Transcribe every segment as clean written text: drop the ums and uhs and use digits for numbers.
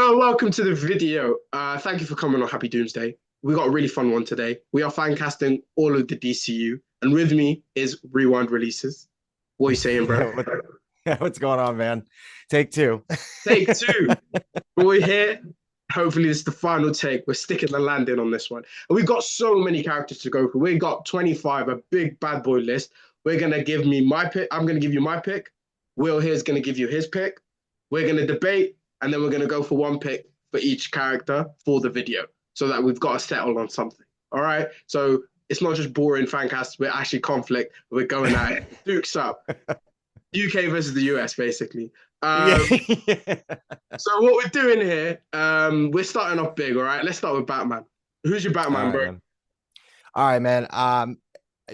Hello, welcome to the video. Thank you for coming on Happy Doomsday. We got a really fun one today. We are fan casting all of the DCU, and with me is Rewind Releases. What are you saying, bro? What's going on, man? Take two. Take two. But we're here. Hopefully, this is the final take. We're sticking the landing on this one. And we've got so many characters to go through. We've got 25, a big bad boy list. We're going to give me my pick. I'm going to give you my pick. Will here is going to give you his pick. We're going to debate, and then we're going to go for one pick for each character for the video so that we've got to settle on something. All right. So it's not just boring fan casts. We're actually conflict. We're going at it. Duke's up. UK versus the US, basically. Yeah. So what we're doing here, we're starting off big. All right. Let's start with Batman. Who's your All Batman, right, bro? man. All right, man.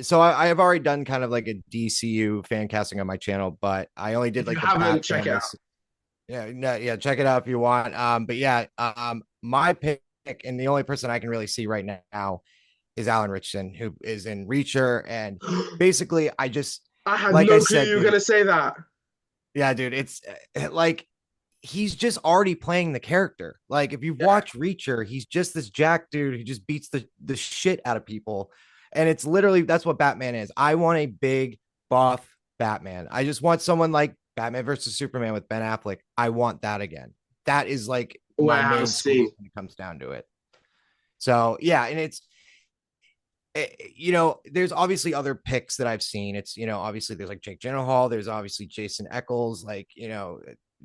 So I have already done kind of like a DCU fan casting on my channel, but I only did If you like the haven't, check Batman. it out. Yeah, no, yeah, check it out if you want. But yeah, my pick and the only person I can really see right now is Alan Richardson, who is in Reacher, and basically, I just I had like I no clue said, you were dude. gonna say that. Yeah, dude, it's like he's just already playing the character. Like if you've Yeah. watched Reacher, he's just this jack dude who just beats the shit out of people. And it's literally that's what Batman is. I want a big buff Batman. I just want someone like Batman versus Superman with Ben Affleck. I want that again. That is like What my I have main seen. squeeze when it comes down to it. So yeah, and it's there's obviously other picks that I've seen. It's, obviously there's like Jake Gyllenhaal, there's obviously Jason Eccles, like,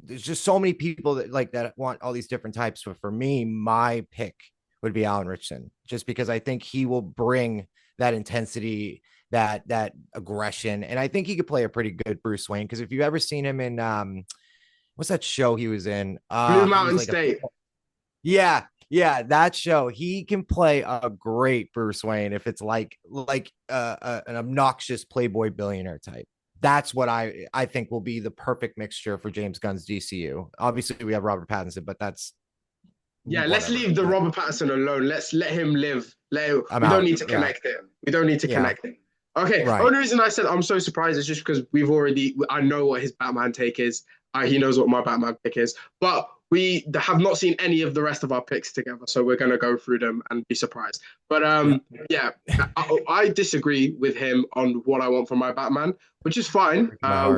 there's just so many people that like that want all these different types. But for me, my pick would be Alan Richardson, just because I think he will bring that intensity, that aggression, and I think he could play a pretty good Bruce Wayne. Because if you've ever seen him in what's that show he was in? Blue He was Mountain like a State. yeah, that show. He can play a great Bruce Wayne if it's an obnoxious playboy billionaire type. That's what I think will be the perfect mixture for James Gunn's DCU. Obviously, we have Robert Pattinson, but that's Yeah, let's whatever. leave the Robert Pattinson alone. Let's let him live. I'm We don't out. need to Yeah, connect it. We don't need to yeah, connect it. Okay. right. Only reason I said I'm so surprised is just because I know what his Batman take is. He knows what my Batman pick is, but we have not seen any of the rest of our picks together, so we're gonna go through them and be surprised. But Yeah, yeah, I disagree with him on what I want from my Batman, which is fine. my heart.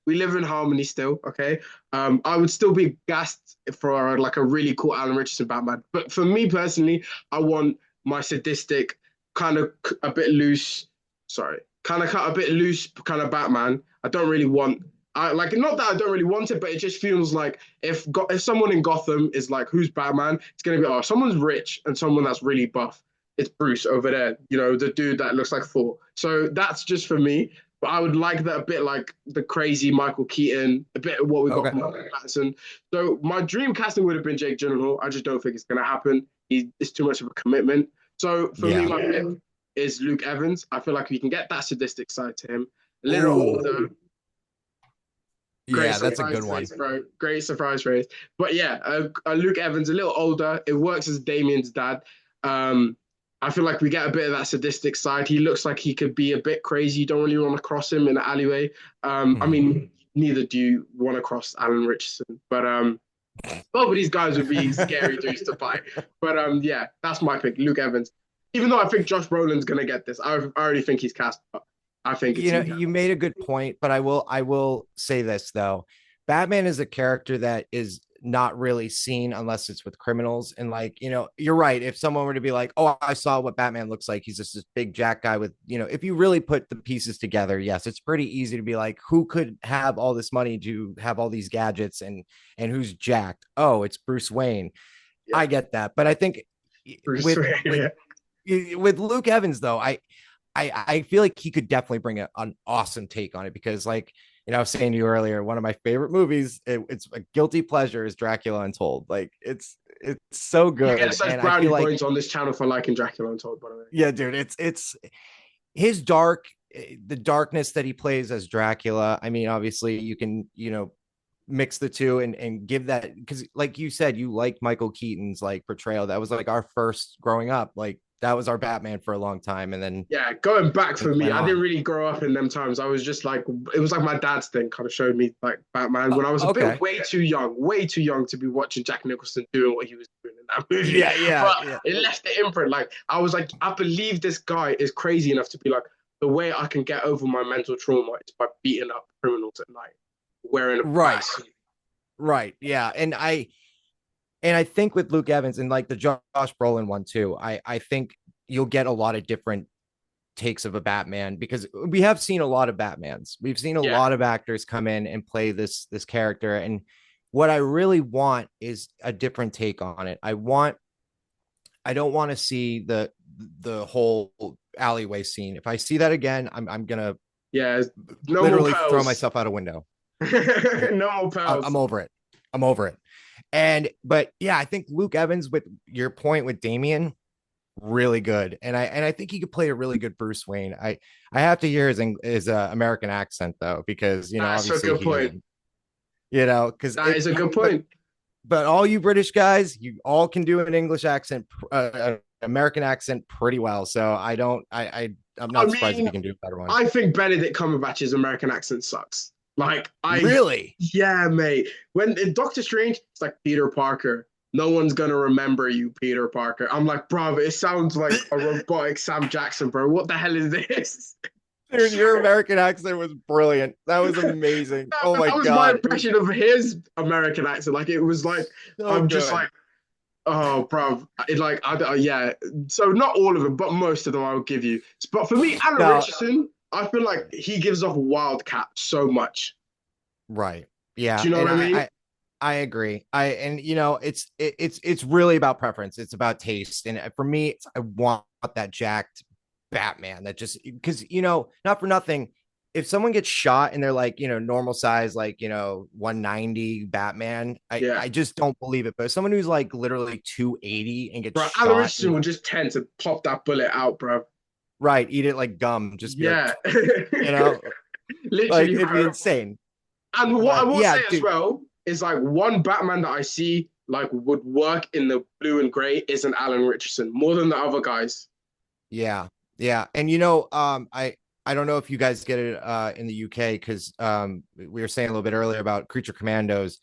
We live in harmony still. Okay. I would still be gassed for like a really cool Alan Richardson Batman, but for me personally, I want my sadistic, kind of a bit loose. Sorry, kind of cut a bit loose, kind of Batman. I don't really want. I like not that I don't really want it, but it just feels like if someone in Gotham is like, who's Batman? It's gonna be, oh, someone's rich and someone that's really buff. It's Bruce over there, the dude that looks like Thor. So that's just for me. But I would like that a bit like the crazy Michael Keaton, a bit of what we got Okay. from Robert Pattinson. So my dream casting would have been Jake Gyllenhaal. I just don't think it's gonna happen. It's too much of a commitment. So for me, Yeah. my pick is Luke Evans. I feel like we can get that sadistic side to him. A little Ooh, older. Great yeah, that's a surprise good one. race, bro. Great surprise race. But yeah, Luke Evans, a little older. It works as Damien's dad. Um, I feel like we get a bit of that sadistic side. He looks like he could be a bit crazy. You don't really want to cross him in the alleyway. I Mhm. mean, neither do you want to cross Alan Richardson. But both of these guys would be scary dudes to fight. But yeah, that's my pick, Luke Evans. Even though I think Josh Brolin's gonna get this, I already think he's cast. But I think it's Luke You Evans. made a good point, but I will say this though. Batman is a character that is not really seen unless it's with criminals. And like, you're right. If someone were to be like, oh, I saw what Batman looks like, he's just this big jack guy with, if you really put the pieces together, yes, it's pretty easy to be like, who could have all this money to have all these gadgets and who's jacked? Oh, it's Bruce Wayne. Yeah, I get that. But I think Bruce with Wayne. with Yeah. with Luke Evans though, I feel like he could definitely bring an awesome take on it, because like, I was saying to you earlier, one of my favorite movies, it's a guilty pleasure, is Dracula Untold. Like it's so You get good. such And I feel brownie like, points on this channel for liking Dracula Untold, by the way. yeah, dude, it's his the darkness that he plays as Dracula. I mean, obviously you can, mix the two and give that, because like you said, you like Michael Keaton's like portrayal. That was like our first growing up. Like That was our Batman for a long time, and then Yeah, going back it for me, went I didn't on. really grow up in them times. I was just like, it was like my dad's thing kind of showed me like Batman when I was a bit Okay. way too young to be watching Jack Nicholson doing what he was doing in that movie. Yeah, yeah, But yeah. it left the imprint. Like, I was like, I believe this guy is crazy enough to be like, the way I can get over my mental trauma is by beating up criminals at night, wearing a bat Right, suit. right. Yeah. And I think with Luke Evans and like the Josh Brolin one too, I think you'll get a lot of different takes of a Batman because we have seen a lot of Batmans. We've seen a Yeah, lot of actors come in and play this character. And what I really want is a different take on it. I don't want to see the whole alleyway scene. If I see that again, I'm gonna yeah. No more literally throw pearls. myself out a window. No more I'm pearls. over it. I'm over it. But yeah, I think Luke Evans, with your point with Damian, really good, and I think he could play a really good Bruce Wayne. I have to hear his American accent though, because That's a obviously good he point. because That is a good but point. all you British guys, you all can do an English accent, American accent pretty well. So I'm I not surprised if mean, he can do a better one. I think Benedict Cumberbatch's American accent sucks. Like, Really? yeah, mate. When in Doctor Strange, it's like Peter Parker. No one's gonna remember you, Peter Parker. I'm like, bro, it sounds like a robotic Sam Jackson, bro. What the hell is this? Dude, your American accent was brilliant. That was amazing. Oh my That was my god, it was impression of his American accent. Like, it was like, so I'm just good. like, oh, bro, it like, yeah. So not all of them, but most of them I would give you. But for me, Alan Now, Richardson, I feel like he gives off Wildcat so much. right. Do Yeah. you know And what I mean? I agree. It's really about preference. It's about taste. And for me, I want that jacked Batman that just because not for nothing. If someone gets shot and they're like, normal size, like, 190 Batman, Yeah. I just don't believe it. But someone who's like literally 280 and gets Bro, Alan shot and Richardson would just tend to pop that bullet out, bro. right, eat it like gum, just be like, Yeah. you know, like Literally, it'd be bro. insane. And what I But will yeah, say as dude. well is like one Batman that I see like would work in the blue and gray is an Alan Richardson more than the other guys. Yeah, yeah, and I don't know if you guys get it in the UK because we were saying a little bit earlier about Creature Commandos.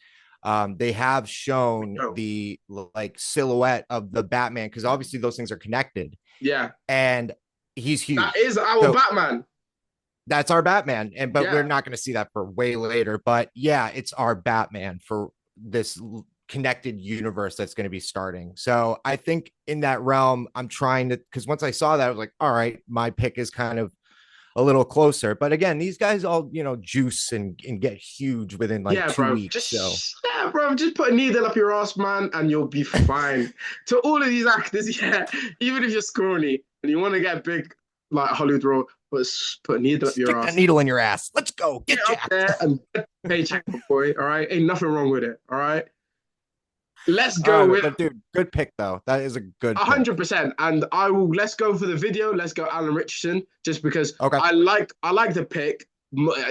They have shown No. the like silhouette of the Batman because obviously those things are connected, Yeah. and he's That huge. is our So Batman. that's our Batman, but we're Yeah. not going to see that for way later. But yeah, it's our Batman for this connected universe that's going to be starting. So I think in that realm, I'm trying to because once I saw that, I was like, all right, my pick is kind of a little closer. But again, these guys all juice and get huge within like Yeah, two bro. weeks. So Just put a needle up your ass, man, and you'll be fine. To all of these actors, yeah, even if you're scrawny and you want to get big like Hollywood role, put a needle up your stick that ass. needle in your ass. Let's go Get get up jacked. there and get the paycheck, boy. All right, ain't nothing wrong with it. All right, let's All go right, with but dude, good pick though. That is a good pick. 100%. And I will. Let's go for the video. Let's go Alan Richardson, just because Okay. I like the pick.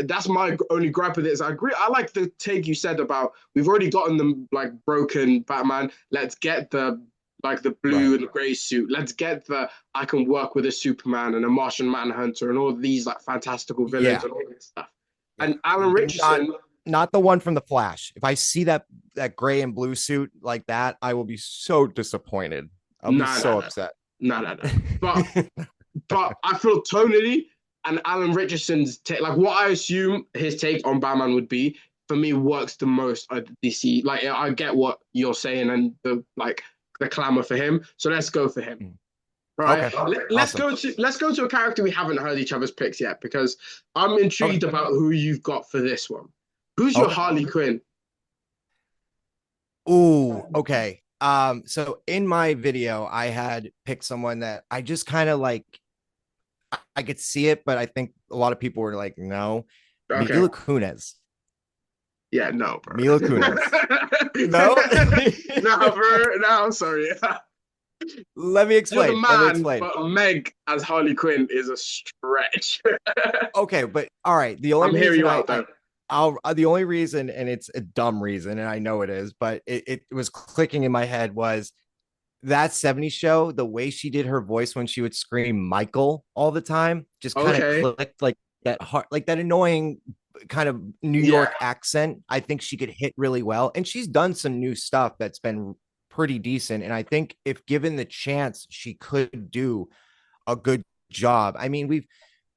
That's my only gripe with it. Is I agree. I like the take you said about we've already gotten them like broken Batman. Let's get the like the blue Right. and the gray suit. Let's get the I can work with a Superman and a Martian Manhunter and all these like fantastical villains Yeah. and all this stuff. Yeah. And Alan Not Richardson, not the one from the Flash. If I see that gray and blue suit like that, I will be so disappointed. I'll be nah, nah, so nah, upset. nah, nah, nah. But I feel tonally and Alan Richardson's take, like what I assume his take on Batman would be, for me works the most at DC. Like I get what you're saying and the clamor for him. So let's go for him. Right. Okay. Let's Awesome. go to a character we haven't heard each other's picks yet because I'm Okay. intrigued about who you've got for this one. Who's your Okay. Harley Quinn? Ooh, okay. So in my video, I had picked someone that I just kind of like I could see it, but I think a lot of people were like, no. Okay. Mila Kunis. Yeah, no, bro. Mila Kunis. No? No, bro. No, I'm sorry. Let me You're the explain. Let me man, explain. but Meg as Harley Quinn is a stretch. Okay, but all right. The only I'm hearing reason you out though. the only reason, and it's a dumb reason, and I know it is, but it was clicking in my head was that 70s show, the way she did her voice when she would scream Michael all the time, just kind of Okay. clicked like that hard, like that annoying kind of New Yeah. York accent. I think she could hit really well. And she's done some new stuff that's been pretty decent. And I think if given the chance, she could do a good job. I mean,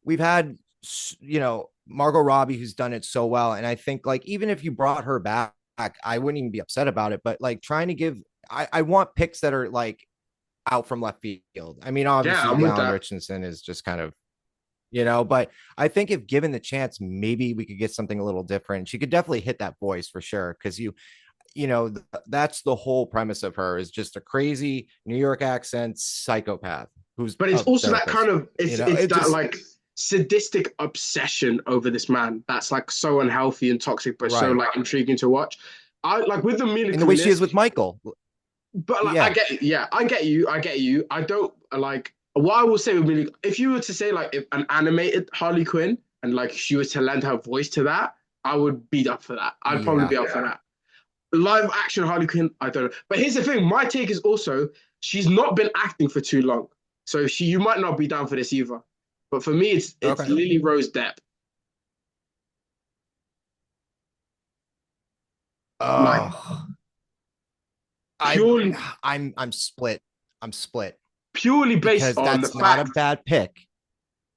we've had, Margot Robbie who's done it so well. And I think like even if you brought her back, I wouldn't even be upset about it. But like trying to give, I want picks that are like out from left field. I mean, Yeah, obviously I'm with Alan that. Richardson is just kind of, but I think if given the chance, maybe we could get something a little different. She could definitely hit that voice for sure. Cause that's the whole premise of her is just a crazy New York accent psychopath who's But it's a also that kind therapist. of it's It that just like sadistic obsession over this man that's like so unhealthy and toxic, but so right. like intriguing to watch. I like with the Mila In the way she is Kunis, with Michael. but like I Yeah. get yeah, I get you. I don't like what I will say with Mila. If you were to say like if an animated Harley Quinn and like she was to lend her voice to that, I would be up for that. I'd probably Yeah. be up for that. Live action Harley Quinn, I don't know. But here's the thing: my take is also she's not been acting for too long, so you might not be down for this either. But for me, it's Okay. Lily Rose Depp. Like Oh, I purely I'm split. I'm split purely based because on the that's not a fact bad pick.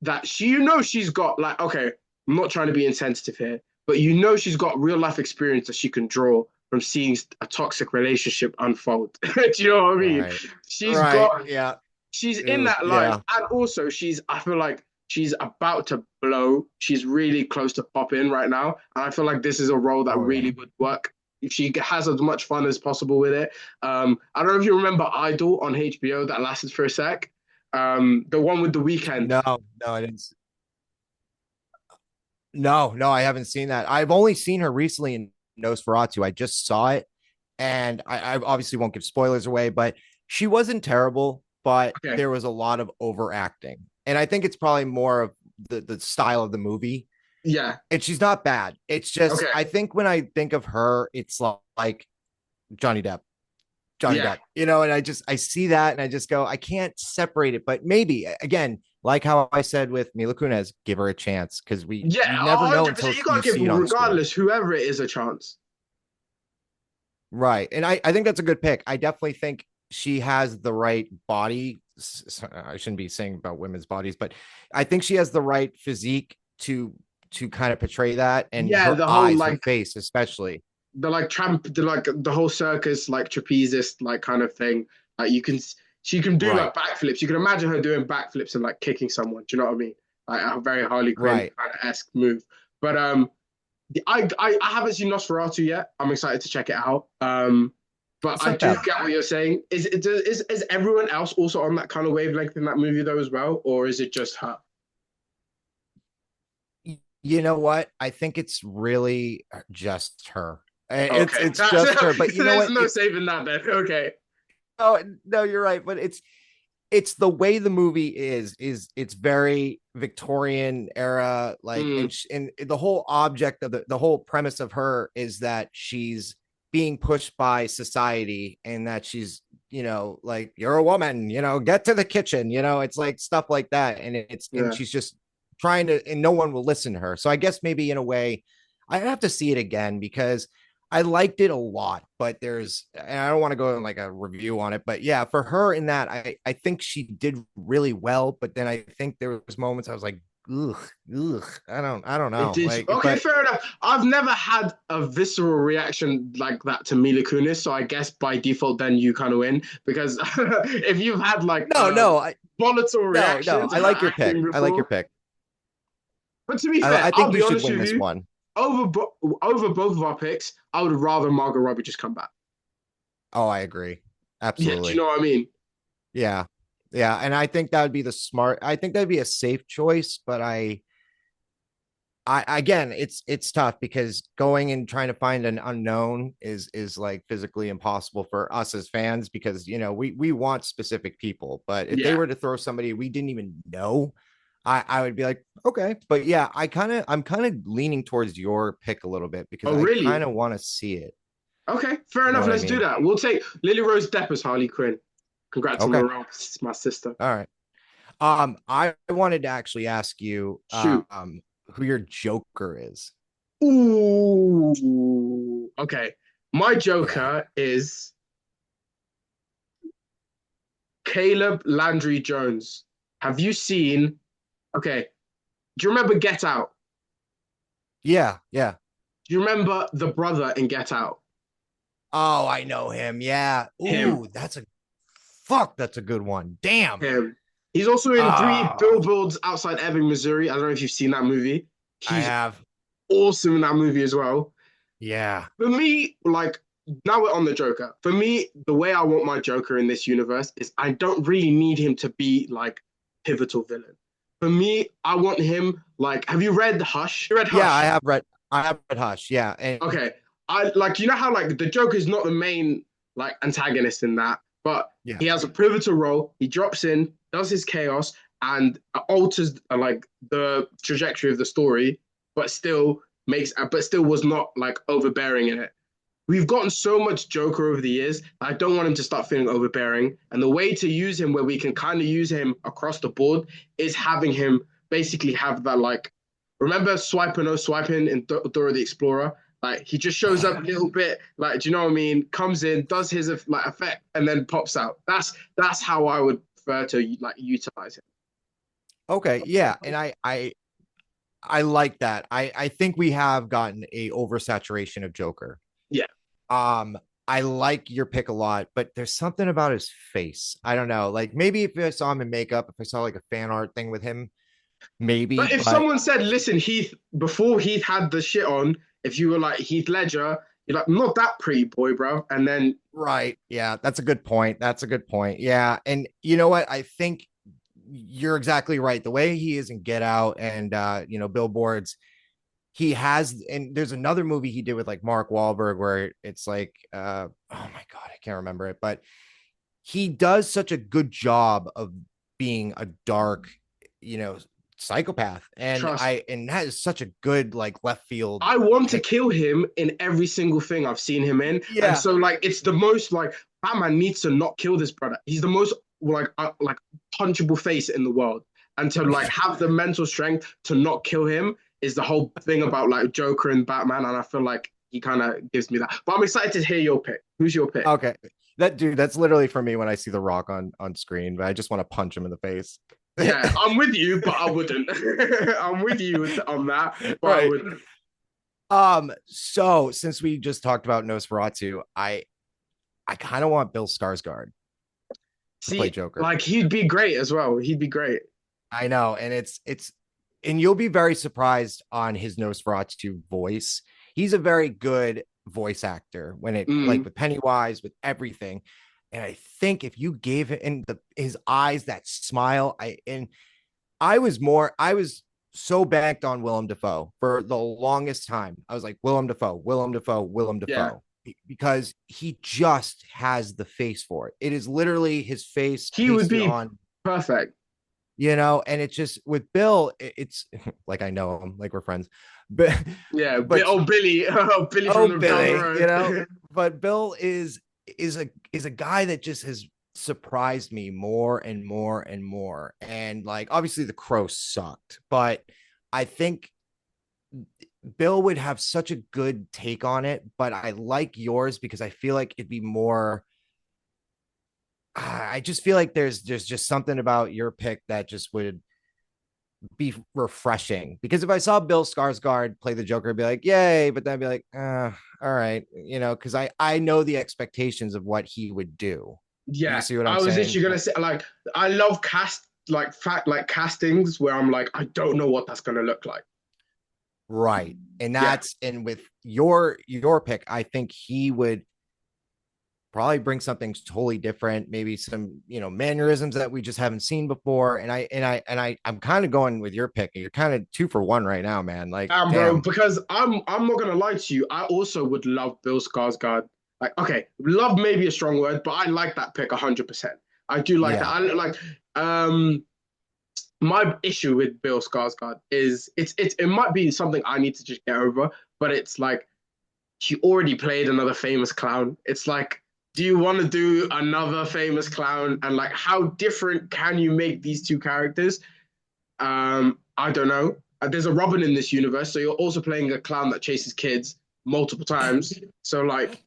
that she's got like okay, I'm not trying to be insensitive here, but she's got real life experience that she can draw from seeing a toxic relationship unfold. Do you know what I mean? Right. She's Right. got Yeah. she's in Ooh, that life, yeah. and also I feel like she's about to blow. She's really close to pop in right now, and I feel like this is a role that Oh yeah. really would work if she has as much fun as possible with it. I don't know if you remember Idol on HBO that lasted for a sec. The one with the weekend. No, no, I didn't. No, no, I haven't seen that. I've only seen her recently in Nosferatu. I just saw it, and I obviously won't give spoilers away, but she wasn't terrible, but Okay, there was a lot of overacting, and I think it's probably more of the style of the movie. yeah, And she's not bad. It's just okay, I think when I think of her, it's like Johnny Depp. Johnny yeah, Depp, and I see that and I just go, I can't separate it. But maybe again, like how I said with Mila Kunis, give her a chance because we yeah, you never know until 100%. You gotta you give see it on screen. regardless whoever it is a chance. Right. And I think that's a good pick. I definitely think she has the right body. I shouldn't be saying about women's bodies, but I think she has the right physique to kind of portray that, and Yeah, her the whole eyes, her like face especially. the whole circus like trapezist like kind of thing. Like she can do Right. like backflips. You can imagine her doing backflips and like kicking someone. Do you know what I mean? Like a very Harley Quinn Right. kind of esque move. But I haven't seen Nosferatu yet. I'm excited to check it out. But It's I not do bad. get what you're saying. Is everyone else also on that kind of wavelength in that movie though as well, or is it just her? You know what? I think it's really just her. It's Okay, it's just her. But you know there's what? no saving that then. Okay, Oh no, you're right. But it's the way the movie is it's very Victorian era, like, mm, and the whole object of the whole premise of her is that she's being pushed by society, and that she's, like, you're a woman, get to the kitchen, it's like stuff like that, and yeah. she's just trying to, and no one will listen to her. So I guess maybe in a way I have to see it again because I liked it a lot, but and I don't want to go in like a review on it, but yeah, for her in that, I think she did really well. But then I think there was moments I was like, ugh, ugh, I don't It know, is like, okay, but fair enough. I've never had a visceral reaction like that to Mila Kunis, so I guess by default, then you kind of win because if you've had like no, no, volatile no, reaction to I her like your pick. acting I like your before, pick. but to be I fair, I'll think be you should honest win with this you, one. over both of our picks, I would rather Margot Robbie just come back. Oh, I agree, Yeah, do you absolutely. know what I mean? Yeah, yeah, and I think that would be the smart. I think that'd be a safe choice, but I again, it's tough because going and trying to find an unknown is like physically impossible for us as fans because we want specific people, but if they Yeah. were to throw somebody we didn't even know, I would be like, okay. But yeah, I'm kind of leaning towards your pick a little bit because Oh, I kind really? of want to see it. Okay, fair You know enough. what I Let's do mean? that. We'll take Lily Rose Depp as Harley Quinn. Congrats on the Okay. role, my sister. All right. I wanted to actually ask you Shoot. who your Joker is. Ooh. Okay. My Yeah. Joker is Caleb Landry Jones. Have you seen? Okay. Do you remember Get Out? Yeah, yeah. Do you remember the brother in Get Out? Oh, I know him. Yeah. Him. Ooh, that's a good one. Damn. Him. He's also in Three Ah, Billboards Outside Ebbing, Missouri. I don't know if you've seen that movie. I He's have. awesome in that movie as well. Yeah. For me, like now we're on the Joker. For me, the way I want my Joker in this universe is I don't really need him to be like pivotal villain. For me, I want him like. Have you read Hush? You read Yeah, Hush? I have read Hush. Yeah. And Okay. I like you know how like the Joker is not the main like antagonist in that, but yeah. he has a pivotal role. He drops in, does his chaos, and alters like the trajectory of the story, but still but still was not like overbearing in it. We've gotten so much Joker over the years. I don't want him to start feeling overbearing. And the way to use him, where we can kind of use him across the board, is having him basically have that like, remember Swipe or No Swiping in Dora the Explorer? Like he just shows up a little bit, like do you know what I mean? Comes in, does his like effect, and then pops out. That's how I would prefer to like utilize him. Okay. Yeah. And I like that. I think we have gotten a oversaturation of Joker. Yeah, Um, I like your pick a lot, but there's something about his face. I don't know. Like maybe if I saw him in makeup, if I saw like a fan art thing with him, maybe. but if But someone said, "Listen, Heath," before Heath had the shit on, if you were like Heath Ledger, you're like, "Not that pretty boy, bro," and then right, yeah, that's a good point. That's a good point. Yeah, and you know what? I think you're exactly right. The way he is in Get Out and Billboards, he has, and there's another movie he did with like Mark Wahlberg where it's like, oh my god, I can't remember it, but he does such a good job of being a dark, you know, psychopath, and trust. that is such a good like left field I want to pick. kill him in every single thing I've seen him in, and Yeah, so like it's the most like Batman needs to not kill this brother. He's the most like punchable face in the world, and to like have the mental strength to not kill him is the whole thing about like Joker and Batman, and I feel like he kind of gives me that. But I'm excited to hear your pick. Who's your pick? okay. That dude, that's literally for me when I see The Rock on screen, but I just want to punch him in the face. Yeah, I'm with you, but I wouldn't. I'm with you on that, but I Right. wouldn't. So since we just talked about Nosferatu, I kind of want Bill Skarsgård to play See, Joker. like he'd be great as well. He'd be great. I know, and and you'll be very surprised on his Nosferatu voice. He's a very good voice actor when it like Mm, with Pennywise, with everything. And I think if you gave him in his eyes that smile, I was so banked on Willem Dafoe for the longest time. I was like Willem Dafoe, Willem Dafoe, Willem yeah, Dafoe, because he just has the face for it. It is literally his face he would pasted be on, perfect. and it's just with Bill, it's like I know him, like we're friends, but Yeah, but oh Billy, oh Billy oh from the down the Billy, road. but Bill is a guy that just has surprised me more and more and more. And like obviously the Crow sucked, but I think Bill would have such a good take on it. But I like yours because I feel like it'd be more. I just feel like there's just something about your pick that just would be refreshing. Because if I saw Bill Skarsgård play the Joker, I'd be like, yay, but then I'd be like, all right, because I know the expectations of what he would do. You Yeah, see what I'm I was saying? literally gonna say like I love castings where I'm like I don't know what that's gonna look like. Right. Yeah, And with your pick, I think he would probably bring something totally different, maybe some, mannerisms that we just haven't seen before. I'm kind of going with your pick. You're kind of 2 for 1 right now, man. Like, bro, damn. because I'm not gonna lie to you. I also would love Bill Skarsgård. Like, okay, love maybe a strong word, but I like that pick 100%. I do like that. Yeah. I like um my issue with Bill Skarsgård is it might be something I need to just get over, but it's like he already played another famous clown. It's like Do you want to do another famous clown? And like, how different can you make these two characters? I don't know. There's a Robin in this universe, so you're also playing a clown that chases kids multiple times. So like,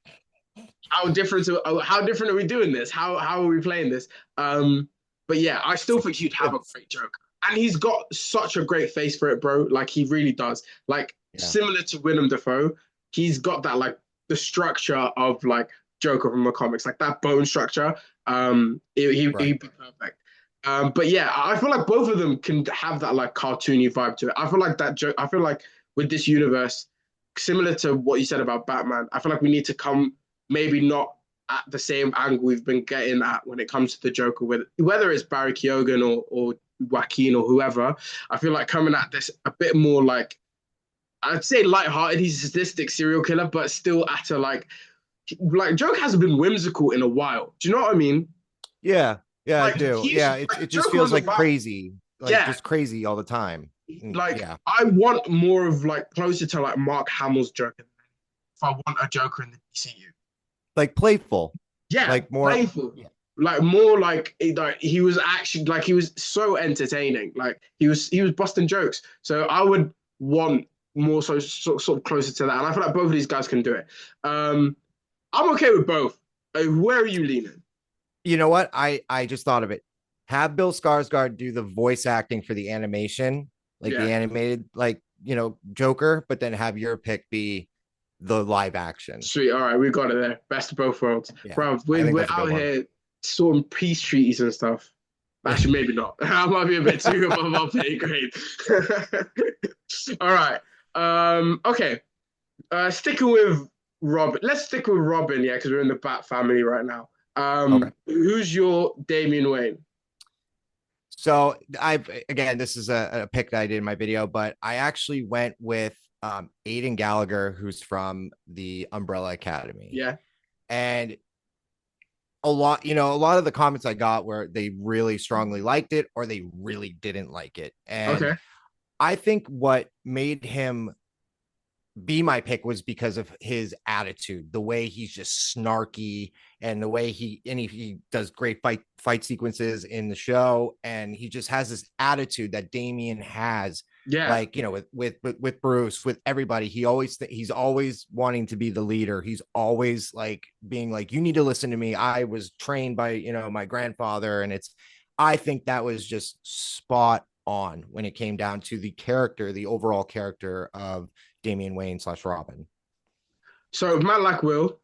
how different are we doing this? How are we playing this? But yeah, I still think he'd have a great joke, and he's got such a great face for it, bro. Like he really does. Like Yeah, similar to Willem Dafoe, he's got that like the structure of like Joker from the comics, like that bone structure. right. He'd be perfect. But yeah, I feel like both of them can have that like cartoony vibe to it. I feel like that joke. I feel like with this universe, similar to what you said about Batman, I feel like we need to come maybe not at the same angle we've been getting at when it comes to the Joker, with whether it's Barry Keoghan or Joaquin or whoever. I feel like coming at this a bit more like I'd say lighthearted. He's a sadistic serial killer, but still at a like Joker hasn't been whimsical in a while. Do you know what I mean? Yeah, yeah, I Like do. he's Yeah, it like just Joker feels was a like vibe. crazy, like Yeah, just crazy all the time. like Yeah, I want more of like closer to like Mark Hamill's Joker if I want a Joker in the DCU. like playful, Yeah, like more. playful. Yeah. Like more like he was actually like he was so entertaining. Like he was busting jokes. So I would want more sort of closer to that. And I feel like both of these guys can do it. I'm okay with both. Where are you leaning? You know what? I just thought of it. Have Bill Skarsgård do the voice acting for the animation, like the Yeah, animated, like Joker, but then have your pick be the live action. sweet. All right, we got it there. Best of both worlds, Yeah, bro. I think We're that's a out good one. here sorting peace treaties and stuff. Actually, maybe not. I might be a bit too above our pay grade. All right. Okay. Sticking with Robin. Let's stick with Robin, yeah, because we're in the Bat family right now. Okay. Who's your Damian Wayne? So I've again, this is a pick that I did in my video, but I actually went with Aiden Gallagher, who's from the Umbrella Academy. Yeah. And a lot of the comments I got were they really strongly liked it or they really didn't like it. And Okay. I think what made him be my pick was because of his attitude, the way he's just snarky and the way he does great fight sequences in the show, and he just has this attitude that Damien has, Yeah. like with Bruce, with everybody. He's always wanting to be the leader. He's always like being like, you need to listen to me. I was trained by my grandfather, and I think that was just spot on when it came down to the overall character of Damian Wayne / Robin. So, with man like Will,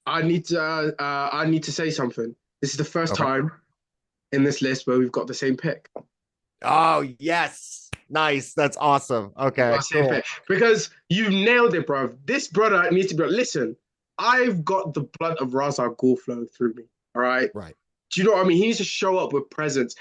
I need to say something. This is the first Okay. time in this list where we've got the same pick. Oh, yes. Nice. That's awesome. We've got Okay, the same pick cool. because you nailed it, bro. This brother needs to be. Listen, I've got the blood of Ra's al Ghul flowing through me. All right. Right. Do you know what I mean? He needs to show up with presence.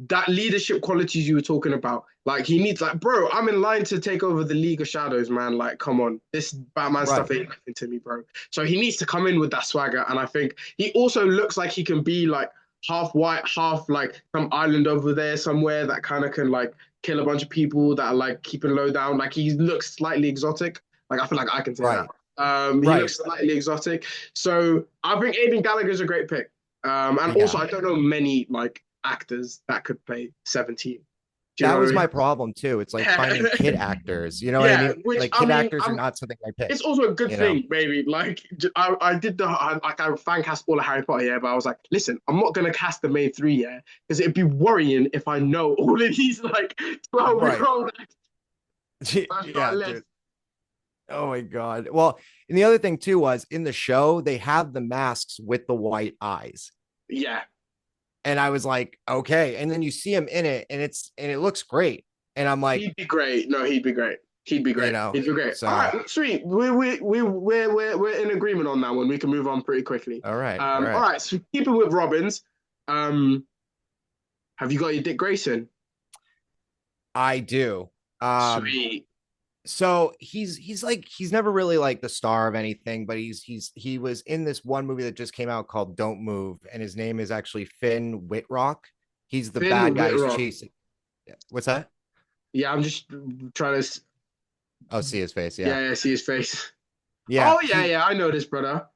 That leadership qualities you were talking about. Like he needs, like, bro, I'm in line to take over the League of Shadows, man. Like, come on. This Batman stuff Right. ain't nothing to me, bro. So he needs to come in with that swagger. And I think he also looks like he can be like half white, half like some island over there somewhere that kind of can like kill a bunch of people that are like keeping low down. Like he looks slightly exotic. Like I feel like I can say that. Right. He Right. looks slightly exotic. So I think Aiden Gallagher's a great pick. And also, Yeah. I don't know many like actors that could play 17. Do you That know was what my problem too. It's like I finding kid mean? actors. You know what I Yeah, mean? which Like I kid mean, actors are not something I pick, it's also a good you know? thing, maybe. Like I did I fan cast all of Harry Potter, yeah, but I was like, listen, I'm not gonna cast the main three, yeah, because it'd be worrying if I know all of these like 12 year Right. old actors. That's my Yeah, list. dude. Oh my God. Well, and the other thing too was in the show, they have the masks with the white eyes. Yeah, And I was like, okay. And then you see him in it and it looks great. And I'm like, he'd be great. No, he'd be great. He'd be you great. know, He'd be great. All so right, sweet. We're in agreement on that one. We can move on pretty quickly. all right. All All right. right. So keeping with Robbins, um, have you got your Dick Grayson? I do. Um, Sweet. so he's never really like the star of anything, but he was in this one movie that just came out called Don't Move, and his name is actually Finn Whitrock. He's the bad Finn guy who's Whitrock. chasing. What's that? Yeah, I'm just trying to. Oh, see his face. Yeah. Yeah, yeah, see his face. Yeah. Oh yeah, yeah. I know this brother.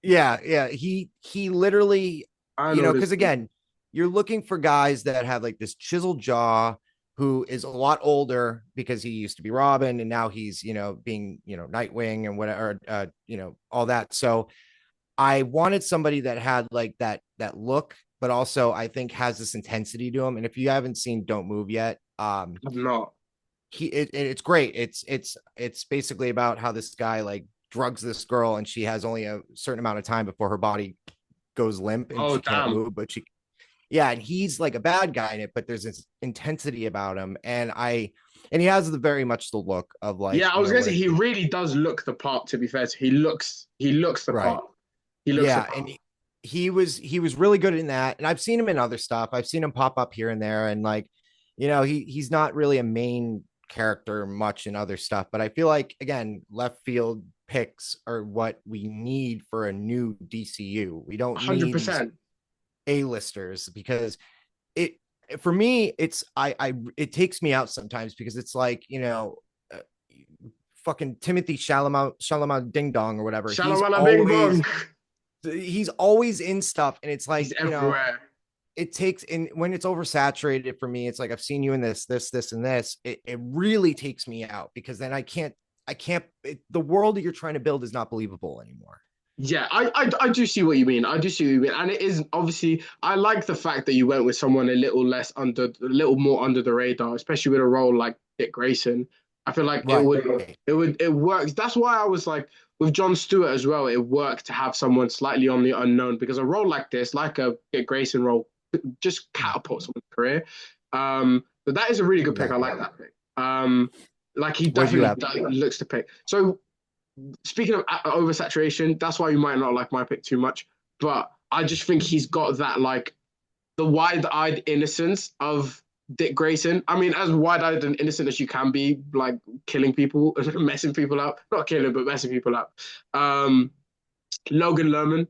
Yeah. He literally, I know this. because again, you're looking for guys that have like this chiseled jaw, who is a lot older because he used to be Robin and now he's, being, Nightwing and whatever, all that. So I wanted somebody that had like that look, but also I think has this intensity to him. And if you haven't seen Don't Move yet, I'm not. it's great. It's basically about how this guy like drugs this girl and she has only a certain amount of time before her body goes limp and Oh she can't damn. move, but she yeah, and he's like a bad guy in it, but there's this intensity about him, and he has the very much the look of Yeah, like, I was gonna what say it he really does look the part. To be fair, he looks the right. part. He looks the Yeah, part. and he was really good in that, and I've seen him in other stuff. I've seen him pop up here and there, and like, he's not really a main character much in other stuff. But I feel like again, left field picks are what we need for a new DCU. We don't need these 100%. A-listers because it for me it takes me out sometimes because it's like uh, fucking Timothy Chalamet Ding Dong or whatever. Shalamala Bing Bong. He's always in stuff, and it's He's like, everywhere. it takes in when it's oversaturated for me. It's like I've seen you in this and this. It really takes me out because then the world that you're trying to build is not believable anymore. Yeah, I do see what you mean. I do see what you mean, and it is obviously. I like the fact that you went with someone a little more under the radar, especially with a role like Dick Grayson. I feel like Right. it works. That's why I was like with Jon Stewart as well. It worked to have someone slightly on the unknown because a role like this, like a Dick Grayson role, just catapults someone's career. But that is a really good pick. I Exactly. like that pick. Like he Where'd you definitely have? looks to pick. So speaking of oversaturation, that's why you might not like my pick too much. But I just think he's got that like the wide-eyed innocence of Dick Grayson. I mean, as wide-eyed and innocent as you can be, like killing people, messing people up. Not killing, but messing people up. Um, Logan Lerman.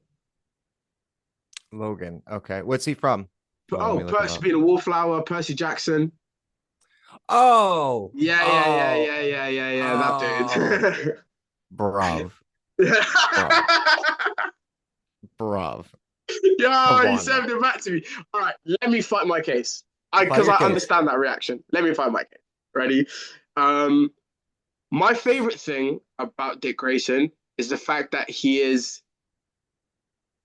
Logan. Okay. What's he from? Let Oh, me look him Percy up. being a wallflower, Percy Jackson. Oh, Yeah, yeah, yeah, oh, yeah, yeah, yeah, yeah. That oh, dude. bruv, bruv, bruv. Yeah, Come he on served now. it back to me. All right, let me fight my case. I Fight because your I case. understand that reaction. Let me fight my case. Ready? Um, my favorite thing about Dick Grayson is the fact that he is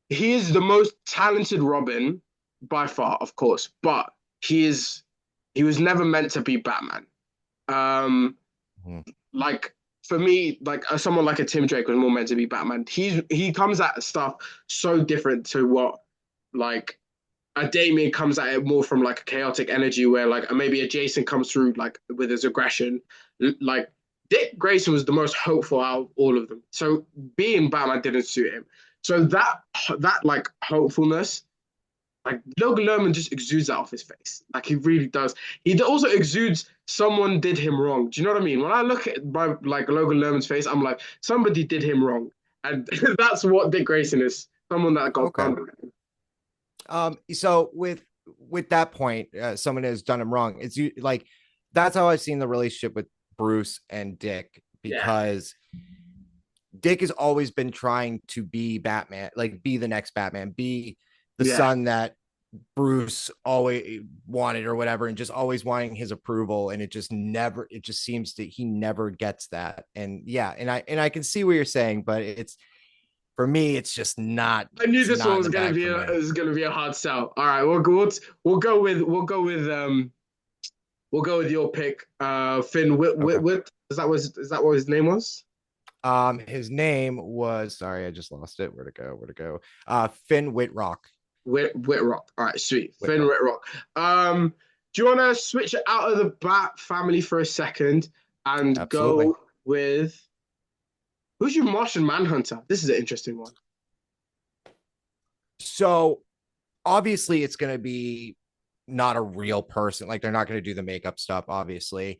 the most talented Robin by far, of course, but he was never meant to be Batman. Um, Mhm. like for me, like someone like a Tim Drake was more meant to be Batman. He comes at stuff so different to what like a Damien comes at it more from like a chaotic energy where like maybe a Jason comes through like with his aggression. Like Dick Grayson was the most hopeful out of all of them. So being Batman didn't suit him. So that like hopefulness, like Logan Lerman just exudes that off his face. Like he really does. He also exudes someone did him wrong. Do you know what I mean? When I look at my like Logan Lerman's face, I'm like somebody did him wrong, and that's what Dick Grayson is. Someone that got Okay. done. So with that point, someone has done him wrong. Like that's how I've seen the relationship with Bruce and Dick Yeah, because Dick has always been trying to be Batman, like be the next Batman, be the yeah. son that Bruce always wanted or whatever, and just always wanting his approval. And it just seems that he never gets that. And yeah, and I can see what you're saying, but it's for me, I knew it's this one not in was the gonna bag be for me. a hard sell. All right, we'll go with your pick. Finn Okay. Whit. Is that what his name was? His name was sorry, I just lost it. Where'd it go? Where'd it go? Finn Whitrock. Whitrock. All right, sweet. Finn Whitrock. Whitrock. Do you want to switch it out of the Bat family for a second and Absolutely. go with who's your Martian Manhunter? This is an interesting one. So obviously it's gonna be not a real person. Like they're not gonna do the makeup stuff, obviously.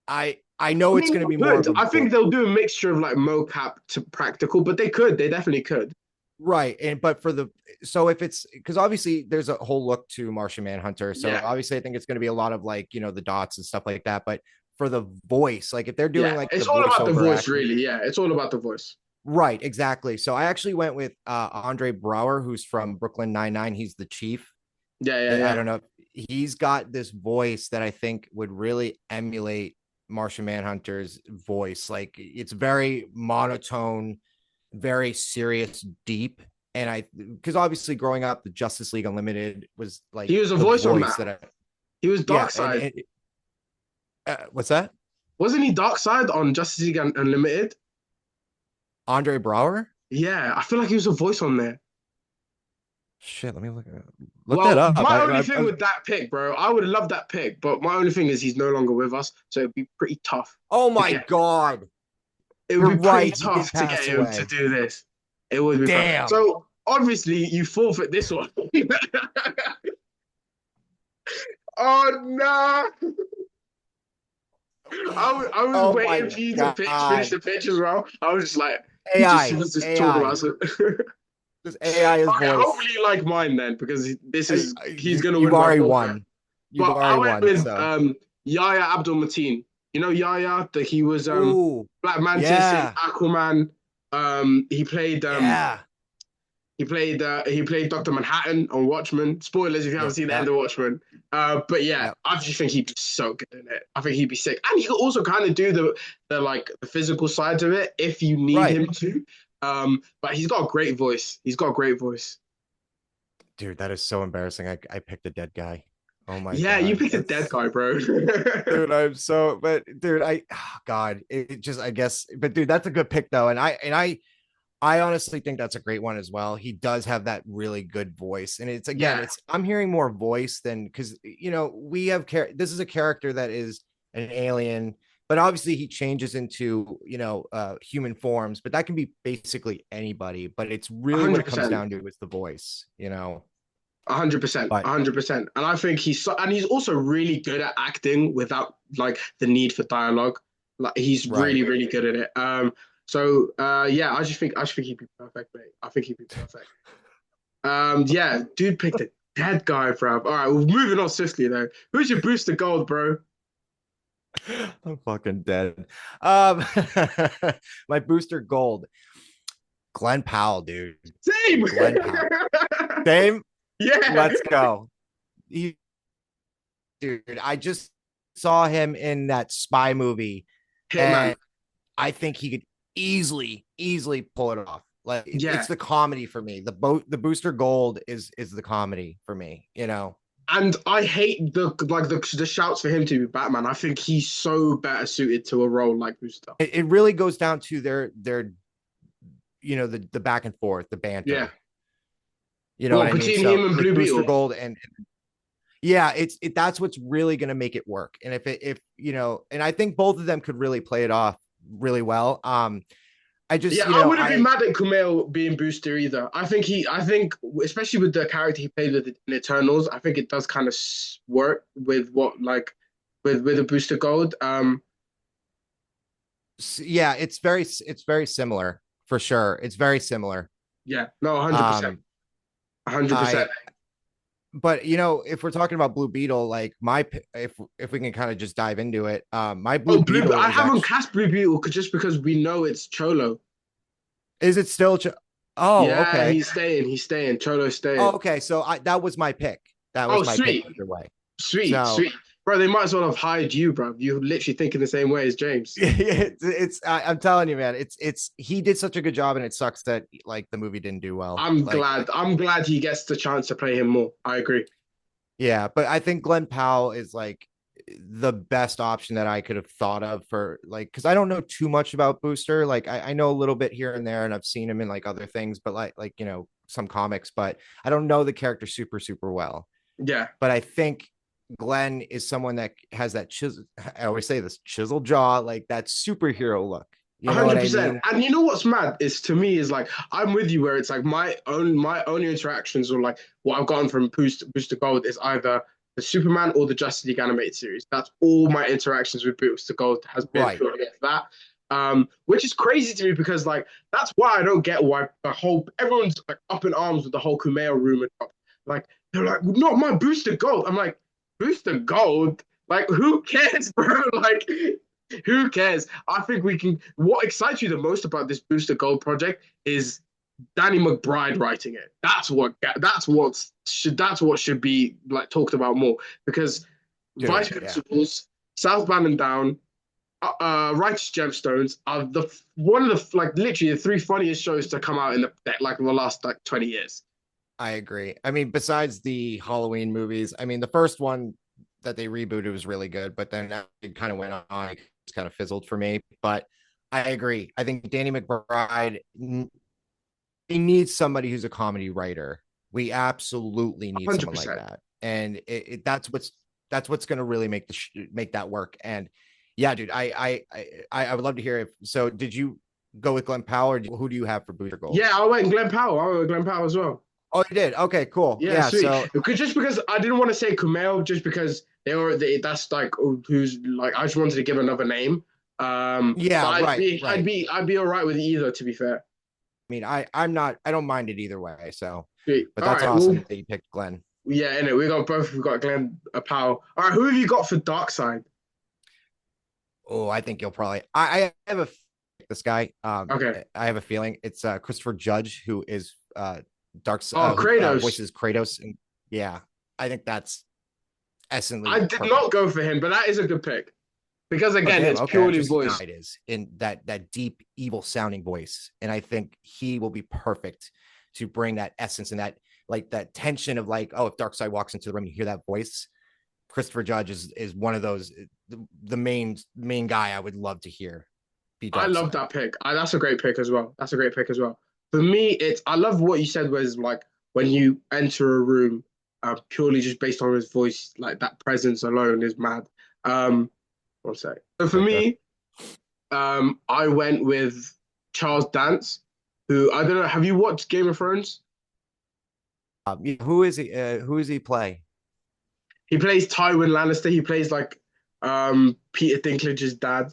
I I know it's mean, gonna be they more could. of a I think they'll do a mixture of like mocap to practical, but they could. They definitely could. right. And but for the so if it's because obviously there's a whole look to Martian Manhunter. So Yeah, obviously I think it's gonna be a lot of like, the dots and stuff like that. But for the voice, like if they're doing yeah. like the It's all about the voiceover voice, acting, really. Yeah, it's all about the voice. Right, exactly. So I actually went with Andre Brower, who's from Brooklyn Nine-Nine. He's the chief. Yeah, yeah, I yeah. don't know. He's got this voice that I think would really emulate Martian Manhunter's voice. Like it's very monotone, very serious, deep. And because obviously growing up, the Justice League Unlimited was like He was a the voice on voice that. that He was yeah. Darkseid. What's that? Wasn't he Darkseid on Justice League Unlimited? Andre Brower? Yeah, I feel like he was a voice on there. Shit, let me look that Well, up. my only thing with that pick, bro, I would love that pick, but my only thing is he's no longer with us, so it'd be pretty tough oh to my get. God. It would You're be pretty right. He tough did to get pass him to away. do this. It would be tough. Damn. So obviously you forfeit this one. Oh no! I was Oh waiting my for you to finish God. the pitch as well. I was just like, he just AI, wants to talk AI. about it. This AI is Okay, voice. hopefully you like mine then, because he's gonna You've win by already forfeit. won. You've But I already went won. with So, Yahya Abdul Mateen. You know Yahya, that he was ooh, Black Mantis in yeah, Aquaman. He played yeah, he played Dr. Manhattan on Watchmen. Spoilers if you haven't yeah, seen the yeah, end of Watchmen. But yeah, yeah. I just think he'd be so good in it. I think he'd be sick. And he could also kind of do the like the physical sides of it if you need Right, him to. But he's got a great voice. He's got a great voice. dude. That is so embarrassing. I picked a dead guy. Oh my Yeah, you God, picked a dead that's guy, bro. dude. I'm so, but dude, God, it just, I guess, but dude, that's a good pick though. I honestly think that's a great one as well. He does have that really good voice. And it's again, Yeah, it's I'm hearing more voice than because we have this is a character that is an alien, but obviously he changes into human forms, but that can be basically anybody. But it's really what it comes 100%. down to is the voice. 100%, But 100%. And I think he's also really good at acting without like the need for dialogue. Like he's right. really, really good at it. Yeah, I just think he'd be perfect, mate. I think he'd be perfect. Yeah, dude picked a dead guy, bro. All right, we're moving on swiftly though. Who's your booster gold, bro? I'm fucking dead. Um my booster gold. Glenn Powell, dude. Same. Glenn Powell. Same. Yeah. Let's go. He, dude, I just saw him in that spy movie, Hitman. and I think he could easily pull it off. Like it's Yeah. the comedy for me. The booster gold is the comedy for me. And I hate the shouts for him to be Batman. I think he's so better suited to a role like Booster. It really goes down to their the back and forth, the Yeah. banter. You know what Well, I mean? between So him and with Blue booster Beetle. gold and yeah, that's what's really going to make it work. And if and I think both of them could really play it off really well. I just, Yeah, I wouldn't be mad at Kumail being Booster either. I think, especially with the character he played with in Eternals, I think it does kind of work with what like with a Booster Gold. yeah, it's very similar for sure. It's very similar. Yeah, no, 100%, Um, 100%. I but if we're talking about Blue Beetle, like if we can kind of just dive into it, my Oh, Blue Beetle I is haven't actually cast Blue Beetle just because we know it's Cholo. is it still? Oh, Yeah, okay. he's staying. He's staying. Cholo's Oh, staying. okay. So that was my pick. That Oh, was my pick sweet, either way. sweet, So sweet. Bro, they might as well have hired you, bro. You're literally thinking the same way as James. I'm telling you, man, it's he did such a good job, and it sucks that like the movie didn't do well. I'm Like, glad. I'm glad he gets the chance to play him more. I agree. yeah, but I think Glenn Powell is like the best option that I could have thought of for like because I don't know too much about Booster. Like I know a little bit here and there, and I've seen him in like other things, but like some comics, but I don't know the character super well. Yeah. But I think Glenn is someone that has that chisel. I always say this chisel jaw, like that superhero look. You know what I 100%. mean? And you know what's mad is to me is like I'm with you where it's like my only interactions or like what I've gotten from Booster Gold is either the Superman or the Justice League animated series. That's all my interactions with Booster Gold has been Right. purely that. Which is crazy to me because like that's why I don't get why everyone's like up in arms with the whole Kumail rumor. Like they're like, not my Booster Gold. I'm like, Booster Gold? Like, who cares, bro? Like Who cares? I think we can. What excites you the most about this Booster Gold project is Danny McBride writing it. That's what should be like talked about more because Vice Dude, yeah. Principals, Southbound and Down, Righteous Gemstones are the one of the like literally the three funniest shows to come out in the last like 20 years. I agree. I mean, besides the Halloween movies, I mean, the first one that they rebooted was really good, but then it kind of went on, it's kind of fizzled for me. But I agree. I think Danny McBride, we need somebody who's a comedy writer. We absolutely need someone like 100%. that, and that's what's going to really make make that work. And yeah, dude, I would love to hear if so. Did you go with Glenn Powell, or who do you have for Booster Gold? Yeah, I went Glenn Powell. I went with Glenn Powell as well. Oh, you did. Okay, cool. Yeah, Yeah. sweet. So Just because I didn't want to say Kumail, just because that's like who's like I just wanted to give another name. But yeah, right, right. I'd be all right with either, to be fair. I mean, I'm not. I don't mind it either way. So, Sweet. but All that's right. Well, awesome that you picked Glenn. yeah. Anyway, we got both. We got Glenn Powell. All right. Who have you got for Dark Side? Oh, I think you'll probably. I have a this guy. Okay. I have a feeling it's Christopher Judge who is Dark Oh, who Kratos. voices Kratos, and yeah, I think that's I essentially did perfect. not go for him, but that is a good pick because Oh, again, damn. it's Okay, purely just now voice. it is in that deep, evil sounding voice, and I think he will be perfect to bring that essence and that like that tension of like, oh, if Darkseid walks into the room, you hear that voice. Christopher Judge is one of those the main guy I would love to hear be I love Darkseid. that pick. That's a great pick as well. That's a great pick as well. For me, it's I love what you said was like when you enter a room, purely just based on his voice, like that presence alone is mad. One sec. So for Okay. me, I went with Charles Dance, who I don't know. Have you watched Game of Thrones? Who is he? Who does he play? He plays Tywin Lannister. He plays like Peter Dinklage's dad.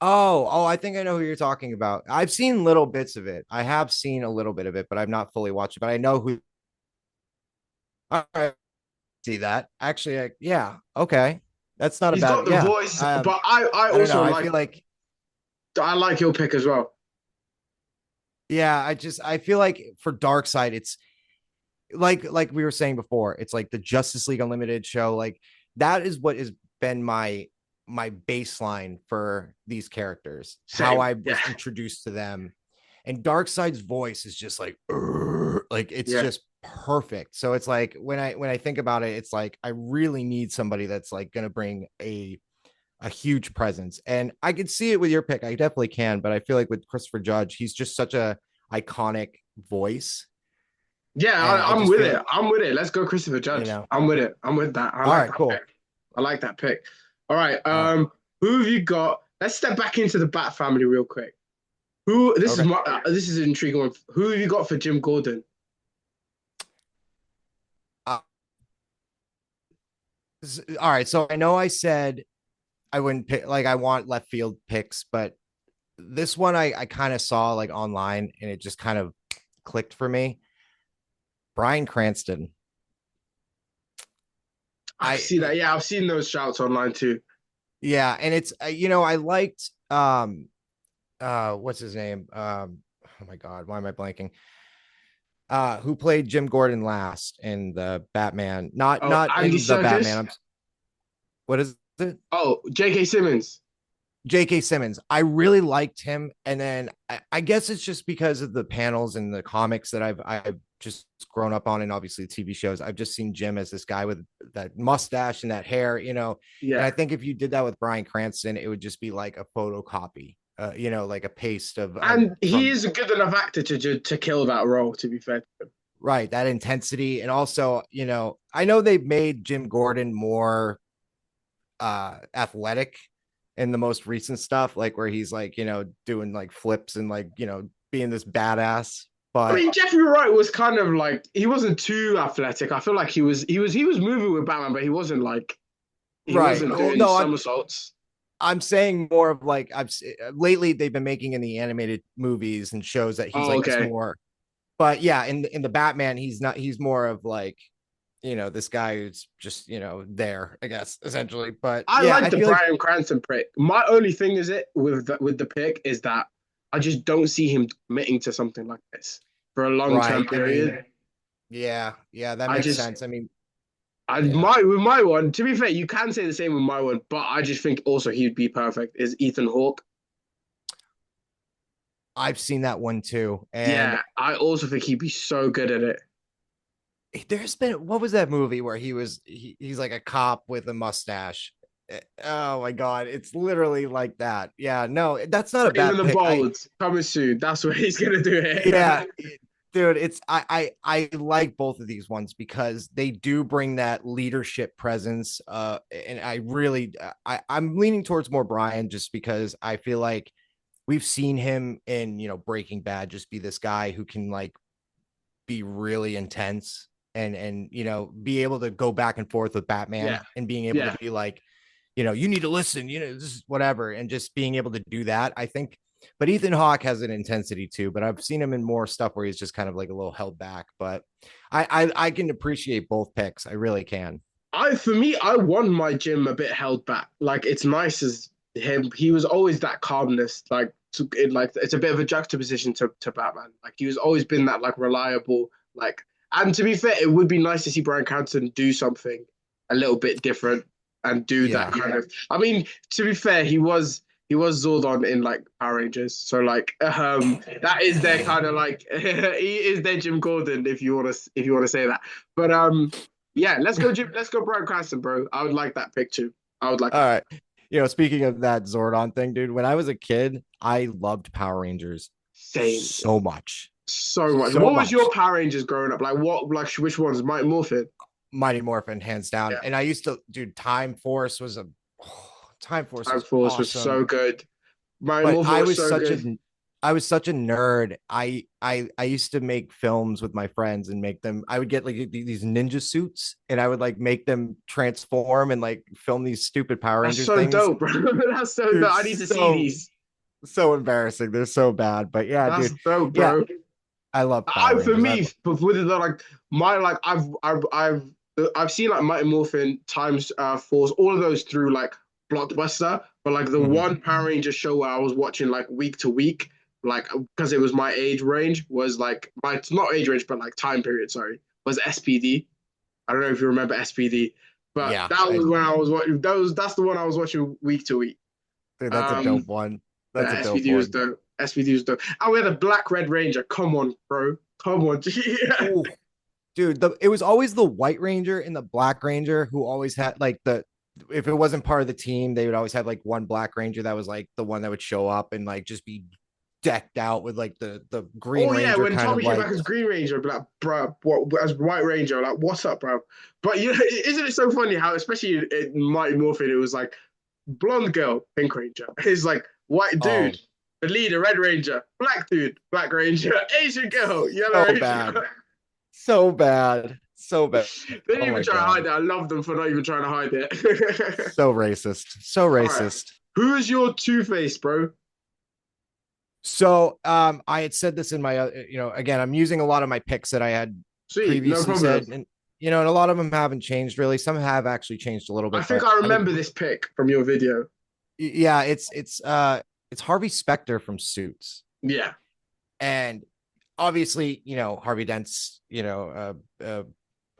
Oh, I think I know who you're talking about. I've seen little bits of it. I have seen a little bit of it, but I've not fully watched it. But I know who. All right, see that actually? Yeah, okay, that's not a He's got bad. the Yeah, voice, but I I don't know. also I like feel like I like your pick as well. yeah. I feel like for Dark Side, it's like we were saying before. It's like the Justice League Unlimited show. Like that is what has been my baseline for these characters. How Same. I Yeah. was introduced to them, and Darkseid's voice is just like it's Yeah. just perfect. So it's like when I think about it, it's like I really need somebody that's like going to bring a huge presence. And I could see it with your pick. I definitely can, but I feel like with Christopher Judge, he's just such a iconic voice. Yeah, And I I'm just with feel it. like, I'm with it. Let's go, Christopher you Judge. know, I'm with it. I'm with that. I all like right, that cool. pick. I like that pick. All right. All right. Who have you got? Let's step back into the Bat family real quick. Who? This is Okay. my. This is an intriguing one. Who have you got for Jim Gordon? Uh, all right. So I know I said I wouldn't pick, like, I want left field picks, but this one I kind of saw like online and it just kind of clicked for me. Bryan Cranston. I I see that. Yeah, I've seen those shouts online too. Yeah, and it's I liked what's his name? Oh my god, why am I blanking? Who played Jim Gordon last in the Batman? Oh, Not Andy in the Batman. Serkis. What is it? Oh, J.K. Simmons. J.K. Simmons. I really liked him, and then I guess it's just because of the panels and the comics that I've just grown up on, and obviously the TV shows. I've just seen Jim as this guy with that mustache and that hair, And Yeah, I think if you did that with Bryan Cranston, it would just be like a photocopy, like a paste of and he from is a good enough actor to kill that role. To be fair. right that intensity, and also I know they've made Jim Gordon more athletic in the most recent stuff, like where he's like, doing like flips and like, being this badass. I But mean, Jeffrey Wright was kind of like he wasn't too athletic. I feel like he was moving with Batman, but he right. wasn't Well, doing no, somersaults. I'm saying more of like lately they've been making in the animated movies and shows that he's Oh, like this okay. more. But yeah, in the Batman, he's not. He's more of like this guy who's just, there, I guess, essentially. But I yeah, like I the feel like Bryan Cranston pick. My only thing is it with the pick is that I just don't see him committing to something like this for a long term right. I mean, period. yeah, that I makes just sense. I mean, I yeah, my with my one. To be fair, you can say the same with my one, but I just think also he'd be perfect. Is Ethan Hawke? I've seen that one too. And Yeah, I also think he'd be so good at it. there's been, what was that movie where he's like a cop with a mustache? Oh my god, it's literally like that. Yeah, no, that's not a Brave and bad the pick. Bold coming soon. That's where he's gonna do Yeah, it. dude, it's I like both of these ones because they do bring that leadership presence. And I really I'm leaning towards more Brian just because I feel like we've seen him in Breaking Bad just be this guy who can like be really intense and be able to go back and forth with Yeah, Batman and being able to yeah. be like, you need to listen, this is whatever, and just being able to do that. I think, but Ethan Hawke has an intensity too. But I've seen him in more stuff where he's just kind of like a little held back. But I can appreciate both picks. I really can. I for me, I won my gym a bit held back. Like it's nice as him. He was always that calmness. Like it's a bit of a juxtaposition to Batman. Like he was always been that like reliable. Like and to be fair, it would be nice to see Bryan Cranston do something a little bit different and do that Yeah. kind of. I mean, to be fair, he was Zordon in like Power Rangers. So like that is their kind of like he is their Jim Gordon if you want to say that. But yeah, let's go Bryan Cranston, bro. I would like that picture. I would like All that. right. Speaking of that Zordon thing, dude, when I was a kid, I loved Power Rangers Same. so much. So much. So What was your much. Power Rangers growing up? Like which ones? Mighty Morphin? Mighty Morphin, hands down. Yeah. And I used to, dude, Time Force was Time Force Time was Force was so awesome. good. Mighty But Morphin was so good. I was such a nerd. I used to make films with my friends and make them. I would get like these ninja suits and I would like make them transform and like film these stupid Power That's Rangers so things. dope, bro. That's so Dude, dope. I need to see these. so embarrassing. They're so bad. But yeah, That's dude. dope, Yeah, bro. I love Power I for Rangers. me, but with the like my like I've seen like Mighty Morphin times Force, all of those through like Blockbuster, but like the Mhm. one Power Ranger show where I was watching like week to week, like because it was my age range, was like my not age range, but like time period, sorry, was SPD. I don't know if you remember SPD, but Yeah, that I was when I was watching that's the one I was watching week to week. dude, that's a Um dope one. the That's a dope SPD was one. dope. SPD was dope. And we had a Black Red Ranger. Come on, bro. Come on. Yeah. Oh, dude, it was always the White Ranger and the Black Ranger who always had like if it wasn't part of the team, they would always have like one Black Ranger that was like the one that would show up and like just be decked out with like the Green Oh yeah, Ranger when kind of Tommy came back like. as Green Ranger, I'd be like, bro, what as White Ranger, like, what's up, bro? But you know, isn't it so funny how, especially in Mighty Morphin, it was like blonde girl, Pink Ranger. It's like white Oh, dude, the leader, Red Ranger, black dude, Black Ranger, Asian girl, Yellow so bad, Ranger. so bad, so bad. They didn't Oh even my try to god, hide it. I love them for not even trying to hide it. so racist, so All right, racist. who is your Two Face, bro? So I had said this in my again, I'm using a lot of my picks that I had Sweet, no previously problem. said, and and a lot of them haven't changed really. Some have actually changed a little I bit, think but I I would, remember this pick from your video. yeah, it's Harvey Specter from Suits. Yeah, And obviously, Harvey Dent's,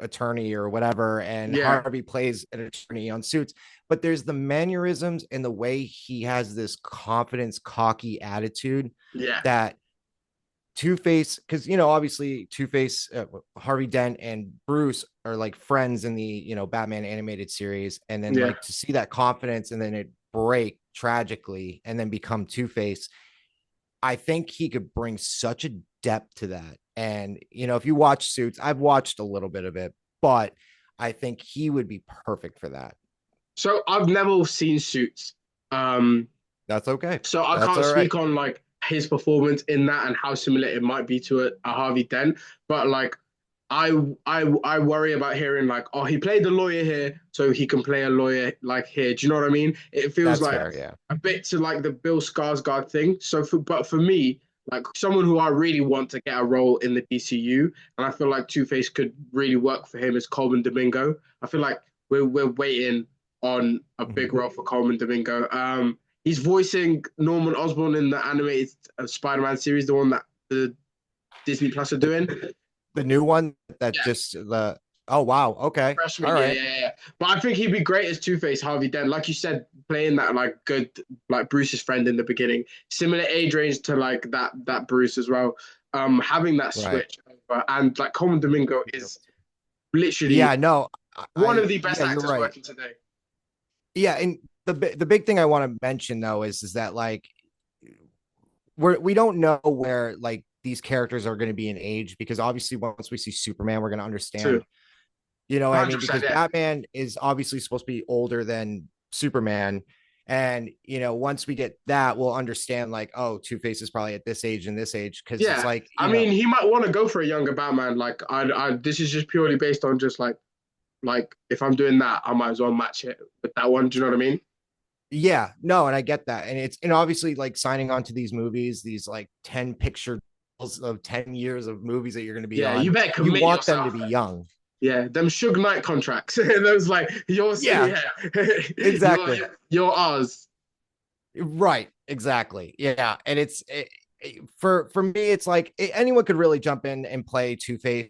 attorney or whatever, and yeah, Harvey plays an attorney on Suits, but there's the mannerisms and the way he has this confidence, cocky attitude yeah, that Two Face, because obviously Two Face, Harvey Dent and Bruce are like friends in the Batman animated series, and then yeah. like to see that confidence and then it break tragically and then become Two Face. I think he could bring such a depth to that. And if you watch Suits, I've watched a little bit of it, but I think he would be perfect for that. So I've never seen Suits. Um, That's okay. so I That's can't all right. speak on like his performance in that and how similar it might be to a Harvey Dent. But like I worry about hearing like, oh, he played the lawyer here, so he can play a lawyer like here. Do you know what I mean? It feels That's like fair. Yeah. a bit to like the Bill Skarsgård thing. But for me, like someone who I really want to get a role in the DCU, and I feel like Two Face could really work for him is Coleman Domingo. I feel like we're waiting on a big Mhm. role for Coleman Domingo. He's voicing Norman Osborn in the animated Spider-Man series, the one that the Disney Plus are The, doing. the new one that Yeah, just the oh wow, okay. freshman. All Yeah, right. yeah, yeah. But I think he'd be great as Two Face, Harvey Dent. Like you said, playing that like good, like Bruce's friend in the beginning, similar age range to like that Bruce as well. Having that Right. switch over, and like Coleman Domingo is literally Yeah, no, one of the best yeah, you're actors right. working today. Yeah, and the big thing I want to mention though is that like we don't know where like these characters are going to be in age because obviously once we see Superman, we're going to Too, understand, you know what I mean? 100%. Because Yeah, Batman is obviously supposed to be older than Superman. And you know, once we get that, we'll understand like, oh, Two Face is probably at this age and this age because it's yeah. like, I you know, mean, he might want to go for a younger Batman. Like, this is just purely based on just like if I'm doing that, I might as well match it with that one. Do you know what I mean? yeah, no, and I get that. And it's and obviously like signing on to these movies, these like 10 picture of 10 years of movies that you're going to be Yeah, you on, better you commit want them to yourself. be young. Yeah, them Suge Knight contracts. Those like yours. Yeah, Yeah, you're exactly. you're ours. Right, exactly. Yeah, and for me, it's like anyone could really jump in and play Two Face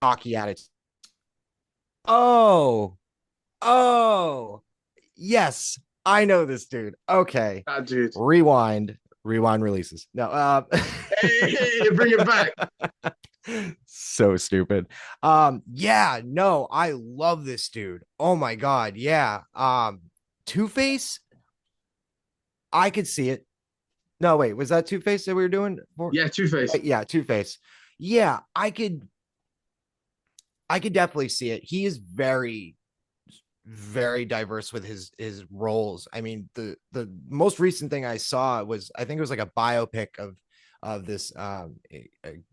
hockey attitude. Oh, oh, yes, I know this dude. Okay, That dude. rewind releases. No, Hey, bring it back. so stupid. Yeah, no, I love this dude. Oh my god, yeah. Two Face, I could see it. No, wait, was that Two Face that we were doing? Yeah, Two Face. Yeah, Two Face. Yeah, I could definitely see it. He is very diverse with his roles. I mean, the most recent thing I saw was I think it was like a biopic of this a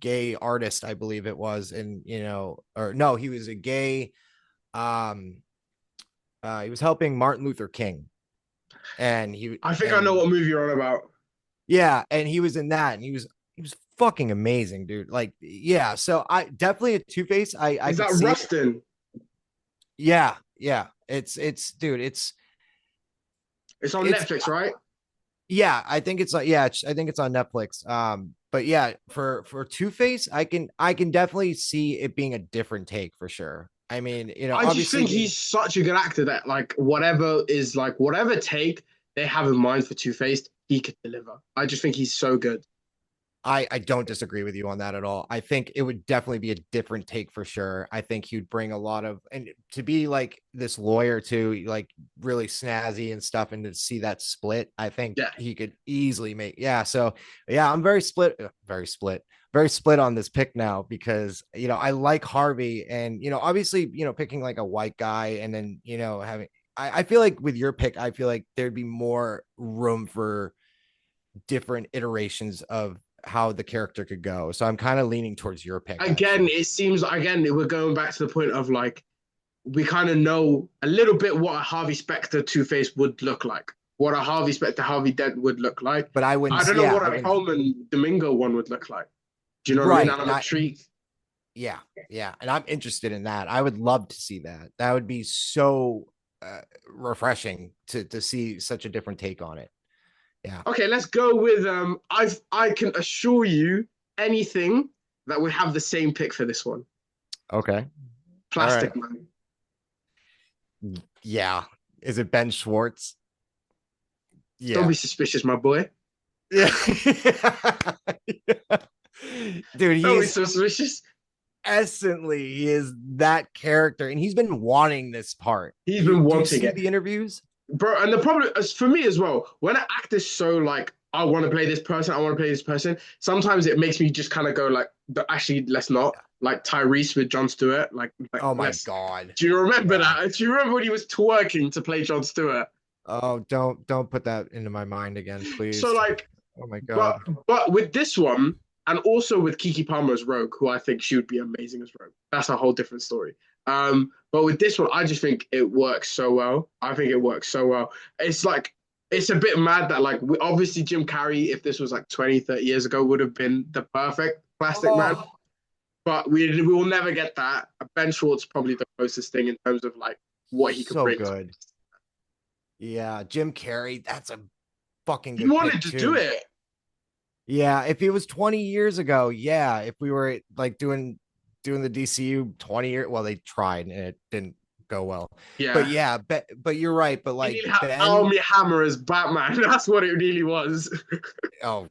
gay artist, I believe it was, and you know, or no, he was a gay. Um, he was helping Martin Luther King, and I think I know what movie you're on about. yeah, and he was in that, and he was fucking amazing, dude. Like, yeah, so I definitely a Two Face. I Is could that see it. Rustin? Yeah, yeah. It's dude. It's on It's Netflix, right? yeah. I think it's like yeah. I think it's on Netflix. But yeah, for Two Face, I can definitely see it being a different take for sure. I mean, you know, I just obviously think he's such a good actor that whatever take they have in mind for Two Face, he could deliver. I just think he's so good. I don't disagree with you on that at all. I think it would definitely be a different take for sure. I think he'd bring a lot of and to be like this lawyer too, like really snazzy and stuff, and to see that split, I think Yeah. he could easily make yeah. So yeah, I'm very split on this pick now because you know I like Harvey and you know obviously you know picking like a white guy and then you know having I feel like with your pick, I feel like there'd be more room for different iterations of how the character could go. So I'm kind of leaning towards your pick Again, actually. it seems again we're going back to the point of like we kind of know a little bit what a Harvey Specter Two Face would look like, what a Harvey Specter Harvey Dent would look like. But I I wouldn't don't know yeah, what I a wouldn't Coleman Domingo one would look like. Do you know what I mean? right. And And I'm I intrigued. yeah, yeah. And I'm interested in that. I would love to see that. That would be so refreshing to see such a different take on it. Yeah. Okay, let's go with I can assure you anything that we have the same pick for this one. Okay. All right. Plastic Man. Yeah. Is it Ben Schwartz? Don't Yeah. be suspicious, my boy. Yeah. Dude, Don't be he's suspicious. essentially he is that character and he's been wanting this part. He's been Do you wanting see it. the interviews? Bro, and the problem is for me as well, when an actor's so like, I want to play this person, I want to play this person, sometimes it makes me just kind of go like, actually, let's not. Like Tyrese with Jon Stewart. Like Oh my let's. god. Do you remember Yeah. that? Do you remember when he was twerking to play Jon Stewart? Oh, don't put that into my mind again, So please. like, Oh my but god. but with this one, and also with Kiki Palmer as Rogue, who I think she would be amazing as Rogue. That's a whole different story. But with this one, I just think it works so well. I think it works so well. It's like it's a bit mad that like obviously Jim Carrey, if this was like 20, 30 years ago, would have been the perfect Plastic Man. Oh, But we will never get that. Ben Schwartz probably the closest thing in terms of like what he could so bring. good. Yeah, Jim Carrey, that's a fucking He good wanted pick to do too. it. Yeah, if it was 20 years ago, yeah, if we were like doing the DCU 20 years, well, they tried and it didn't go well. But Yeah. yeah, but you're right. But He like needed Ben, Army Hammer as Batman. That's what it really was. oh,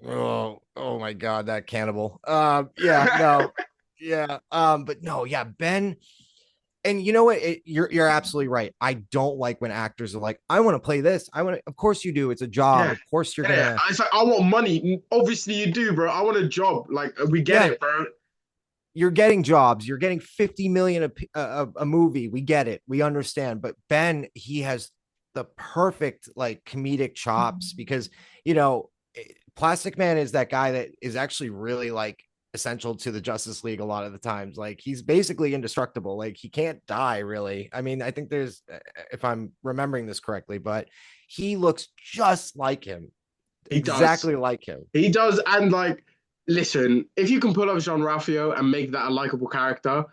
oh my God, that cannibal. Yeah, no, yeah, but no, yeah, Ben. And you know what? You're absolutely right. I don't like when actors are like, I want to play this. I want to. Of course you do. It's a job. Yeah. Of course you're Yeah. gonna. It's like I want money. Obviously you do, bro. I want a job. Like we get Yeah, it, bro. you're getting jobs. You're getting 50 million a movie. We get it. We understand. But Ben, he has the perfect like comedic chops because you know, Plastic Man is that guy that is actually really like essential to the Justice League a lot of the times. Like he's basically indestructible. Like he can't die really. I mean, I think there's if I'm remembering this correctly, but he looks just like him. He does. Exactly like him. He does. And like, listen, if you can pull up Jean Ralphio and make that a likable character,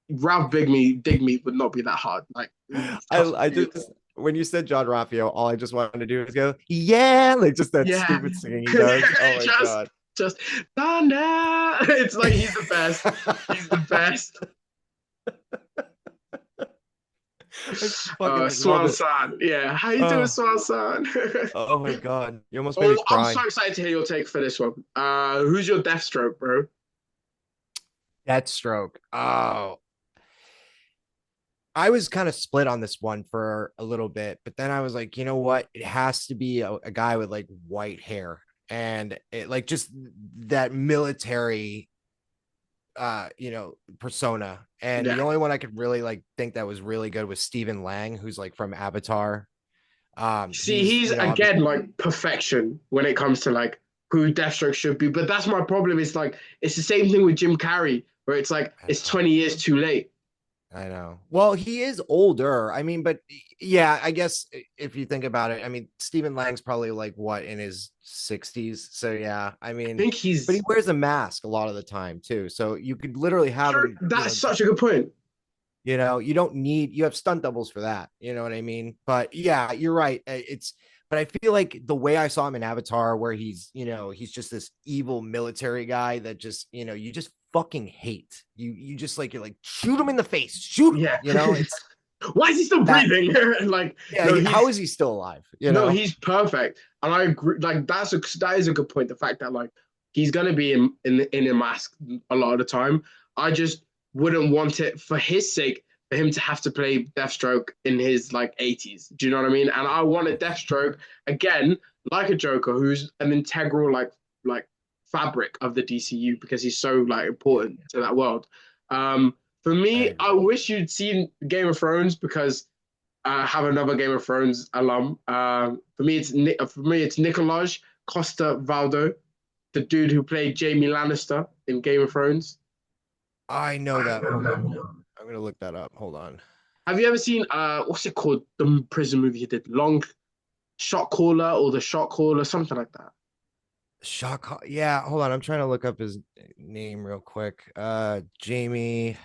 Ralph Digmeat would not be that hard. Like, trust I me. just when you said John Raffio, all I just wanted to do is go, yeah, like just that Yeah. stupid singing he does. Oh my just god. just Thunder. It's like he's the best. He's the best. I fucking love Swan it. San. Yeah. How you doing, Oh, Swan San? oh my god. You almost made me Oh, I'm cry. so excited to hear your take for this one. Who's your Deathstroke, bro? Deathstroke. Oh, I was kind of split on this one for a little bit, but then I was like, you know what? It has to be a guy with like white hair and it like just that military persona. And Yeah. the only one I could really like think that was really good was Stephen Lang, who's like from Avatar. See, He's he's again like perfection when it comes to like who Deathstroke should be. But that's my problem. It's like it's the same thing with Jim Carrey, where it's like I it's know. 20 years too late. I know. Well, he is older. I mean, but yeah, I guess if you think about it, I mean, Stephen Lang's probably like what in his 60s. So yeah, I I mean, think but he he's wears a mask a lot of the time too. So you could literally have true. him, That's such a good point. you don't need you have stunt doubles for that. You know what I mean? But yeah, you're right. But I feel like the way I saw him in Avatar, where he's just this evil military guy that just, you just fucking hate. You just like you're like, shoot him in the face, shoot him. Yeah. It's Why is he still that breathing? Like, yeah, no, how he's is he still alive? no, he's perfect. And I agree. Like, that is a good point. The fact that like he's gonna be in a mask a lot of the time. I just wouldn't want it for his sake for him to have to play Deathstroke in his like 80s. Do you know what I mean? And I want a Deathstroke again, like a Joker, who's an integral like fabric of the DCU because he's so like Yeah, important to that world. For I me, I agree. wish you'd seen Game of Thrones because have another Game of Thrones alum. For me, it's Nikolaj Costa-Waldau, the dude who played Jaime Lannister in Game of Thrones. I know that. Hold on. I'm gonna look that up. Hold on. Have you ever seen what's it called? The prison movie he did, Long Shot Caller or The Shot Caller, something like that. Yeah, hold on. I'm trying to look up his name real quick. Jamie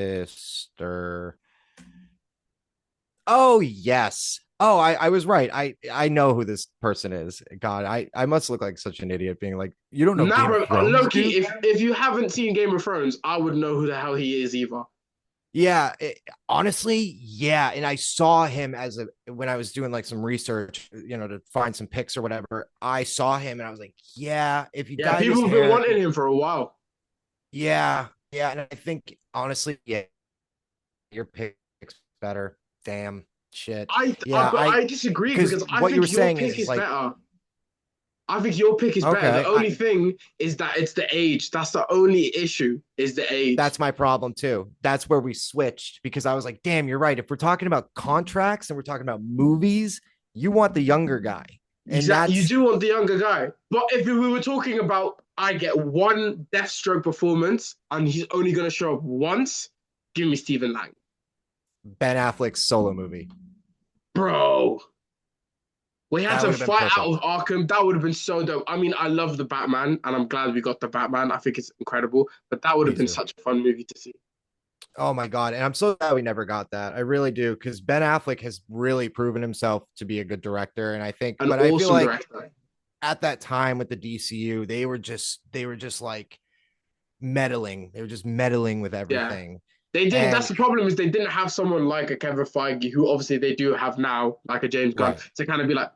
Lannister. Oh yes. Oh, I was right. I know who this person is. God, I must look like such an idiot being like, you don't know Nah, Game of bro, Thrones, Loki, dude? if you haven't seen Game of Thrones, I would know who the hell he is either. Yeah, honestly, yeah. And I saw him when I was doing like some research, to find some pics or whatever. I saw him and I was like, yeah, if you Yeah, dyed his people have been hair, wanting him for a while. yeah, yeah. And I think honestly, yeah, your pick's better. Damn shit. Yeah, But I disagree because because I what you were think your saying pick is is like, better. I think your pick is better. The okay, only thing is that it's the age. That's the only issue is the age. that's my problem too. That's where we switched because I was like, damn, you're right. If we're talking about contracts and we're talking about movies, you want the younger guy. And Exactly. You that's do want the younger guy. But if we were talking about I get one Deathstroke performance and he's only going to show up once, give me Stephen Lang. Ben Affleck's solo movie. Bro, we had That to would have been fight out perfect. of Arkham. That would have been so dope. I mean, I love the Batman, and I'm glad we got the Batman. I think it's incredible, but that would have Me been too. such a fun movie to see. Oh my god, and I'm so glad we never got that. I really do, because Ben Affleck has really proven himself to be a good director, and I think, An but I feel awesome like director. at that time with the DCU, they were just like meddling. They were just meddling with Yeah. everything, They didn't. That's and the problem is they didn't have someone like a Kevin Feige, who obviously they do have now, like a James Gunn, right. to kind of be like,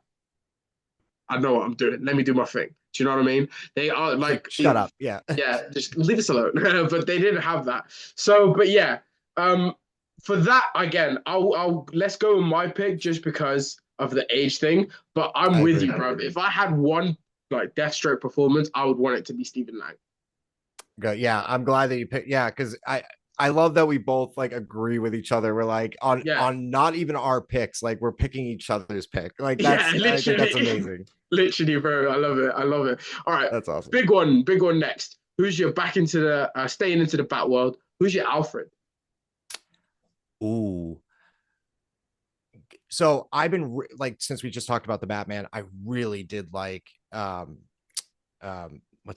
I know what I'm doing. Let me do my thing. Do you know what I mean? They are It's like, like, shut up. Yeah. yeah, just leave us alone. But they didn't have that. So, but yeah, um, for that again, I'll let's go with my pick just because of the age thing. But I'm I with agree. you, bro. If I had one like Deathstroke performance, I would want it to be Stephen Lang. Go. Yeah, I'm glad that you picked. Yeah, because I love that we both like agree with each other. We're like Yeah, on not even our picks, like we're picking each other's pick. Like yeah, I think that's literally, amazing. literally, bro. I love it. I love it. All right, That's awesome. big one next. Who's your back into the staying into the Bat world? Who's your Alfred? Ooh. So I've been like, since we just talked about the Batman, I really did like what's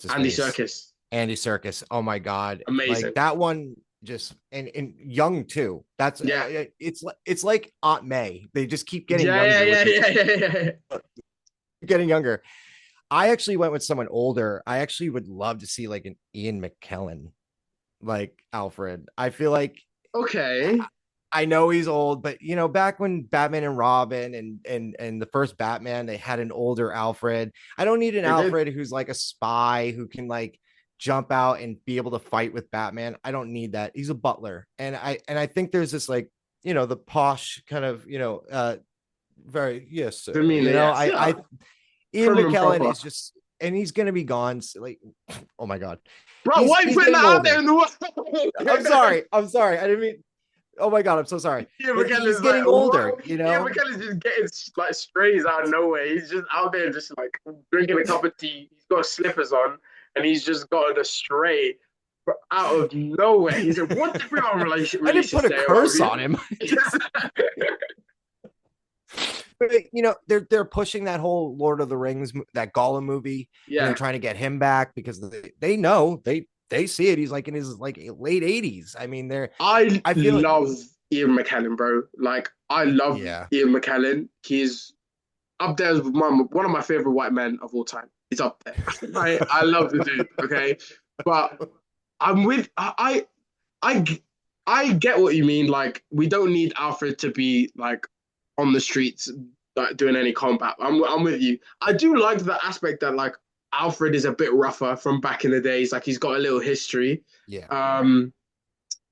his Andy face? Serkis. Andy Serkis. Oh my god. Like Amazing. that one, just and young too. That's Yeah. it's like Aunt May. They just keep getting Yeah, yeah, younger with yeah, the yeah, yeah, yeah. getting younger. I actually went with someone older. I actually would love to see like an Ian McKellen, like Alfred. I feel like Okay. I know he's old, but you know, back when Batman and Robin and the first Batman, they had an older Alfred. I don't need an They did. Alfred who's like a spy who can like jump out and be able to fight with Batman. I don't need that. He's a butler. And I think there's this like, you know, the posh kind of, you know, very yes, I sir. mean, You know, yes, I yeah. Ian Prim and McKellen proper. is just, and he's gonna be gone. So like, oh my god. Bro, He's why are you he's putting getting that out there older. in the world? I'm sorry. I'm sorry. I didn't mean, oh my god, I'm so sorry. Ian But he's McKellen's like, getting older, what? you Ian know? McKellen's just getting like strays out of nowhere. He's just out there, just like drinking a cup of tea. He's got slippers on, and he's just got a stray out of nowhere. He's like, what did everyone I didn't releases put a say about curse me? on him. But you know, they're pushing that whole Lord of the Rings, that Gollum movie, and they're Yeah. trying to get him back because they know they see it. He's like in his like late 80s. I mean, they're I I feel like love Ian McKellen, bro. Like, I love yeah. Ian McKellen. He's up there as one of my favorite white men of all time. He's up there. I love the dude. Okay, but I'm with I I get what you mean. Like, we don't need Alfred to be like on the streets like doing any combat. I'm with you. I do like the aspect that like Alfred is a bit rougher from back in the days. Like, he's got a little history. Yeah. Um,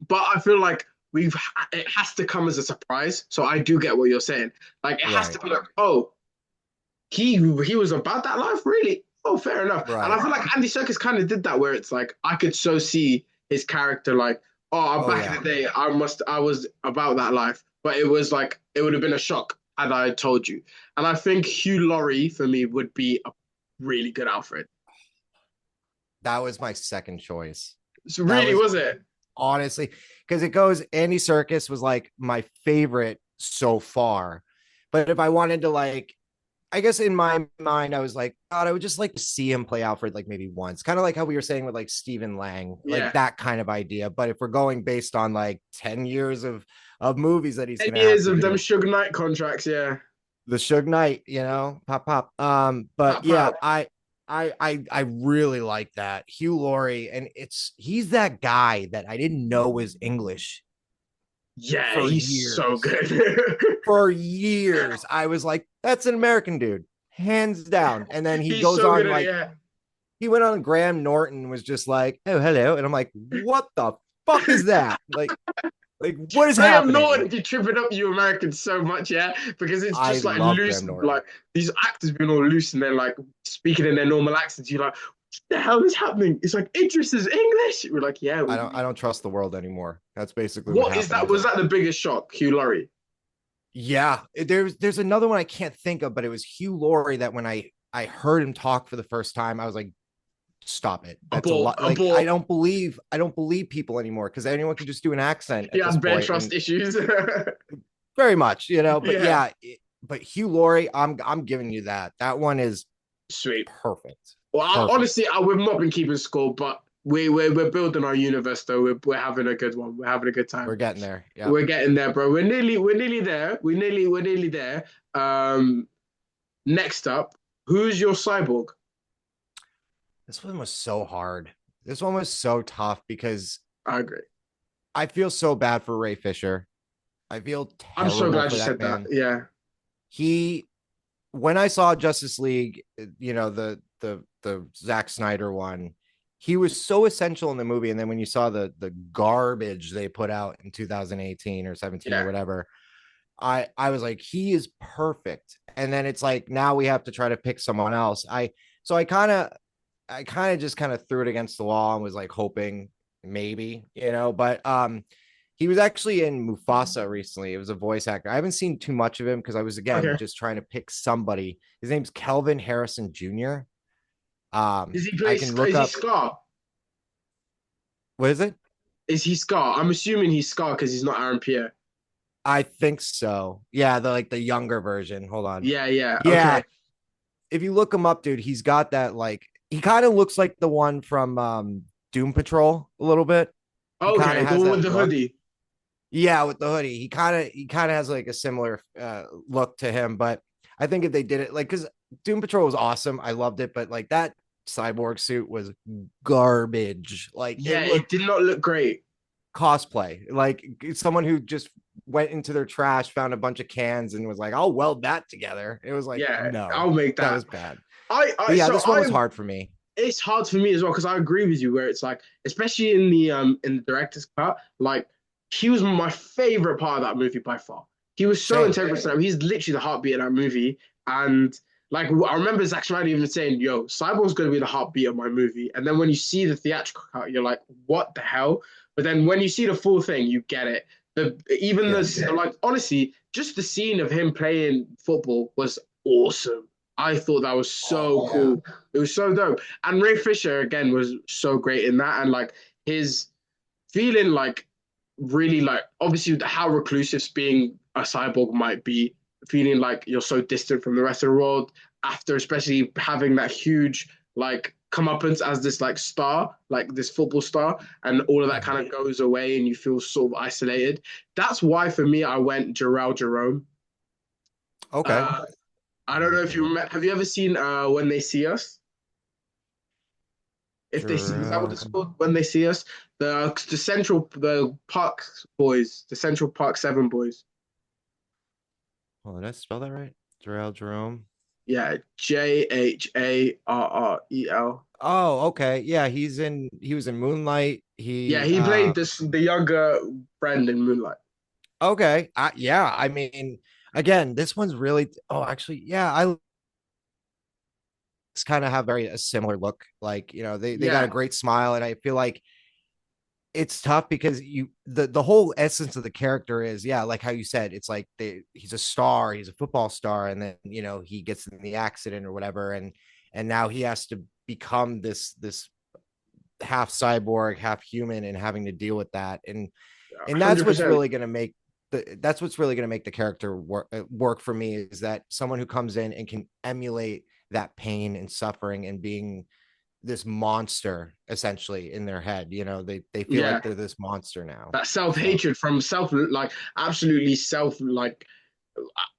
but I feel like we've it has to come as a surprise. So I do get what you're saying. Like, it has to Right. be like, oh, he was about that life, really? Oh, fair enough. And I Right. feel like Andy Serkis kind of did that, where it's like I could so see his character, like, oh, Oh back in yeah. the day, I was about that life, but it was like it would have been a shock had I told you. And I think Hugh Laurie for me would be a really good Alfred. That was my second choice. So That really, was was it? honestly, because it goes, Andy Serkis was like my favorite so far. But if I wanted to like, I guess in my mind, I was like, God, I would just like to see him play Alfred like maybe once, kind of like how we were saying with like Stephen Lang, like Yeah. that kind of idea. But if we're going based on like 10 years of movies that he's 10 gonna have years to of them do, Suge Knight contracts, yeah. the Suge Knight, you know, pop pop. But Pow, yeah, pow. I really like that Hugh Laurie, and he's that guy that I didn't know was English Yeah, for he's so years. good. For years, I was like, that's an American dude, hands down. And then he He's goes so good on at it, like yeah. he went on Graham Norton, was just like, oh hello, and I'm like, what the fuck is that? Like what is Graham happening? Norton be tripping up you Americans so much, yeah, because it's I just like love loose, Graham Norton. like these actors being all loose and they're like speaking in their normal accents. You're like, what the hell is happening? It's like Idris is English. We're like, yeah. I don't trust the world anymore. That's basically what What is happened. that? He's Was like, that the biggest shock, Hugh Laurie? yeah, there's another one I can't think of, but it was Hugh Laurie that when I heard him talk for the first time, I was like, stop it. That's a Abort, lot. Like abort. I don't believe people anymore because anyone can just do an accent He at this had bare point, trust and issues. very much, you know. But Yeah, yeah, but Hugh Laurie, I'm giving you that. That one is sweet. perfect, Well, honestly, perfect. we've not been keeping score, but we're building our universe though. We're having a good one. We're having a good time. We're getting there. Yep. We're getting there, bro. We're nearly there. We're nearly there. Um, Next up, who's your cyborg? This one was so hard. This one was so tough because I agree. I feel so bad for Ray Fisher. I feel I'm so terrible glad for you that said that. man. Yeah. He When I saw Justice League, you know, the Zack Snyder one, he was so essential in the movie. And then when you saw the garbage they put out in 2018 or 17 or Yeah. whatever, I was like, he is perfect. And then it's like now we have to try to pick someone else. So I kind of just kind of threw it against the wall and was like hoping maybe, you know, but he was actually in Mufasa recently. It was a voice actor. I haven't seen too much of him because I was again Okay. just trying to pick somebody. His name's Kelvin Harrison Jr. I can look Is he up Scar? what is it? Is he Scar? I'm assuming he's Scar because he's not Aaron Pierre. I think so. Yeah, the younger version. Hold on. Yeah, yeah. Yeah, Okay. if you look him up, dude, he's got that like he kind of looks like the one from Doom Patrol a little bit. He kind Okay. of The has one with that the look. hoodie. Yeah, with the hoodie, he kind of has like a similar look to him. But I think if they did it like because Doom Patrol was awesome, I loved it, but like that cyborg suit was garbage. Like it Yeah, it looked did not look great. cosplay, like someone who just went into their trash, found a bunch of cans, and was like, "I'll weld that together." It was like, Yeah, no, I'll make that that. was bad. I But yeah, so this one was I hard for me. it's hard for me as well because I agree with you where it's like, especially in the director's cut, like he was my favorite part of that movie by far. He was so Same. integral to that. He's literally the heartbeat of that movie. And like I remember Zack Snyder even saying, "Yo, Cyborg's gonna be the heartbeat of my movie." And then when you see the theatrical cut, you're like, "What the hell?" But then when you see the full thing, you get it. The even Yeah. the like honestly, just the scene of him playing football was awesome. I thought that was Oh so yeah. cool. It was so dope. And Ray Fisher again was so great in that, and like his feeling like really like obviously how reclusive being a cyborg might be, feeling like you're so distant from the rest of the world after especially having that huge like comeuppance as this like star, like this football star, and all of that Mhm. kind of goes away and you feel sort of isolated. That's why for me I went Jarrell Jerome. Okay. Uh, I don't know if you remember, have you ever seen When They See Us? If they see, is that what it's Jerome. called? When They See Us, the Park boys, the Central Park Seven boys. Oh, did I spell that right? Jerome. Yeah, Jharrel. Oh, okay. Yeah, he was in Moonlight. Yeah, He he played this the younger friend in Moonlight. okay. Yeah, I mean, again, this one's really actually, yeah, I kind of have very a similar look. Like, you know, they got a Yeah, great smile, and I feel like it's tough because the whole essence of the character is yeah, like how you said, it's like he's a star, he's a football star, and then you know he gets in the accident or whatever, and now he has to become this half cyborg, half human, and having to deal with that, and that's what's 100%. really going to make that's what's really going to make the character work for me is that someone who comes in and can emulate that pain and suffering and being this monster essentially in their head. You know, they feel Yeah, like they're this monster now. that self So hatred from self like absolutely self like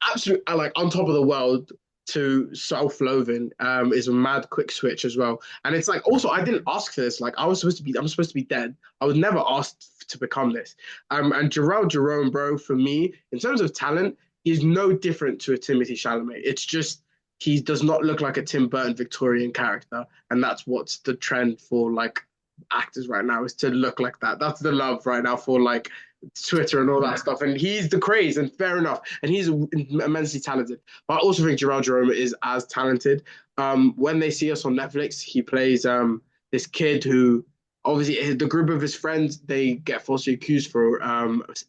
absolute like on top of the world to self-loathing is a mad quick switch as well. And it's like right. also I didn't ask for this. Like I'm supposed to be dead. I was never asked to become this. And Jarrell Jerome, bro, for me, in terms of talent, he's no different to a Timothy Chalamet. It's just he does not look like a Tim Burton Victorian character, and that's what's the trend for like actors right now is to look like that. That's the love right now for like Twitter and all that stuff. And he's the craze, and fair enough. And he's immensely talented. But I also think Gerald Jerome is as talented. When They See Us on Netflix, he plays this kid who obviously the group of his friends they get falsely accused for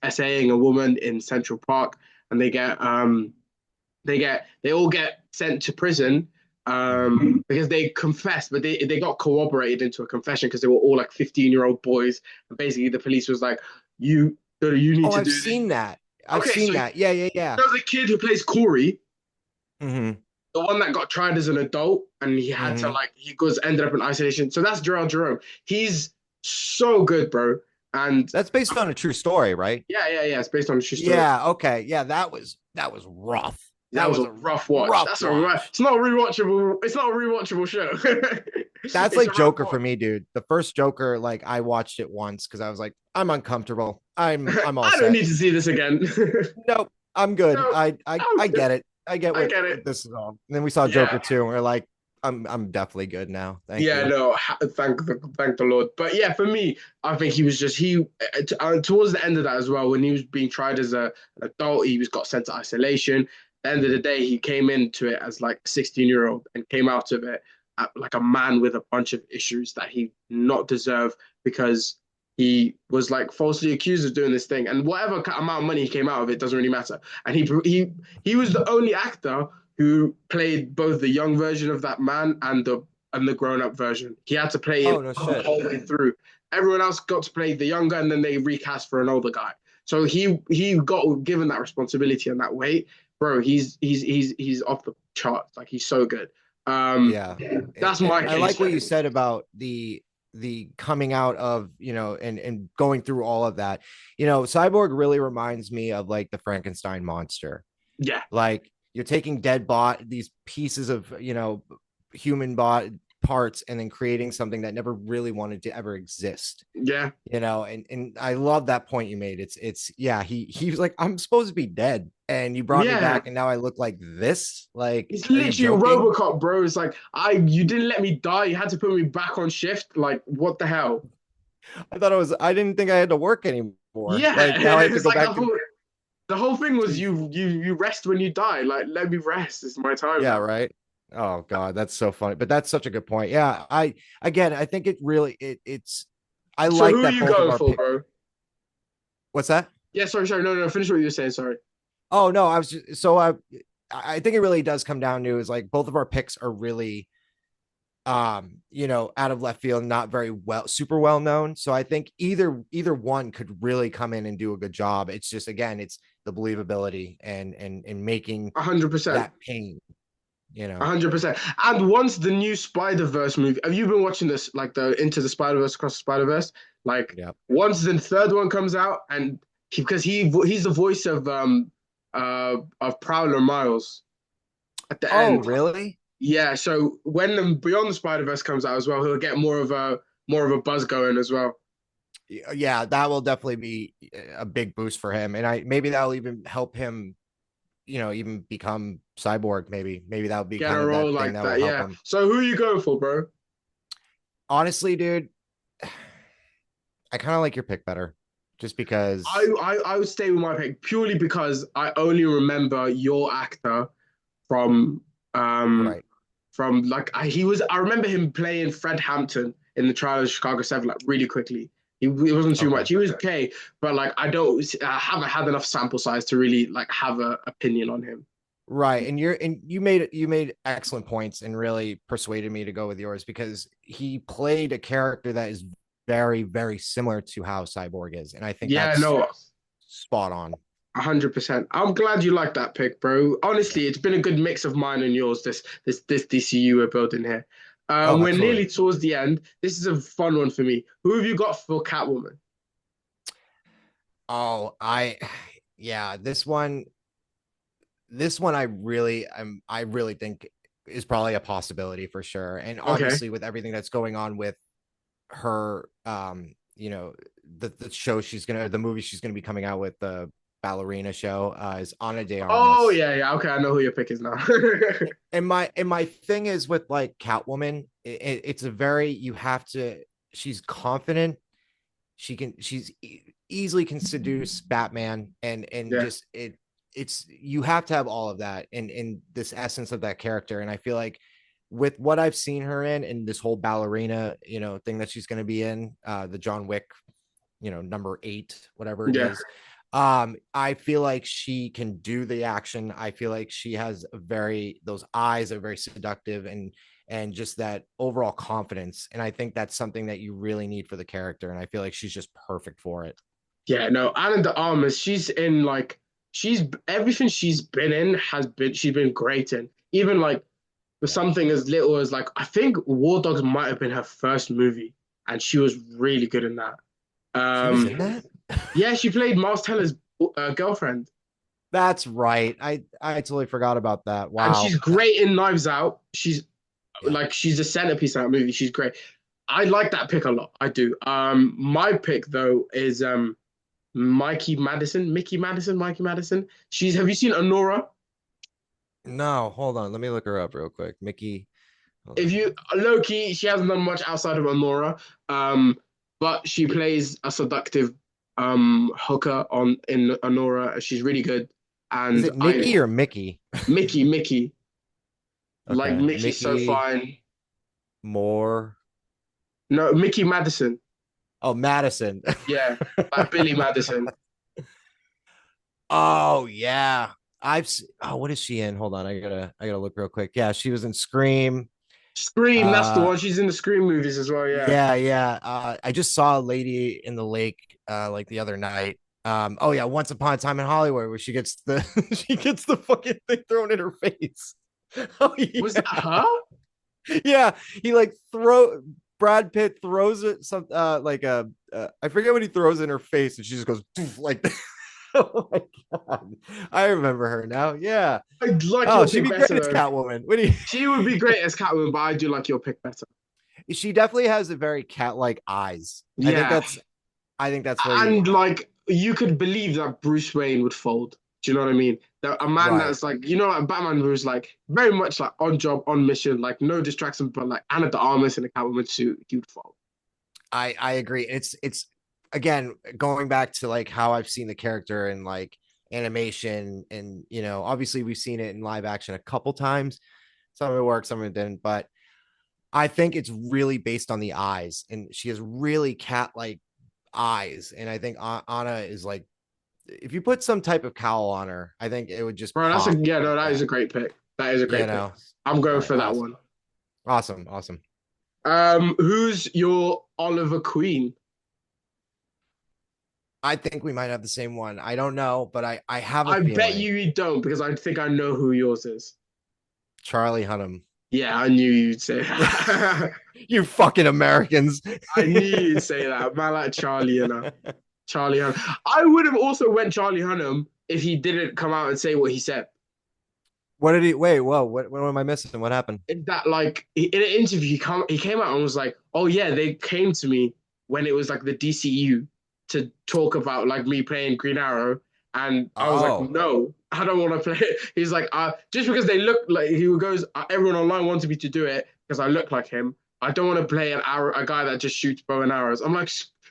essaying a woman in Central Park, and they all get sent to prison. because they confessed, but they got corroborated into a confession because they were all like 15-year-old boys. And basically, the police was like, you need Oh, to I've do this. seen that. I've Okay, seen so that. Yeah, yeah, yeah. there's a kid who plays Corey, Mm-hmm. the one that got tried as an adult, and he had to Mm-hmm. like he goes ended up in isolation. So that's Gerald Jerome. He's so good, bro. And That's based on a true story, right? yeah. It's based on a true story. Yeah. Okay. Yeah. That was rough. That That was was a a rough watch. rough That's a rough. watch. It's not a rewatchable. It's not a rewatchable show. That's It's a like rough Joker for watch. me, dude. The first Joker, like I watched it once because I was like, I'm uncomfortable. I'm all I don't set. need to see this again. Nope, I'm good. No, I'm I good. get it. I get I what get it. this is all. And then we saw Yeah. Joker 2, and we're like, I'm definitely good now. Thank Yeah, you. no, thank the Lord. But yeah, for me, I think he was just towards the end of that as well, when he was being tried as an adult, he was got sent to isolation. At the end of the day, he came into it as like a 16-year-old and came out of it like a man with a bunch of issues that he not deserve because he was like falsely accused of doing this thing. And whatever amount of money he came out of it doesn't really matter. And he was the only actor who played both the young version of that man and the grown-up version. He had to play Oh it no the shit. whole way through. Everyone else got to play the younger, and then they recast for an older guy. So he got given that responsibility and that weight, bro. He's off the charts. Like he's so good. Um, Yeah. that's And my I case. like what you said about the coming out of, and going through all of that. Cyborg really reminds me of like the Frankenstein monster. Yeah, Like you're taking these pieces of, human body parts and then creating something that never really wanted to ever exist. yeah, And I love that point you made. It's yeah, he was like, I'm supposed to be dead, and you brought me yeah. back, and now I look like this. Like, It's are you literally a joking? RoboCop, bro. It's like you didn't let me die. You had to put me back on shift. Like what the hell? I didn't think I had to work anymore. Yeah, Like now I have to it's go like back and the whole thing was to you rest when you die. Like let me rest. It's my time yeah, now. right. Oh God, that's so funny. But that's such a good point. Yeah, I think it really it's I So like who are that you both of going our for, pick. bro? What's that? Yeah, sorry. No. Finish what you were saying. Sorry. Oh no, I was just so I think it really does come down to is like both of our picks are really out of left field, not very super well known. So I think either one could really come in and do a good job. It's just again, it's the believability and making 100%. that pain, you know. 100%. And once the new Spider-Verse movie, have you been watching this, like the Into the Spider-Verse, Across the Spider-Verse? Like Yeah. once the third one comes out, and because he's the voice of Prowler Miles at the Oh, end. really? Yeah, so when the Beyond the Spider-Verse comes out as well, he'll get more of a buzz going as well. Yeah, that will definitely be a big boost for him. And maybe that'll even help him, even become cyborg. Maybe that would be Get kind a of role that thing like that will that, help yeah. him. So who are you going for, bro? Honestly, dude, I kind of like your pick better just I, because, I would stay with my pick purely because I only remember your actor from um right. like I remember him playing Fred Hampton in the Trial of Chicago 7 like really quickly. It wasn't too Okay. much. He was okay, but like I haven't had enough sample size to really like have an opinion on him. Right. And you made excellent points and really persuaded me to go with yours because he played a character that is very, very similar to how Cyborg is. And I think Yeah, that's no, spot on. 100%. I'm glad you like that pick, bro. Honestly, it's been a good mix of mine and yours. This DCU we're building here. Oh, We're absolutely. nearly towards the end. This is a fun one for me. Who have you got for Catwoman? Oh, yeah, this one I really think is probably a possibility for sure. And Okay. obviously with everything that's going on with her, the show the movie she's gonna be coming out with, the ballerina show, is Ana de Oh Armas. yeah. Okay, I know who your pick is now. And my thing is with like Catwoman, it's a very you have to. She's confident. She's easily can seduce Batman, and Yeah. just it's you have to have all of that in this essence of that character. And I feel like with what I've seen her in and this whole ballerina, thing that she's going to be in, the John Wick, number 8, whatever it Yeah. is. I feel like she can do the action. I feel like she has a very those eyes are very seductive and just that overall confidence. And I think that's something that you really need for the character. And I feel like she's just perfect for it. Yeah, no, Anna de Armas, she's in like she's everything she's been in has been she's been great in. Even like for Yeah. something as little as like I think War Dogs might have been her first movie, and she was really good in that. She was in that? Yeah, she played Miles Teller's girlfriend, That's right. I totally forgot about that. and she's Wow. great in Knives Out. Yeah. She's a centerpiece in that movie. She's great. I like that pick a lot. I do. My pick though is Mikey Madison. She's have you seen Honora? No, hold on. Let me look her up real quick. Mickey. Hold If on. you low key, she hasn't done much outside of Honora. But she plays a seductive hooker on in Honora. She's really good. Is And it I Nikki or Mickey? Mickey, like Okay. Mickey's so Mickey fine. Moore. No, Mickey Madison. Oh, Madison. Yeah, like Billy Madison. Oh yeah. Oh, what is she in? Hold on. I gotta look real quick. Yeah, she was in Scream. Scream, that's the Uh one. She's in the Scream movies as well. Yeah. yeah. I just saw a lady in the lake like the other night. Oh yeah, Once Upon a Time in Hollywood where she gets the she gets the fucking thing thrown in her face. Oh Was that yeah. her? Yeah, he like throw Brad Pitt throws it some like a I forget what he throws in her face and she just goes like oh my god. I remember her now. Yeah. I like Oh, your she'd pick be great better as though. Catwoman. What do you She would be great as Catwoman, but I do like your pick better. She definitely has a very cat-like eyes. Yeah, I think that's very and like you could believe that Bruce Wayne would fold. Do you know what I mean? That a man right. that's like, you know, like Batman who's like very much like on job, on mission, like no distractions, but like Anna de Armas in a Catwoman suit, he would fold. I agree. It's again going back to like how I've seen the character in like animation and obviously we've seen it in live action a couple times. Some of it worked, some of it didn't, but I think it's really based on the eyes, and she has really cat-like eyes. And I think Anna is like, if you put some type of cowl on her, I think it would just Bro, that's a pop yeah, no, like that is that. a great pick. That is a You great pick. know, I'm all going right, for that awesome, one. awesome, awesome. Who's your Oliver Queen? I think we might have the same one. I don't know, but I have a I bet feeling you don't because I think I know who yours is. Charlie Hunnam. Yeah, I knew you'd say that. You fucking Americans. I knew you'd say that. Man, like Charlie, you know. Charlie Hunnam. I would have also went Charlie Hunnam if he didn't come out and say what he said. What did he wait? Whoa, what am I missing? What happened? In that, like, in an interview, he came out and was like, "Oh yeah, they came to me when it was like the DCU to talk about like me playing Green Arrow, and I was like, Oh, no, I don't want to play it." He's like, just because they look like he goes, everyone online wanted me to do it because I look like him. I don't want to play a guy that just shoots bow and arrows. I'm like,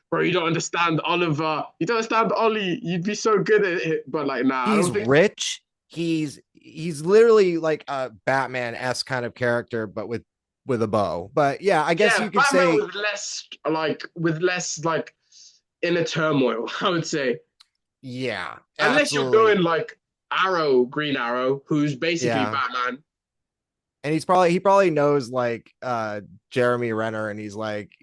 bro, you don't understand Oliver. You don't understand Ollie. You'd be so good at it, but like, nah, I he's don't think. rich. He's literally like a Batman-esque kind of character, but with a bow. But yeah, I guess Yeah, you could Batman say with less like inner turmoil, I would say. yeah, Unless you're going absolutely. like Arrow, Green Arrow, who's basically Yeah. Batman. And he probably knows like Jeremy Renner and he's like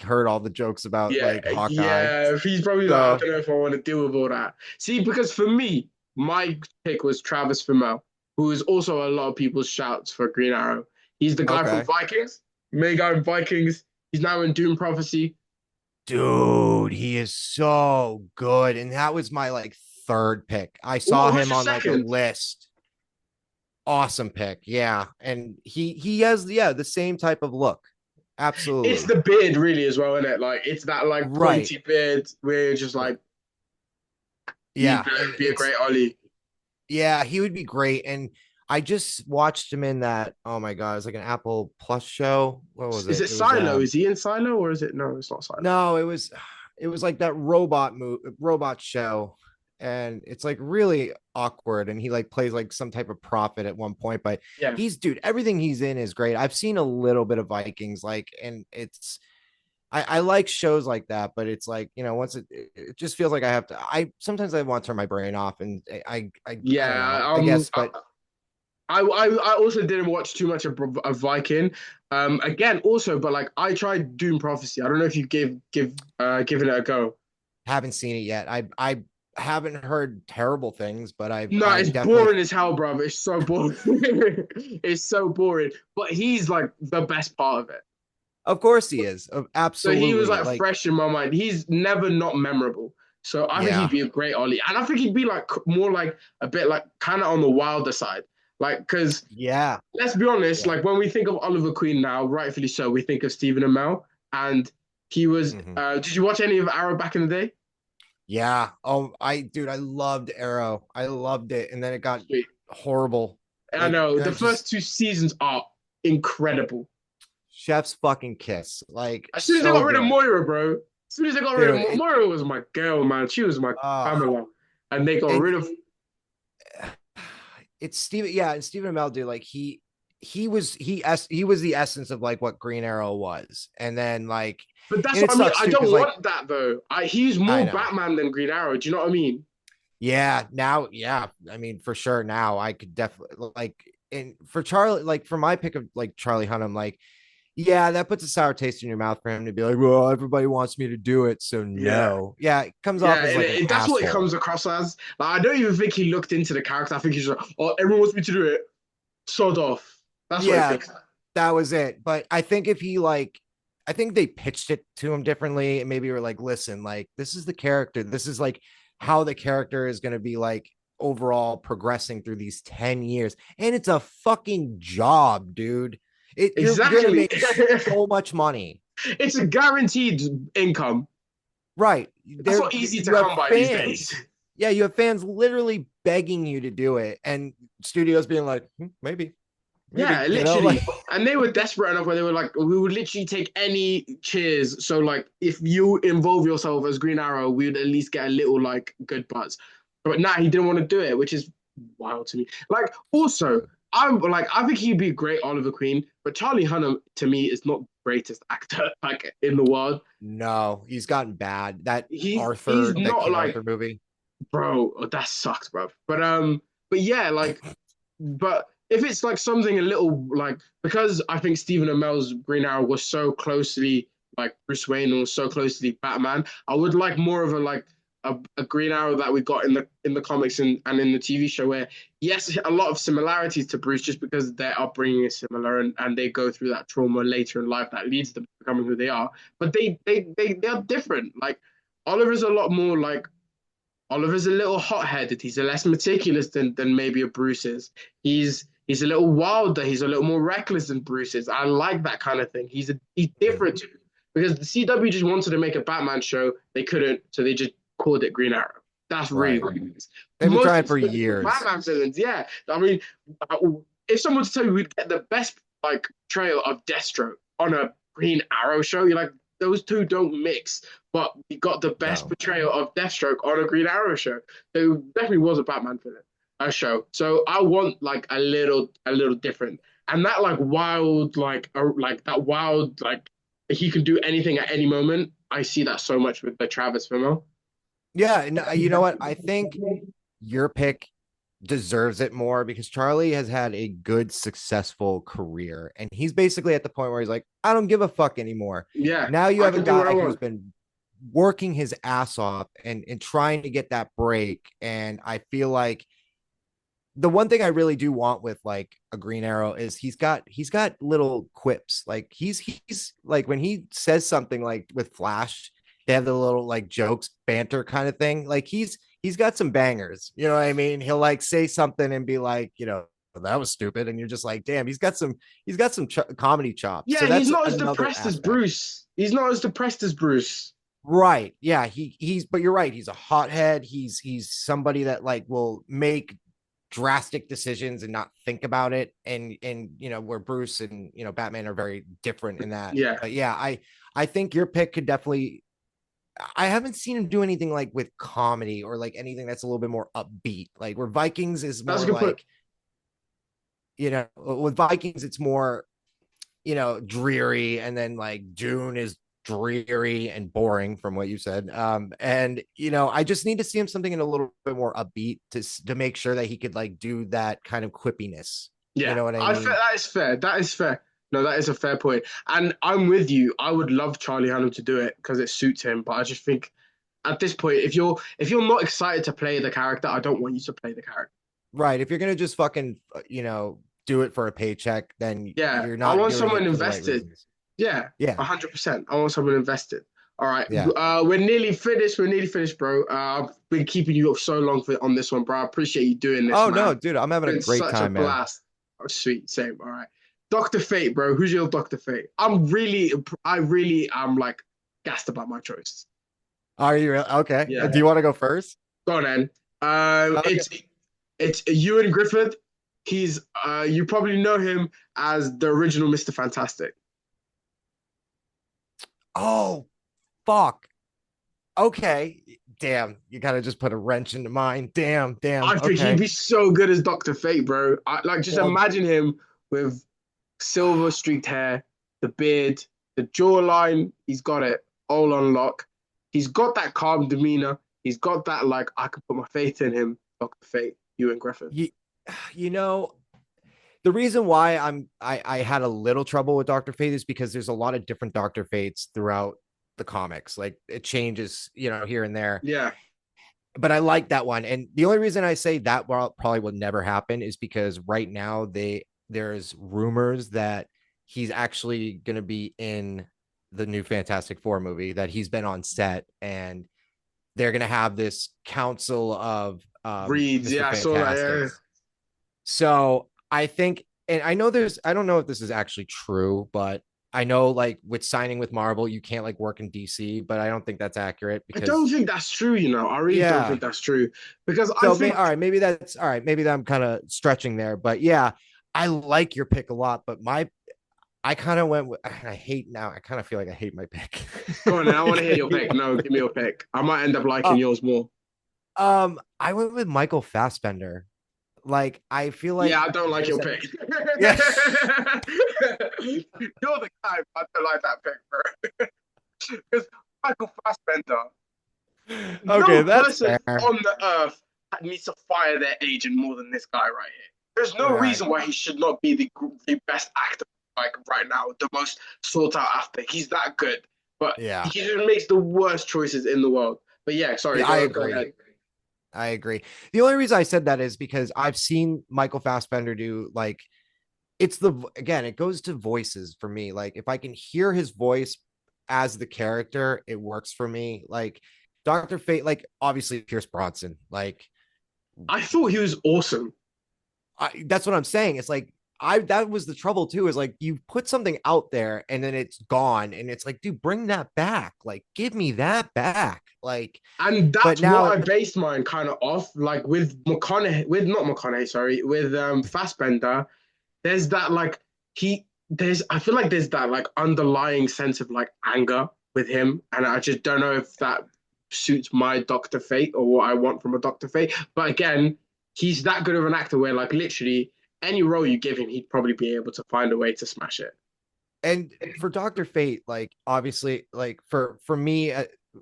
heard all the jokes about Yeah, like Hawkeye. yeah. He's probably like, I So don't know if I want to deal with all that. See, because for me, my pick was Travis Fimmel, who is also a lot of people's shouts for Green Arrow. He's the guy from okay. Vikings, main guy in Vikings. He's now in Doom Prophecy. Dude, he is so good. And that was my like third pick. I saw Who's him your on like a second? list. Awesome pick. Yeah. And he has the same type of look. It's Absolutely. the beard, really, as well, isn't it? Like, it's that like Right. pointy beard where you're just like, you'd Yeah. And be a great Ollie. yeah, he would be great. And I just watched him in that. Oh my God. It was like an Apple Plus show. What was Is it? it It was Silo? Is he in Silo or is it no? It's not Silo. no, it was like that robot show. And it's like really awkward. And he like plays like some type of prophet at one point, but Yeah, dude, everything he's in is great. I've seen a little bit of Vikings, like, and I like shows like that, but it's like, once it just feels like I have to, I sometimes I want to turn my brain off, and I don't Yeah, know, I guess, but I also didn't watch too much of Viking. Again, also, but like I tried Doom Prophecy. I don't know if you given it a go. haven't seen it yet. I haven't heard terrible things, but No, I it's definitely, boring as hell, bro. It's so boring. It's so boring. But he's like the best part of it. of course he is. So he was Absolutely. like Like, fresh in my mind. He's never not memorable. So I think he'd yeah. be a great Ollie. And I think he'd be like more like a bit like kind of on the wilder side. Like, because Yeah. let's be honest, Yeah. like when we think of Oliver Queen now, rightfully so, we think of Stephen Amell. And he was, Hmm. did you watch any of Arrow back in the day? Yeah. Oh, dude, I loved Arrow. I loved it. And then it got Sweet. horrible. I Like, know. The just first two seasons are incredible. chef's fucking kiss. Like, As soon as they so got rid of good. Moira, bro. As soon as they got rid of Dude, Moira was my girl, man. She was my uh Pamela. And they got and rid of it's Steven, yeah, and Stephen Amell, dude, like he was the essence of like what Green Arrow was. And then like, But that's and what it I mean. sucks I too, because don't like, want that though. He's I more know. Batman than Green Arrow. Do you know what I mean? Yeah, now, yeah. I mean, for sure now I could definitely like, and for Charlie, like for my pick of like Charlie Hunnam, like, yeah, that puts a sour taste in your mouth for him to be like, well, everybody wants me to do it, so Yeah. no. Yeah, it comes off Yeah, as like an that's what it asshole. comes across as. Like, I don't even think he looked into the character. I think he's like, oh, everyone wants me to do it. Sod off. That's what it Yeah, feels like. that was it. But I think if he like, I think they pitched it to him differently, and maybe were like, listen, like this is the character. This is like how the character is going to be like overall progressing through these 10 years. And it's a fucking job, dude. You're going to Exactly. make so much money. It's a guaranteed income. Right. That's There not easy to you have come by these days. fans. Yeah, you have fans literally begging you to do it, and studios being like, maybe, Yeah, like, literally. And they were desperate enough where they were like, we would literally take any cheers. So like if you involve yourself as Green Arrow, we would at least get a little like good buzz. But now he didn't want to do it, which is wild to me. Like also, I think he'd be a great Oliver Queen, but Charlie Hunnam to me is not the greatest actor like in the world. no, he's gotten bad. That He's That not King like, Arthur movie. bro, oh, that sucks, bro. But yeah, like but if it's like something a little like, because I think Stephen Amell's Green Arrow was so closely like Bruce Wayne and was so closely Batman, I would like more of a like a Green Arrow that we got in the comics and in the TV show where yes, a lot of similarities to Bruce just because their upbringing is similar and they go through that trauma later in life that leads them to becoming who they are. But they are different. Like Oliver's a lot more like Oliver's a little hot-headed. He's a less meticulous than maybe a Bruce is. He's a little wilder. He's a little more reckless than Bruce is. I like that kind of thing. He's Mhm. different because the CW just wanted to make a Batman show. They couldn't, so they just called it Green Arrow. That's really Right. what it is. They've been Most trying for years. Batman villains, yeah. I mean, uh, if someone to tell you we'd get the best like trail of Deathstroke on a Green Arrow show, you're like, those two don't mix. But we got the best No. portrayal of Deathstroke on a Green Arrow show. It definitely was a Batman villain, a show. So I want like a little different. And that like wild, like that wild, like he can do anything at any moment. I see that so much with the Travis Fimmel. Yeah, and you know what? I think your pick deserves it more because Charlie has had a good, successful career. And he's basically at the point where he's like, I don't give a fuck anymore. Yeah, Now you I have a can do what I guy who's want. been working his ass off and trying to get that break. And I feel like the one thing I really do want with like a Green Arrow is he's got little quips. Like he's like when he says something like with Flash, they have the little like jokes, banter kind of thing. Like he's got some bangers. You know what I mean? He'll like say something and be like, that was stupid, and you're just like, damn, he's got some comedy chops. Yeah, So and he's that's not as another depressed as aspect. Bruce. He's not as depressed as Bruce. Right. Yeah. He's but you're right. He's a hothead. He's somebody that like will make drastic decisions and not think about it. And where Bruce and Batman are very different in that. Yeah, But yeah, I think your pick could definitely, I haven't seen him do anything like with comedy or like anything that's a little bit more upbeat. Like where Vikings is that's a more good point. like, with Vikings, it's more, dreary, and then like Dune is dreary and boring from what you said. And you know, I just need to see him something in a little bit more upbeat to make sure that he could like do that kind of quippiness. You Yeah, know what I mean? that is fair. That is fair. No, that is a fair point. And I'm with you. I would love Charlie Hunnam to do it because it suits him. But I just think at this point, if you're not excited to play the character, I don't want you to play the character. Right. If you're gonna just fucking do it for a paycheck, then Yeah, you're I not want doing someone it for the right invested. reasons. Yeah, Yeah. 100%. I want someone invested. All right, Yeah. we're nearly finished. We're nearly finished, bro. I've been keeping you up so long on this one, bro. I appreciate you doing this, Oh man. no, dude, I'm having a Been great such a time, man. blast. Oh, sweet, same. All right, Doctor Fate, bro. Who's your Doctor Fate? I really am like gassed about my choice. Are you okay? Yeah, Do you want to go first? go on, then. Okay. It's Ewan Griffith. He's you probably know him as the original Mr. Fantastic. Oh, fuck. Okay. Damn, you kind of just put a wrench into mine. Damn. I think he'd Okay. be so good as Doctor Fate, bro. Like just Well, imagine him with silver streaked hair, the beard, the jawline. He's got it all on lock. He's got that calm demeanor. He's got that like I can put my faith in him. Doctor Fate, Ewan Griffith. you, you know, the reason why I had a little trouble with Dr. Fate is because there's a lot of different Dr. Fates throughout the comics. Like it changes, here and there. Yeah, But I like that one. And the only reason I say that probably will never happen is because right now there's rumors that he's actually going to be in the new Fantastic Four movie, that he's been on set, and they're going to have this council of Reeds. Mr. Yeah, I saw that. Yeah. Fantastics. So I think, and I don't know if this is actually true, but I know like with signing with Marvel, you can't like work in DC, but I don't think that's accurate I don't because think that's true. I really don't yeah. think that's true because I So think all right, maybe that's all right. Maybe that I'm kind of stretching there, but yeah, I like your pick a lot. But I kind of went with, I hate now. I kind of feel like I hate my pick. go on. Then. I want to hear your pick. No, give me your pick. I might end up liking Uh, yours more. I went with Michael Fassbender. Like I feel Yeah, like I don't like your pick. yeah. You're the guy. I don't like that pick, bro. Because Michael Fassbender, Okay, no that's person fair. on the earth needs to fire their agent more than this guy right here. There's no Right. reason why he should not be the best actor like right now, the most sought out actor. He's that good, but Yeah. he just makes the worst choices in the world. But yeah, sorry, Yeah, I go agree. ahead. I agree. The only reason I said that is because I've seen Michael Fassbender do like it goes to voices for me. Like if I can hear his voice as the character, it works for me. Like Dr. Fate, like obviously Pierce Bronson, like I thought he was awesome. that's what I'm saying. It's like that was the trouble too, is like you put something out there and then it's gone, and it's like, dude, bring that back. Like give me that back. Like, And but that's what now I based mine kind of off, like with McConaughey, with not McConaughey, sorry, with Fassbender. There's that like I feel like there's that like underlying sense of like anger with him, and I just don't know if that suits my Doctor Fate or what I want from a Doctor Fate. But again, he's that good of an actor where like literally any role you give him, he'd probably be able to find a way to smash it. and for Dr. Fate, like obviously, like for me,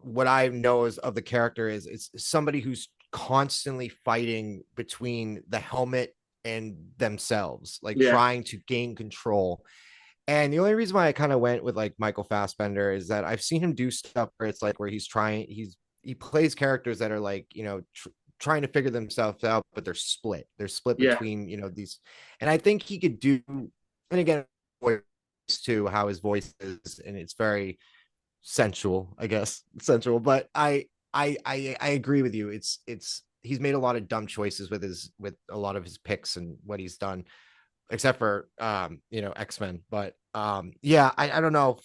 what I know is of the character is it's somebody who's constantly fighting between the helmet and themselves, like Yeah, trying to gain control. And the only reason why I kind of went with like Michael Fassbender is that I've seen him do stuff where it's like where he plays characters that are like, trying to figure themselves out, but they're split. They're split yeah, between, these. And I think he could do, and again, to how his voice is, and it's very sensual, I guess, sensual. But I agree with you. It's he's made a lot of dumb choices with a lot of his picks and what he's done, except for X-Men. But yeah, I don't know.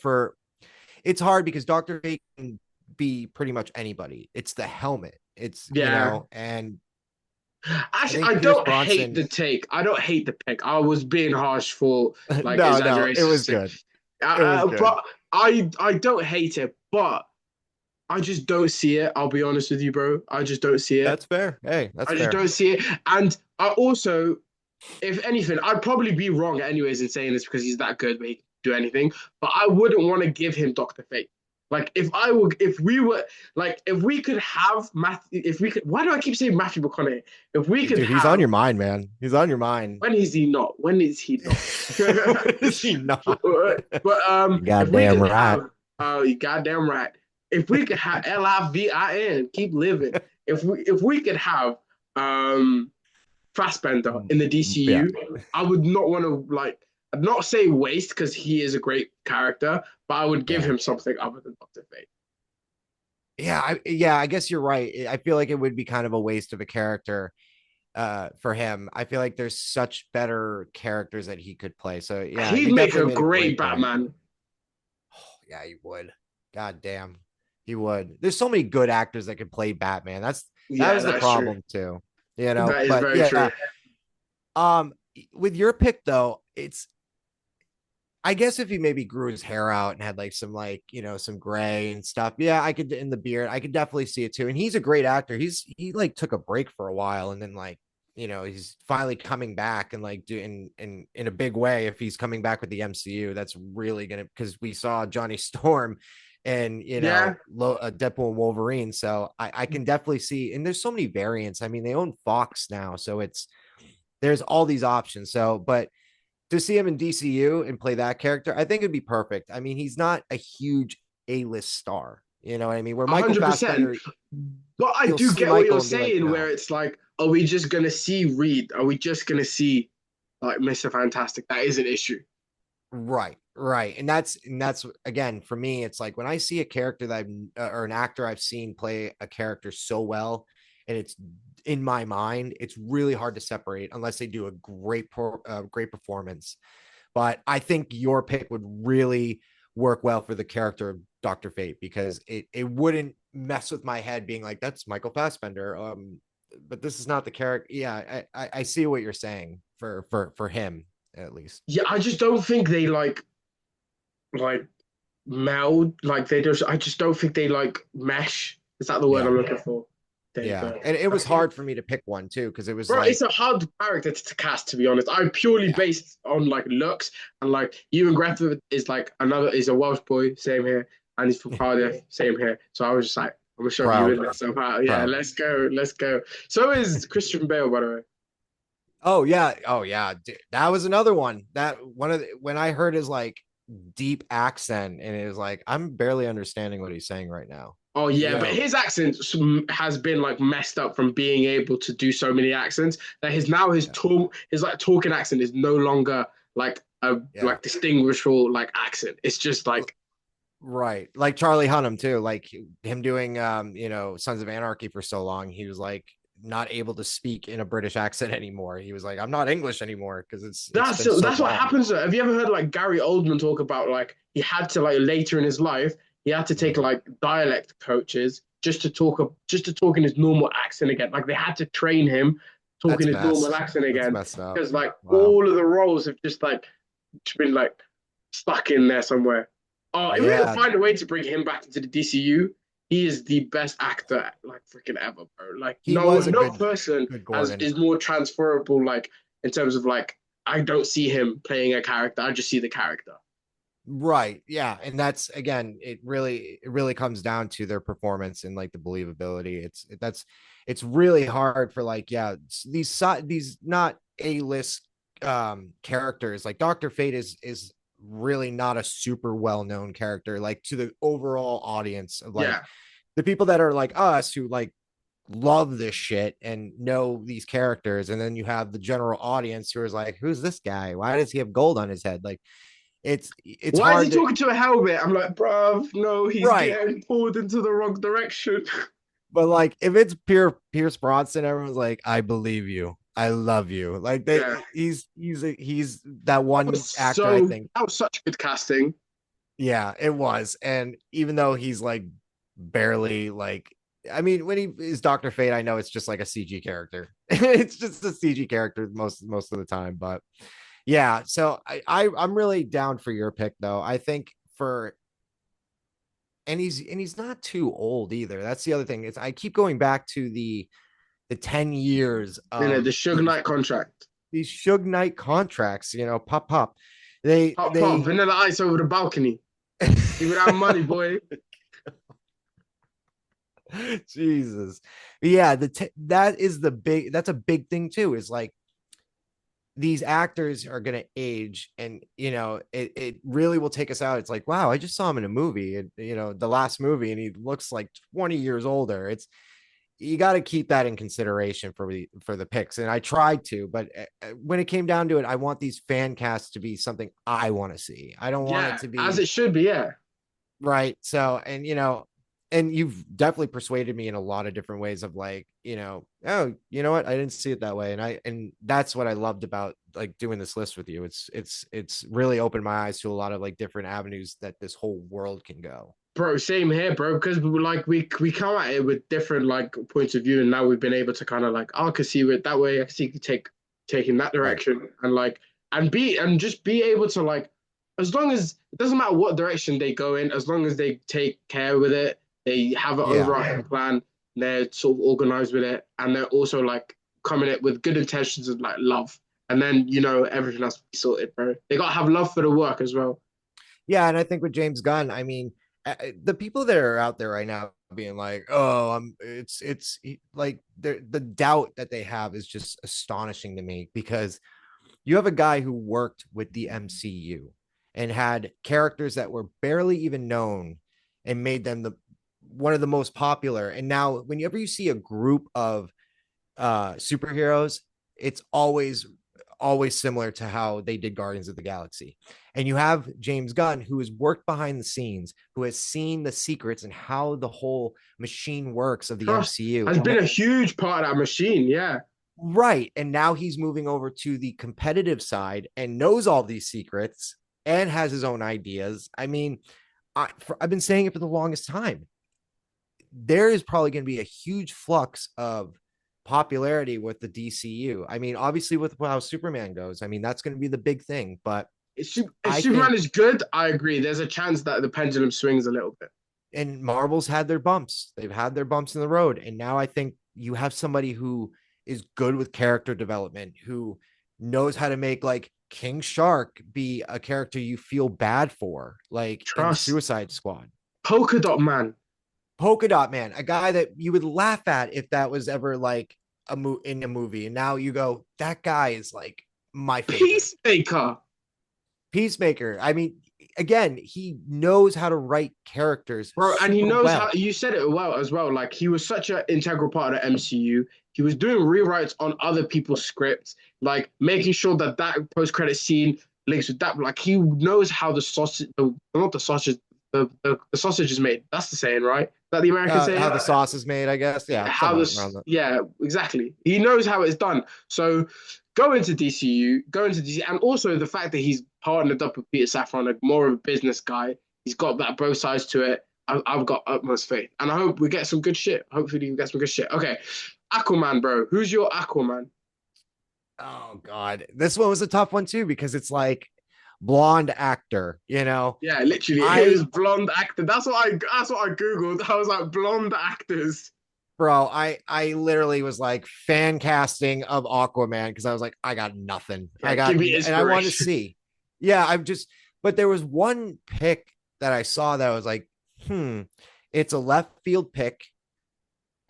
It's hard because Dr. Fate can be pretty much anybody. It's the helmet. It's yeah. and I Actually, I think Pierce don't hate Bronson. the take. I don't hate the pick. I was being harsh for like No, it was exaggerating. good. It was good. But I don't hate it, but I just don't see it. I'll be honest with you, bro. I just don't see it. That's fair. Hey, that's I just fair. don't see it. And I also, if anything, I'd probably be wrong anyways in saying this because he's that good, but he can do anything. But I wouldn't want to give him Doctor Fate. Like if we were, like, if we could have Matthew, if we could, why do I keep saying Matthew McConaughey? If we could Dude, he's on have, your mind, man. He's on your mind. when is he not? When is he not? Is he not? But You if we goddamn could right. have, you goddamn right. If we could have Livin, keep living. If we could have um Fassbender in the Yeah. DCU, I would not want to, like, I'd not say waste because he is a great character, but I would give Yeah. him something other than Doctor Fate. Yeah, I guess you're right. I feel like it would be kind of a waste of a character for him. I feel like there's such better characters that he could play. So yeah, He'd you make definitely a made a great great point. Batman. Oh, yeah, he would. God damn. He would. There's so many good actors that could play Batman. That Yeah, was the that's true. problem too. You know, That is but very yeah. true. Um with your pick though, it's I guess if he maybe grew his hair out and had like some like, some gray and stuff. Yeah, I could in the beard. I could definitely see it too. And he's a great actor. He like took a break for a while and then like, he's finally coming back and like doing in a big way. If he's coming back with the MCU, that's really gonna, because we saw Johnny Storm and Yeah, Deadpool and Wolverine. So I can definitely see, and there's so many variants. I mean, they own Fox now, so there's all these options. So, but to see him in DCU and play that character, I think it'd be perfect. I mean, he's not a huge A-list star. You know what I mean? Where Michael 100%. Fassbender, But I you'll do see get what Michael you're and be like, saying, where no. it's like, are we just gonna see Reed? Are we just gonna see, like, Mr. Fantastic? That is an issue. Right. And that's again for me, it's like when I see a character that or an actor I've seen play a character so well, and it's in my mind, it's really hard to separate unless they do a great performance. But I think your pick would really work well for the character of Dr. Fate because it wouldn't mess with my head being like, that's Michael Fassbender. But this is not the character. Yeah, I see what you're saying for him at least. Yeah, I just don't think they like meld, like they just, I just don't think they like mesh. Is that the word Yeah. I'm looking for? There you Yeah. go. And it was hard for me to pick one too, because it was Bro, it's like, a hard character to cast, to be honest. I'm purely yeah, based on like looks, and like Ewan Greffith is like another, is a Welsh boy, same here, and he's from Cardiff, same here. So I was just like, I'm gonna shove you in proud, there somehow. Yeah, proud. let's go, let's go. So is Christian Bale, by the way. Oh yeah. Oh yeah. That was another one. That one of the, when I heard his like deep accent and it was like, I'm barely understanding what he's saying right now. Oh You yeah, but know, his accent has been like messed up from being able to do so many accents that his yeah. his like talking accent is no longer like a Yeah. like distinguishable like accent. It's just like, Right. Like Charlie Hunnam too, like him doing Sons of Anarchy for so long, he was like not able to speak in a British accent anymore. He was like, I'm not English anymore because it's been so that's what long. happens. Have you ever heard like Gary Oldman talk about like he had to, like, later in his life he had to take Mhm. like dialect coaches just to talk in his normal accent again. Like they had to train him talking That's his normal messed. accent That's again messed up. because like Wow. all of the roles have just like been like stuck in there somewhere. Oh, if we can Yeah, find a way to bring him back into the DCU, he is the best actor like freaking ever, bro. Like he was a no good person has Gordon. is more transferable, like in terms of like I don't see him playing a character. I just see the character. Right. Yeah. And that's again, it really comes down to their performance and like the believability. It's really hard for like, yeah, these not A-list characters. Like Dr. Fate is really not a super well-known character, like to the overall audience of like Yeah, the people that are like us who like love this shit and know these characters. And then you have the general audience who is like, who's this guy? Why does he have gold on his head? Like it's why is he hard to talking to a helmet? I'm like, bruv, no, he's right. getting pulled into the wrong direction. But like if it's pure Pierce Bronson, everyone's like, I believe you. I love you. Like Yeah, he's that one actor, I think. that was such good casting. Yeah, it was. And even though he's like barely like, I mean, when he is Dr. Fate, I know it's just like a CG character. It's just a CG character most of the time. But yeah, so I'm really down for your pick though. I think for and he's not too old either. That's the other thing. Is I keep going back to the 10 years You know, of the Suge Knight contract. these Suge Knight contracts, pop. They Pop, pop, they vanilla ice over the balcony. Give me that money, boy. Jesus. Yeah, that is that's a big thing too, is like these actors are going to age, and it really will take us out. It's like, wow, I just saw him in a movie, and the last movie, and he looks like 20 years older. It's You got to keep that in consideration for the picks, and I tried to, but when it came down to it, I want these fan casts to be something I want to see. I don't want it Yeah, to as be it should be. Yeah, right. So, and you've definitely persuaded me in a lot of different ways of like, oh, you know what, I didn't see it that way, and that's what I loved about like doing this list with you. It's really opened my eyes to a lot of like different avenues that this whole world can go. bro. Same here, bro. Because we come at it with different like points of view, and now we've been able to kind of like, oh, I can see it that way. I can see you taking that Right. direction, and like and just be able to like, as long as it doesn't matter what direction they go in, as long as they take care with it, they have an Yeah. overarching plan, they're sort of organized with it, and they're also like coming it with good intentions and like love. And then everything else will be sorted, bro. They gotta have love for the work as well. Yeah, and I think with James Gunn, I mean, the people that are out there right now being like, "Oh, like the doubt that they have is just astonishing to me, because you have a guy who worked with the MCU and had characters that were barely even known and made them the one of the most popular. And now, whenever you see a group of superheroes, it's always similar to how they did Guardians of the Galaxy. And you have James Gunn, who has worked behind the scenes, who has seen the secrets and how the whole machine works of the Trust MCU. has been a huge part of that machine. Yeah, Right. And now he's moving over to the competitive side and knows all these secrets and has his own ideas. I mean, I've been saying it for the longest time. There is probably going to be a huge flux of popularity with the DCU. I mean, obviously, with how Superman goes, I mean, that's going to be the big thing. But if I Superman think, is good, I agree. There's a chance that the pendulum swings a little bit. and Marvel's had their bumps, they've had their bumps in the road. And now I think you have somebody who is good with character development, who knows how to make like King Shark be a character you feel bad for, like in Trust Suicide Squad. Polka Dot Man, Polka Dot Man, a guy that you would laugh at if that was ever like in a movie, and now you go, that guy is like my favorite. Peacemaker, Peacemaker. I mean, again, he knows how to write characters bro, and he super knows how. well. You said it well as well. Like he was such an integral part of the MCU. He was doing rewrites on other people's scripts, like making sure that post-credit scene links with that. Like he knows how the sausage, not the sausage, the sausage is made. That's the saying, right? Is that the American saying? How the sauce is made, I guess. Yeah, How somewhat around this, that. yeah, exactly. He knows how it's done. So go into DCU, go into DC, and also the fact that he's partnered up with Peter Safran, like more of a business guy. He's got that both sides to it. I've got utmost faith, and I hope we get some good shit. Hopefully, we get some good shit. Okay, Aquaman, bro. Who's your Aquaman? Oh God, this one was a tough one too, because it's like blonde actor. Yeah, literally, it was I blonde actor. That's what I googled. I was like blonde actors. bro, I literally was like fan casting of Aquaman, because I was like, I got nothing. Yeah, give me And I want to inspiration. see. Yeah, but there was one pick that I saw that I was like, it's a left field pick,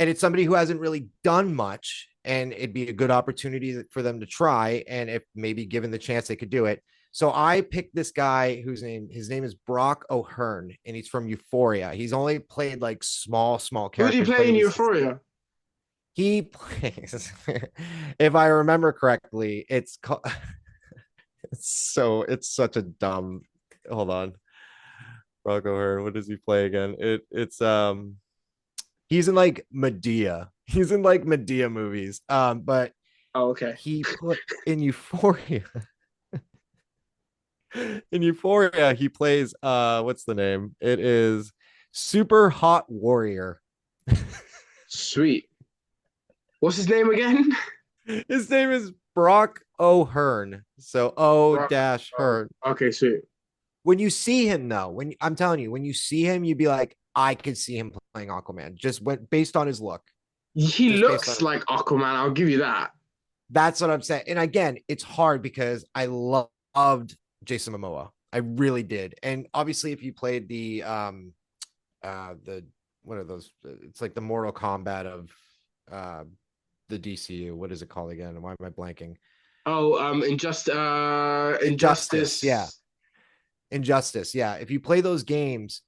and it's somebody who hasn't really done much, and it'd be a good opportunity for them to try. And if maybe given the chance, they could do it. So I picked this guy his name is Brock O'Hearn, and he's from Euphoria. He's only played like small Who do you characters, but play it in was Euphoria? he plays, if I remember correctly, it's called, it's such a dumb, hold on. Brock O'Hearn, what does he play again? It's he's in like Medea. He's in like Medea movies. But Oh, okay. he put in Euphoria. In Euphoria, he plays what's the name? It is Super Hot Warrior. Sweet. What's his name again? His name is Brock O'Hearn. So O Brock. dash Oh, Hearn. okay, sweet. When you see him though, when I'm telling you, when you see him, you'd be like, I could see him playing Aquaman, just based on his look. He Just based on looks his like Aquaman. I'll give you that. That's what I'm saying. And again, it's hard because I loved Jason Momoa. I really did. And obviously, if you played the what are those? It's like the Mortal Kombat of uh the DCU. What is it called again? Why am I blanking? Oh, Injustice. Yeah. Injustice. Injustice. Yeah. If you play those games,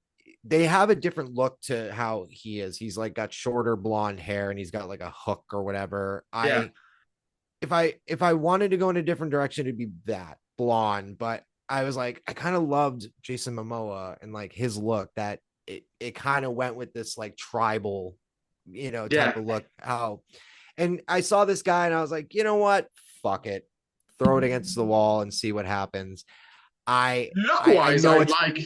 they have a different look to how he is. He's like got shorter blonde hair and he's got like a hook or whatever. Yeah, If I wanted to go in a different direction, it'd be that blonde. But I was like, I kind of loved Jason Momoa and like his look that it kind of went with this like tribal, yeah. type of look. And I saw this guy and I was like, you know what? Fuck it. Throw it against the wall and see what happens. Look I wise, know I it's like.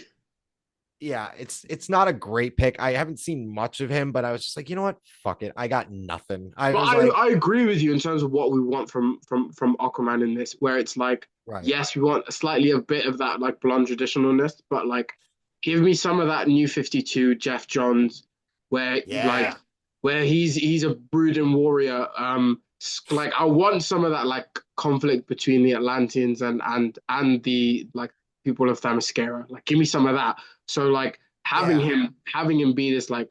yeah, it's not a great pick. I haven't seen much of him, but I was just like, you know what? Fuck it. I got nothing. I But was I, like, I agree with you in terms of what we want from Aquaman in this, where it's like, right. yes, we want slightly a bit of that like blonde traditionalness, but like give me some of that new 52 Jeff Johns, where like Yeah. where he's a brooding warrior. Like I want some of that like conflict between the Atlanteans and the like people of Themyscira. Like give me some of that. So like Yeah. having him be this like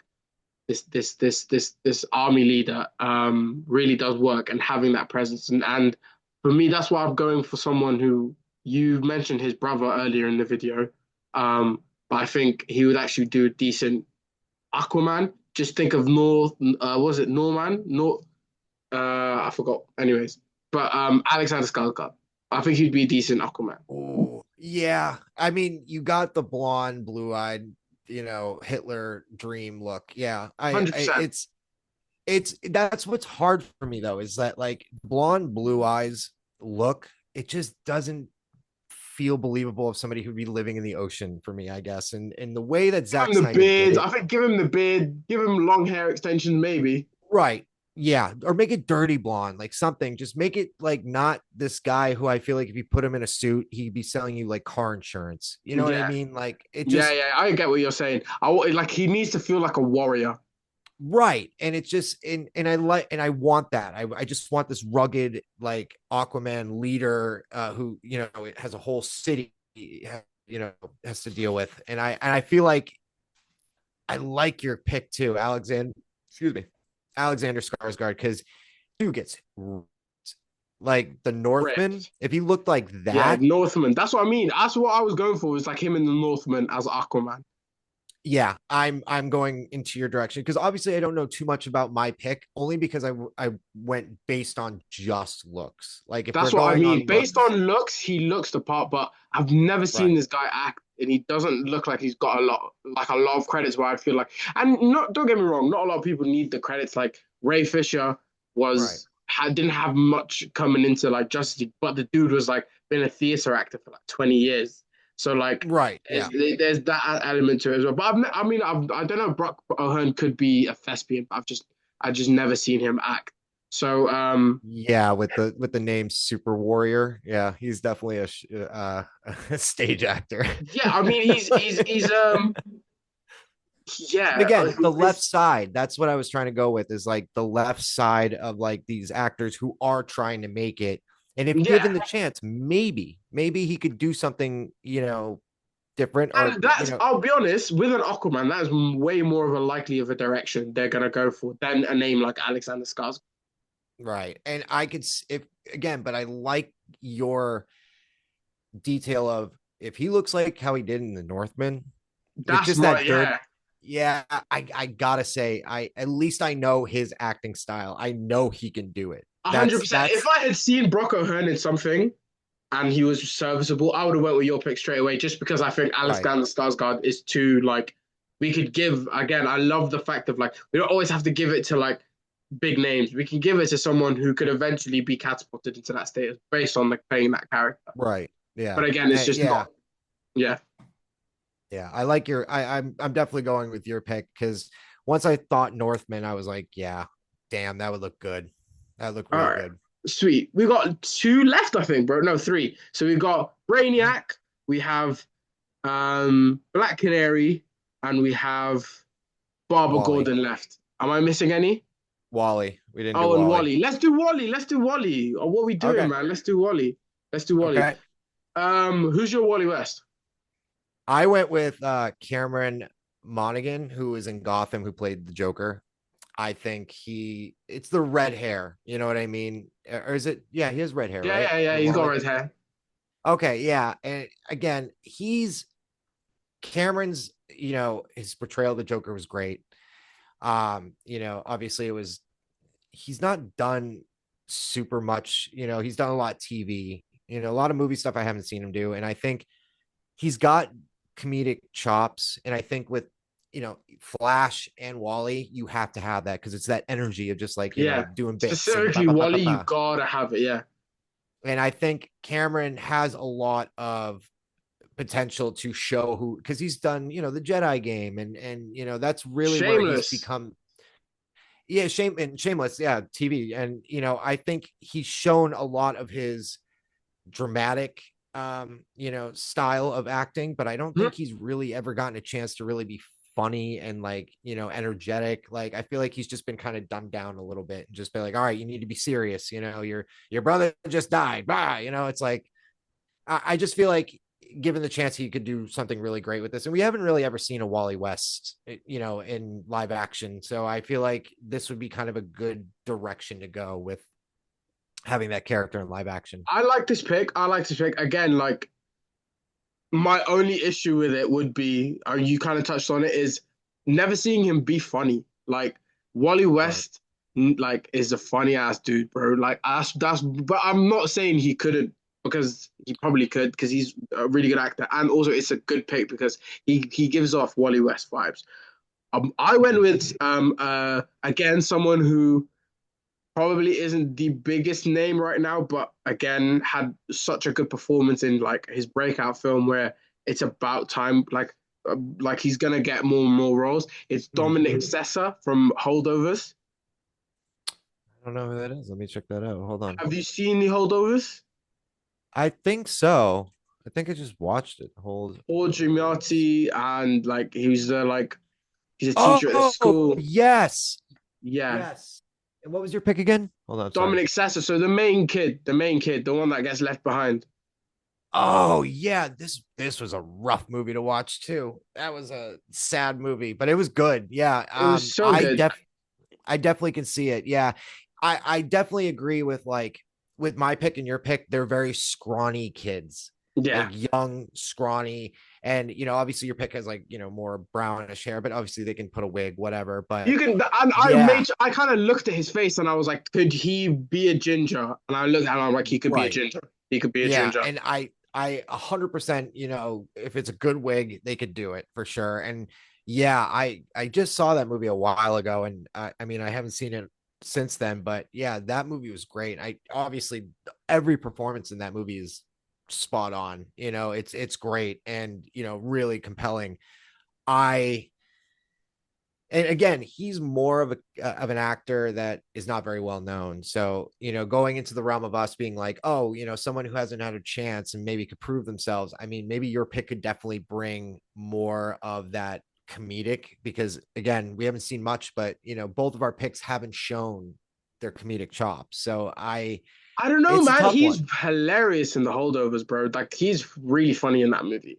this army leader really does work, and having that presence, and for me that's why I'm going for someone who, you mentioned his brother earlier in the video, but I think he would actually do a decent Aquaman. Just think of North, was it Norman? I forgot. Anyways, but Alexander Skarsgård. I think he'd be a decent Aquaman. Oh, yeah. I mean, you got the blonde, blue-eyed, Hitler dream look. Yeah. I 100%. it's that's what's hard for me though, is that like blonde, blue eyes look, it just doesn't feel believable of somebody who'd be living in the ocean for me, I guess. And the way that Give Zack him the Snyder did beard. it, I think give him the beard. Give him long hair extensions, maybe. right. Yeah, or make it dirty blonde, like something. Just make it like not this guy who I feel like if you put him in a suit, he'd be selling you like car insurance. You know what I Yeah. mean? Like it Yeah, just yeah, I get what you're saying. Like he needs to feel like a warrior. right. And it's just and I like and I want that. I just want this rugged like Aquaman leader who, it has a whole city, has to deal with. And I feel like I like your pick too, Alexander. Excuse me, Alexander Skarsgård, because dude gets like the Northman. Ripped. If he looked like Yeah, that, Northman. That's what I mean. That's what I was going for. It's like him in the Northman as Aquaman. yeah, I'm going into your direction because obviously I don't know too much about my pick, only because I went based on just looks. Like if we're That's what I going mean. on Based looks, on looks, he looks the part, but I've never seen right, this guy act, and he doesn't look like he's got a lot of credits. Where I feel like, and not, don't get me wrong, not a lot of people need the credits. Like Ray Fisher right, didn't have much coming into like Justice League, but the dude was like been a theater actor for like 20 years. So like, right, yeah, there's that element to it as well. But I don't know. Brock O'Hearn could be a thespian, but I just never seen him act. So yeah. With the name Super Warrior, yeah, he's definitely a stage actor. yeah, I mean he's And yeah, again, the left side, that's what I was trying to go with, is like the left side of like these actors who are trying to make it. And if yeah, given the chance, maybe he could do something, different or, and that's, I'll be honest, with an Aquaman, that is way more of a likely of a direction they're gonna go for than a name like Alexander Skarsgård. right. And I could, if again, but I like your detail of if he looks like how he did in the Northman with That's just my that dirt. yeah, Yeah, I gotta say, at least I know his acting style. I know he can do it. hundred That's percent. If that's I had seen Brock O'Hearn in something and he was serviceable, I would have went with your pick straight away, just because I think right. Alexander Skarsgård is too like, we could give again. I love the fact of like we don't always have to give it to like big names. We can give it to someone who could eventually be catapulted into that status based on like playing that character. Right. Yeah. But again, it's just Yeah. not. Yeah. Yeah. I like your I'm definitely going with your pick because once I thought Northman, I was like, yeah, damn, that would look good. That would look All real right. good. Sweet. We got two left, I think, bro. No, three. So we got Brainiac, we have Black Canary, and we have Barbara Wally. Gordon left. Am I missing any? Wally. We didn't do Oh, and Wally. Wally. Let's do Wally. Let's do Wally. Oh, what are we doing, Okay. man? Let's do Wally. Let's do Wally. Okay. Who's your Wally West? I went with Cameron Monaghan, who is in Gotham, who played the Joker. I think it's the red hair. You know what I mean? Or is it? Yeah, he has red hair, Yeah, right? yeah, yeah. Or He's more got like, red hair. okay, yeah. And again, he's Cameron's, his portrayal of the Joker was great. Obviously he's not done super much, he's done a lot of TV, a lot of movie stuff I haven't seen him do. And I think he's got comedic chops. And I think with, Flash and Wally, you have to have that because it's that energy of just like, Yeah. doing bits and ba Specifically, ba ba ba Wally, you ba. gotta have it. Yeah. And I think Cameron has a lot of potential to show who, because he's done, the Jedi game, and that's really where he's Shameless. become. Yeah, shameless, yeah, TV. And I think he's shown a lot of his dramatic style of acting, but I don't Mhm. think he's really ever gotten a chance to really be funny and like, energetic. Like I feel like he's just been kind of dumbed down a little bit and just been like, all right, you need to be serious, your brother just died. Bye. It's like I just feel like given the chance he could do something really great with this. And we haven't really ever seen a Wally West, in live action. So I feel like this would be kind of a good direction to go with having that character in live action. I like this pick. I like this pick. Again, like my only issue with it would be, you kind of touched on it, is never seeing him be funny. Like Wally Right. West, like is a funny ass dude, bro. Like that's. But I'm not saying he couldn't, because he probably could, because he's a really good actor, and also it's a good pick because he gives off Wally West vibes. I went with again someone who probably isn't the biggest name right now, but again had such a good performance in like his breakout film where it's about time, like he's gonna get more and more roles. It's Dominic Sessa from Holdovers. I don't know who that is. Let me check that out. Hold on. Have you seen the Holdovers? I think so. I think I just watched it. Hold. Audrey Marty, and like he's a teacher at a Oh, school. yes. Yeah, Yes. And what was your pick again? Hold on. Sorry. Dominic Sessa. So the main kid, the one that gets left behind. Oh yeah, this was a rough movie to watch too. That was a sad movie, but it was good. Yeah. It was so good. I definitely can see it. Yeah. I definitely agree with with my pick and your pick. They're very scrawny kids, like Yeah. young, scrawny. And obviously your pick has like, more brownish hair, but obviously they can put a wig, whatever. But You can, and yeah, I kind of looked at his face and I was like, could he be a ginger? And I looked at him, I'm like, he could be a right. ginger. He could be a Yeah. ginger. And I 100%, if it's a good wig, they could do it for sure. And yeah, I just saw that movie a while ago, and I mean, I haven't seen it since then, but yeah, that movie was great. I obviously every performance in that movie is spot on. It's great and really compelling. I and again, he's more of an actor that is not very well known. So, going into the realm of us being like, oh, someone who hasn't had a chance and maybe could prove themselves. I mean, maybe your pick could definitely bring more of that comedic because again, we haven't seen much, but both of our picks haven't shown their comedic chops. So I don't know, it's a man. tough He's one. hilarious in the holdovers, bro. Like he's really funny in that movie.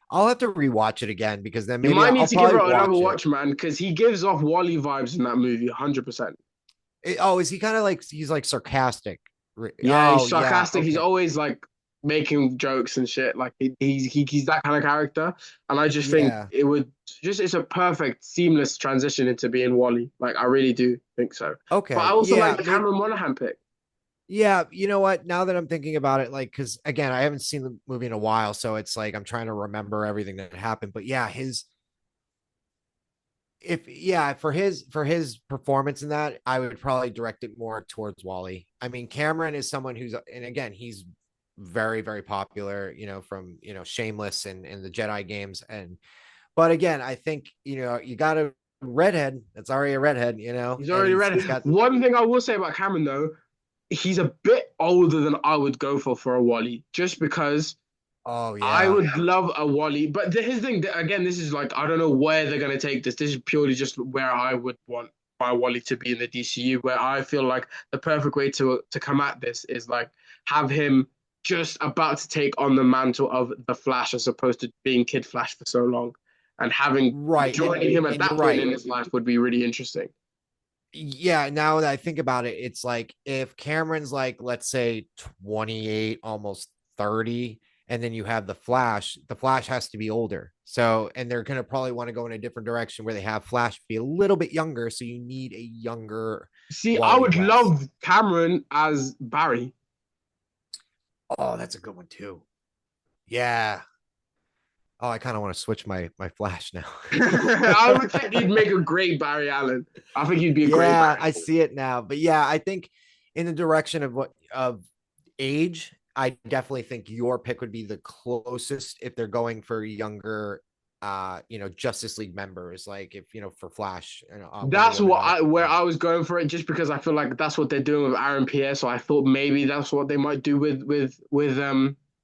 I'll have to rewatch it again because then You maybe might I'll need to give probably it another watch it. watch, man, because he gives off Wally vibes in that movie, 100%. Oh, is he kind of like he's like sarcastic? Yeah, he's Oh, yeah. sarcastic. He's Okay. always like making jokes and shit. Like he's that kind of character, and I just think Yeah. it's a perfect seamless transition into being Wally. Like I really do think so. But I Okay. also like Yeah. the Cameron Monaghan pick. Yeah. You know what? Now that I'm thinking about it, like, because again, I haven't seen the movie in a while. So it's like I'm trying to remember everything that happened. But yeah, for his performance in that, I would probably direct it more towards Wally. I mean, Cameron is someone and again, he's very, very popular, from, Shameless and the Jedi games. But again, I think, you got a redhead that's already a redhead, He's and already he's, read it. he's got, One thing I will say about Cameron though, he's a bit older than I would go for a Wally, just because oh, I yeah. would love a Wally. But his thing again, this is like I don't know where they're gonna take this. This is purely just where I would want my Wally to be in the DCU, where I feel like the perfect way to come at this is like have him just about to take on the mantle of the Flash as opposed to being Kid Flash for so long. and having Right. joining him at And you're that point in right. his life would be really interesting. Yeah, now that I think about it, it's like if Cameron's like, let's say 28, almost 30, and then you have the Flash has to be older. So, and they're going to probably want to go in a different direction where they have Flash be a little bit younger. So you need a younger See, I Wally would West. love Cameron as Barry. Oh, that's a good one too. Yeah. Oh, I kind of want to switch my Flash now. I would think he'd make a great Barry Allen. I think he'd be a great Yeah, Barry. I see it now. But yeah, I think in the direction of what of age, I definitely think your pick would be the closest if they're going for younger Justice League members, like if for Flash, Wonder That's Woman, what all that I kind of where thing. I was going for it, just because I feel like that's what they're doing with Aaron Pierre. So I thought maybe that's what they might do with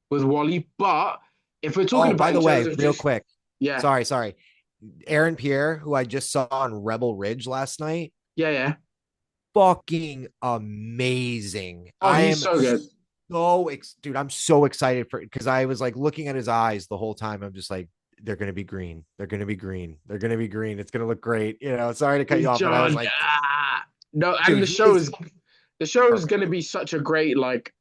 Wally. But if we're talking Oh, about by in the terms way, of real just quick. yeah, Sorry. Aaron Pierre, who I just saw on Rebel Ridge last night, yeah, yeah. fucking amazing. Oh, I he's am so good. dude, I'm so excited for it because I was like looking at his eyes the whole time. I'm just like, they're gonna be green. They're gonna be green. They're gonna be green. It's gonna look great. Sorry to cut you He's off, but I was John. like, No, and dude, he is the show is perfect. going to be such a great like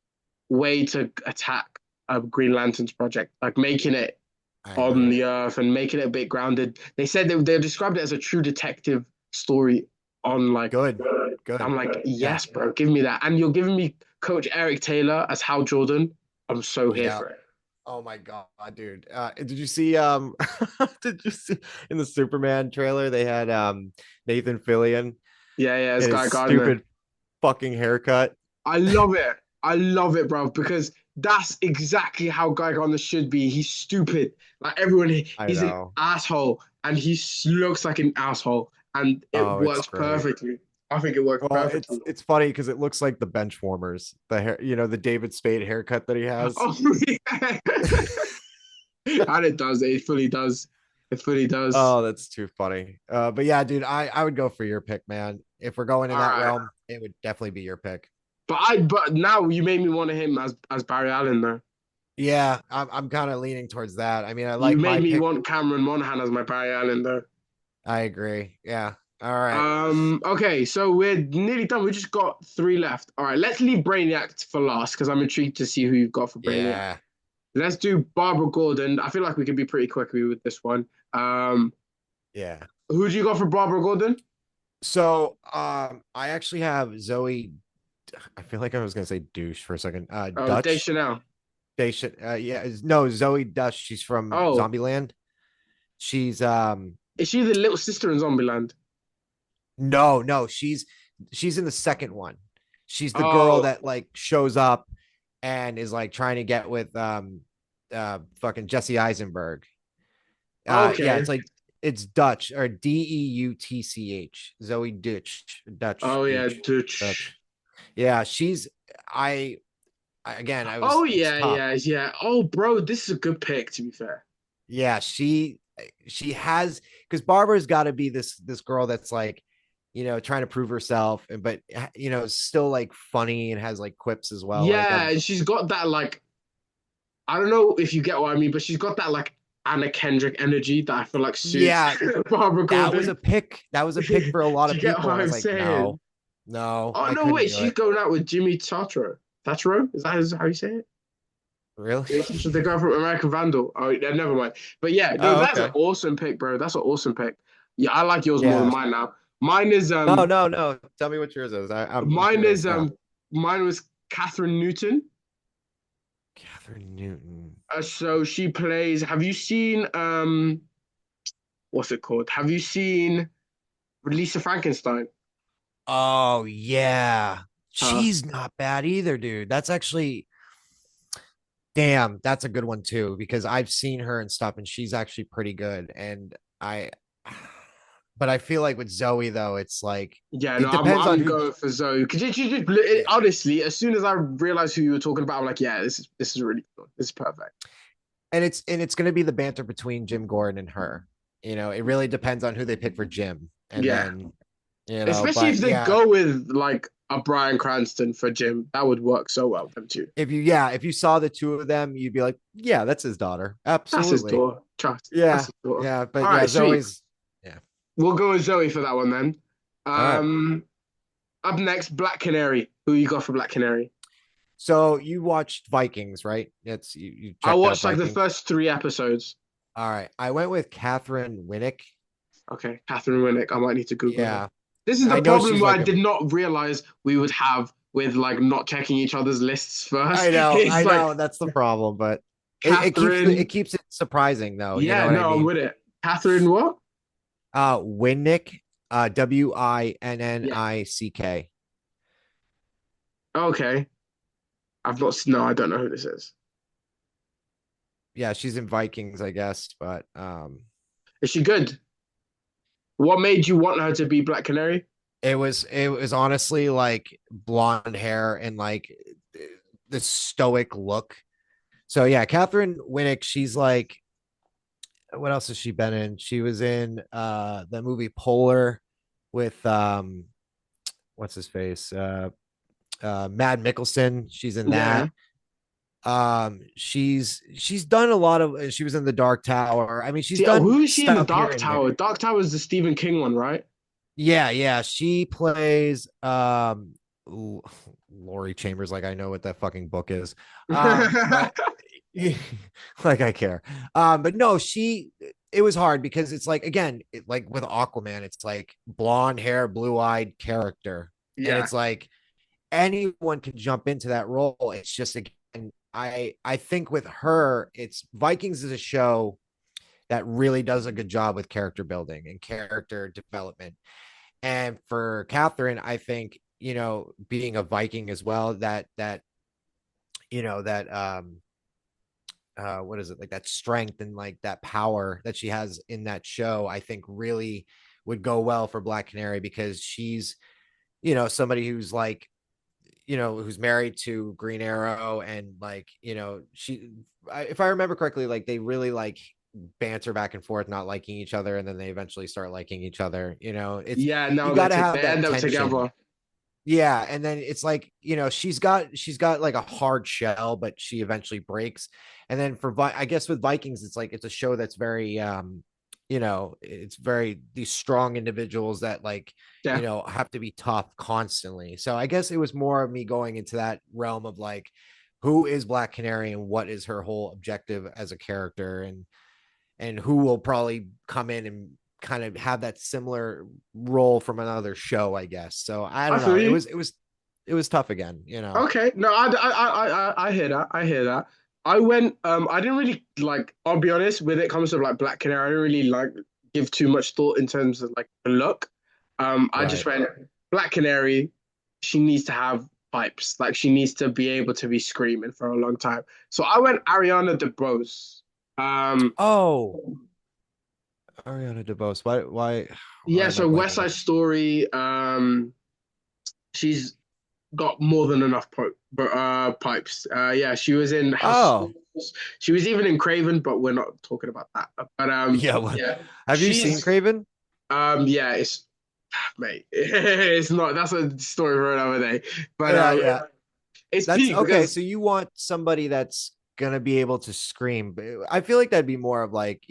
way to attack a Green Lantern's project, like making it I on agree. the earth and making it a bit grounded. They said they described it as a true detective story on like Good. Good. I'm like, Yeah. yes, bro, give me that. And you're giving me Coach Eric Taylor as Hal Jordan. I'm so here Yeah. for it. Oh my god, dude. Did you see did you see in the Superman trailer they had Nathan Fillion Yeah, yeah, it's and his Guy Gardner. stupid fucking haircut? I love it. I love it, bro, because that's exactly how Guy Gardner should be. He's stupid. Like everyone, I he's an know. asshole, and looks like an asshole, and it Oh, it's works great. perfectly. I think it works Well, it's perfectly. it's funny because it looks like the bench warmers, the hair, the David Spade haircut that he has. Oh yeah, and it does. It fully does. It fully does. Oh, that's too funny. But yeah, dude, I would go for your pick, man. If we're going in All that right, realm, it would definitely be your pick. but now you made me want him as Barry Allen though. Yeah, I'm kind of leaning towards that. I mean, I You like made my me pick. want Cameron Monaghan as my Barry Allen though. I agree. Yeah. All right. Okay, so we're nearly done. We just got three left. All right, let's leave Brainiac for last because I'm intrigued to see who you've got for Brainiac. Yeah. Let's do Barbara Gordon. I feel like we can be pretty quick with this one. Yeah. Who do you got for Barbara Gordon? So, I actually have Zoe. I feel like I was gonna say douche for a second. Oh, Dave Dutch. Chanel. They should. Yeah. No, Zoe Dutch. She's from Oh, Zombieland. She's is she the little sister in Zombieland? no, she's in the second one. She's the girl Oh, that like shows up and is like trying to get with fucking Jesse Eisenberg. Yeah, okay. it's like it's Dutch or Deutch. Zoe Oh yeah, Dutch. Yeah, I again, oh it's yeah, tough. yeah, yeah. Oh, bro, this is a good pick. To be fair. Yeah, she has because Barbara's got to be this girl that's like, trying to prove herself, and but still like funny and has like quips as well. Like Yeah, and she's got that like I don't know if you get what I mean, but she's got that like Anna Kendrick energy that I feel like suits yeah, Barbara that was Gordon. a pick. That was a pick for a lot Do of you get people, what and I I'm was like, saying? no, Oh I no, couldn't wait, do she's it. going out with Jimmy Tatro. Tatro? Is that how you say it? Really? Jimmy Tatro, the guy from American Vandal. Oh, yeah, never mind. But yeah, no, Oh, that's an okay. awesome pick, bro. That's an awesome pick. Yeah, I like yours more than Yeah. mine now. Mine is No. Tell me what yours is. I'm mine is curious now. mine was Catherine Newton. Catherine Newton. So she plays. Have you seen what's it called? Have you seen Lisa Frankenstein? Oh yeah, Huh? she's not bad either, dude. That's actually damn. That's a good one too because I've seen her and stuff, and she's actually pretty good. And I, but I feel like with Zoe though, it's like Yeah, no, it I'm depends on I'm who. going for Zoe. Could you Yeah. honestly, as soon as I realized who you were talking about, I'm like, yeah, this is really good. This is perfect. And it's going to be the banter between Jim Gordon and her. It really depends on who they pick for Jim, and Yeah, then especially if but they yeah, go with like a Bryan Cranston for Jim. That would work so well, them two. If you saw the two of them, you'd be like, yeah, that's his daughter. That's his Absolutely. daughter. Trust. That's Yeah. his daughter. Yeah. But All yeah, right, sweet. Zoe's, yeah. We'll go with Zoe for that one then. All right. Um, Up next, Black Canary. Who you got for Black Canary? So you watched Vikings, right? You I checked out watched like the Vikings. first three episodes. All right. I went with Catherine Winnick. Okay, Catherine Winnick. I might need to Google her. Yeah. This is the I know problem she's where I like a did not realize we would have with like not checking each other's lists first. I know, It's I like know that's the problem, but it Catherine. keeps it surprising though. You know Yeah, what I no, I'm mean? with it. Catherine, what? Winnick, Yeah. Winnick. Okay. I've not. No, I don't know who this is. Yeah, she's in Vikings, I guess, but Is she good? What made you want her to be Black Canary? it was honestly like blonde hair and like the stoic look. So yeah, Catherine Winnick, she's like, what else has she been in? She was in the movie Polar with what's his face? Mad Mickelson. She's in Yeah. that. She's done a lot of she was in the Dark Tower. I mean, she's See, oh, done who is she in the stuff here Dark and Tower? there. Dark Tower is the Stephen King one, right? Yeah. She plays Lori Chambers, like I know what that fucking book is. But like I care. But no, it was hard because it's like again, like with Aquaman, it's like blonde hair, blue-eyed character. And Yeah. it's like anyone can jump into that role. It's just again, I think with her, it's Vikings is a show that really does a good job with character building and character development. And for Catherine, I think, being a Viking as well, that what is it, like that strength and like that power that she has in that show, I think really would go well for Black Canary because she's, somebody who's like, who's married to Green Arrow and like, if I remember correctly, like they really like banter back and forth, not liking each other, and then they eventually start liking each other. It's Yeah, you no, got to they have that end up tension. together. Yeah, and then it's like she's got like a hard shell, but she eventually breaks. And then I guess with Vikings, it's like it's a show that's very it's very these strong individuals that like Yeah. have to be tough constantly. So I guess it was more of me going into that realm of like who is Black Canary and what is her whole objective as a character and who will probably come in and kind of have that similar role from another show, I guess. So I I don't feel know. It you. was it was tough again. Okay. No, I hear that. I hear that. I went, I didn't really like, I'll be honest, when it comes to like Black Canary, I didn't really like give too much thought in terms of like the look. I just Right. went Black Canary, she needs to have pipes. Like she needs to be able to be screaming for a long time. So I went Ariana DeBose. Um, Oh, Ariana DeBose. Why yeah, am I so West blanking Side on? Story, she's got more than enough pipes. Yeah, she was in House. Oh, She was even in Craven, but we're not talking about that. But yeah. What? yeah, Have you seen she's Craven? yeah, it's mate, it's not. That's a story for another day. But Yeah. it's That's peak okay. because So you want somebody that's gonna be able to scream. But I feel like that'd be more of like,